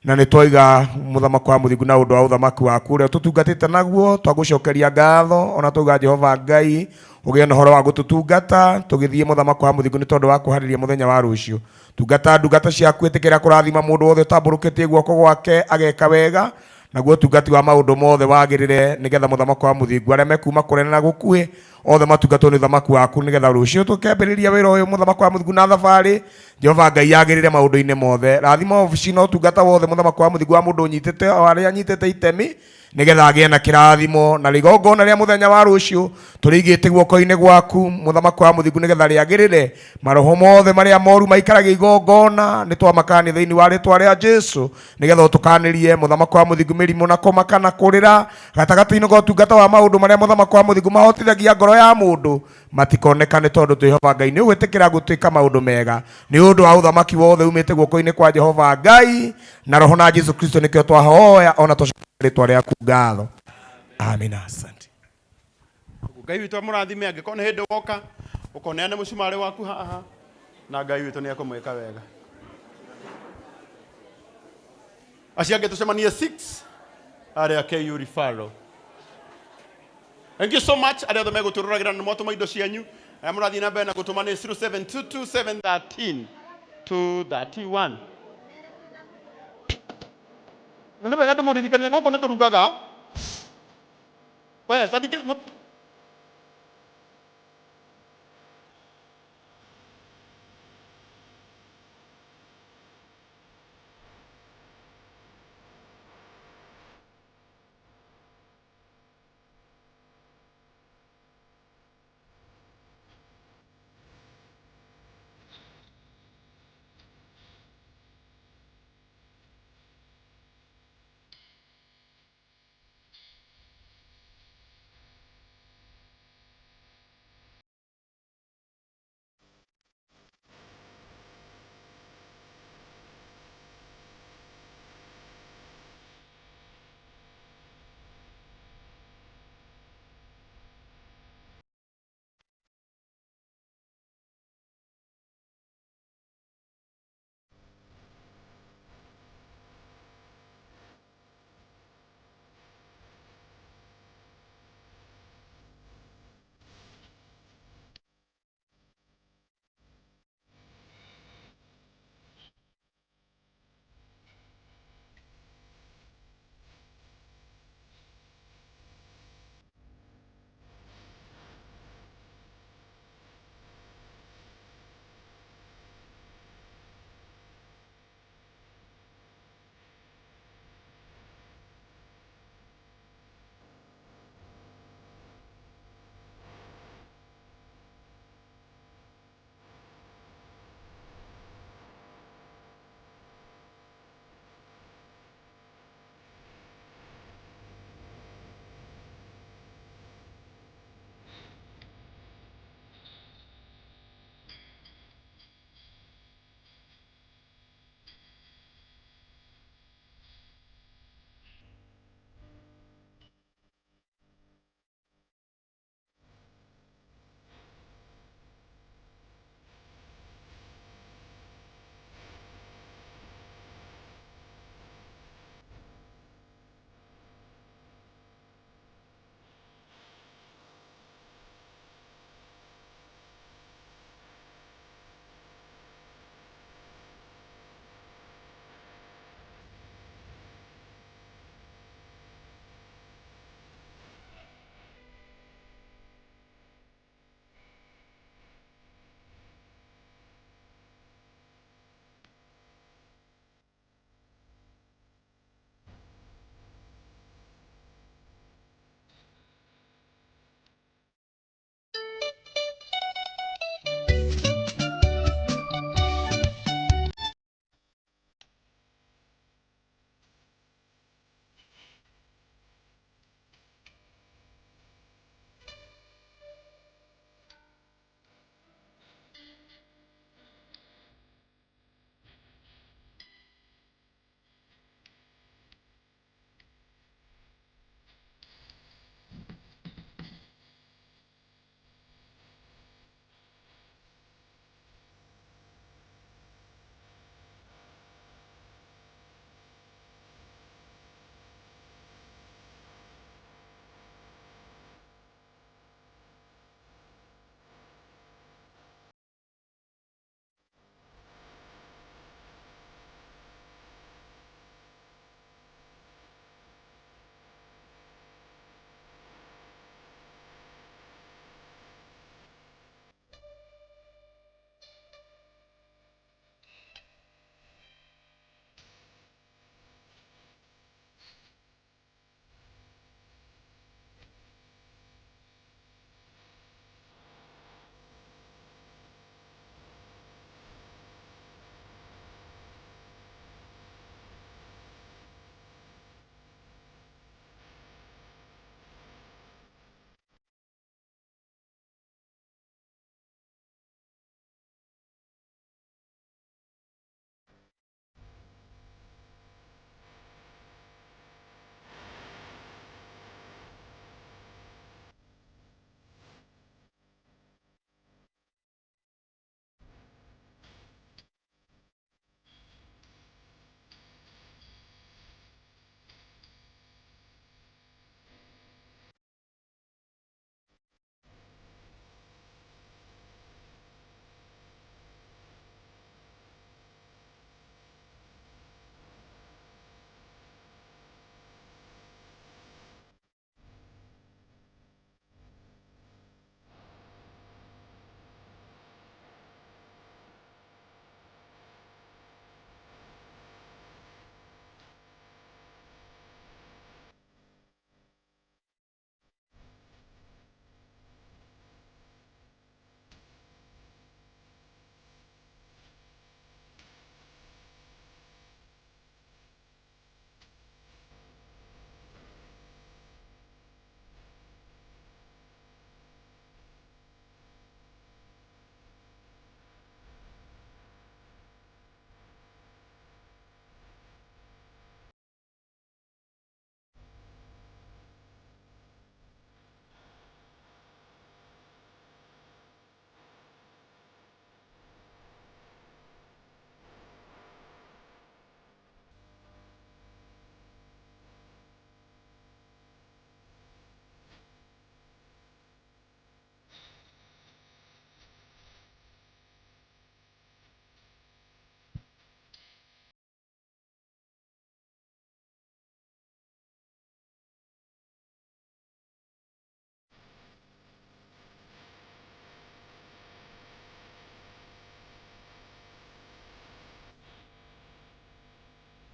Na nĩ twoiga mũthamaki wa mũthingu na ũndũ wa ũthamaki waku ũrĩa tũtungatĩte naguo, twagũcokeria ngatho ona twauga Jehova Ngai ũgĩe na ũhoro wa gũtũtungata tũgĩthiĩ mũthamaki wa mũthingu nĩ tondũ wa kũharĩria mũthenya wa rũciũ. Tungata ndungata ciaku ĩtĩkĩra kũrathima mũndũ wothe ũtambũrũkĩtie guoko gwake ageka wega, naguo tungati wa maũndũ mothe wagĩrĩre nĩgetha mũthamaki wa mũthingu arĩa mekuma kũnene na gũkuhĩ othe matungatwo nĩ ũthamaki waku nĩgetha rũciũ tũkĩambĩrĩria wĩra ũyũ mũthamaki wa mũthingu na thabarĩ. Jehova Ngai yagĩrĩre maũndũ-inĩ mothe, rathima obici na ũtungata wothe mũthamaki wa mũthingu wa mũndũ ũnyitĩte o arĩa anyitĩte itemi nĩgetha agĩe na kĩrathimo na igongona rĩa mũthenya wa rũciũ tũrĩigĩte guoko-inĩ gwaku mũthamaki wa mũthingu nĩgetha rĩagĩrĩre maroho mothe marĩa moru maikaragia igongona nĩ twamakania thĩinĩ wa rĩtwa rĩa Jesu nĩgetha ũtũkanĩrie mũthamaki wa mũthingu mĩrimũ na kũmaka na kũrĩra gatagatĩ-inĩ ga ũtungata wa maũndũ marĩa mũthamaki wa mũthingu mahotithagia ngoro ya mũndũ matikonekane tondũ Jehova Ngai nĩ ũgwĩtĩkĩra gũtuĩka maũndũ mega nĩ ũndũ wa ũthamaki wothe umĩte guoko-inĩ kwa Jehova Ngai na roho na Jesu Kristo nĩkĩo twahoya ona rĩtwa rĩaku ngatho. Amina. Asante. Ngai witũ mũrathime angĩkorwo nĩ hĩndĩ woka ũkoneane mũcumarĩ waku haha na Ngai witũ nĩ ekũmwĩka wega. Acio angĩ tũcemanie 6 arĩa KU referral. Thank you so much. Arĩa othe megũtũroragĩra na mwatũma indo cianyu arĩa mũrathiĩ na mbere na gũtũma nĩ 0722713231. Nĩ wega tũmũririkanie no kone tũrugaga. We, sadiki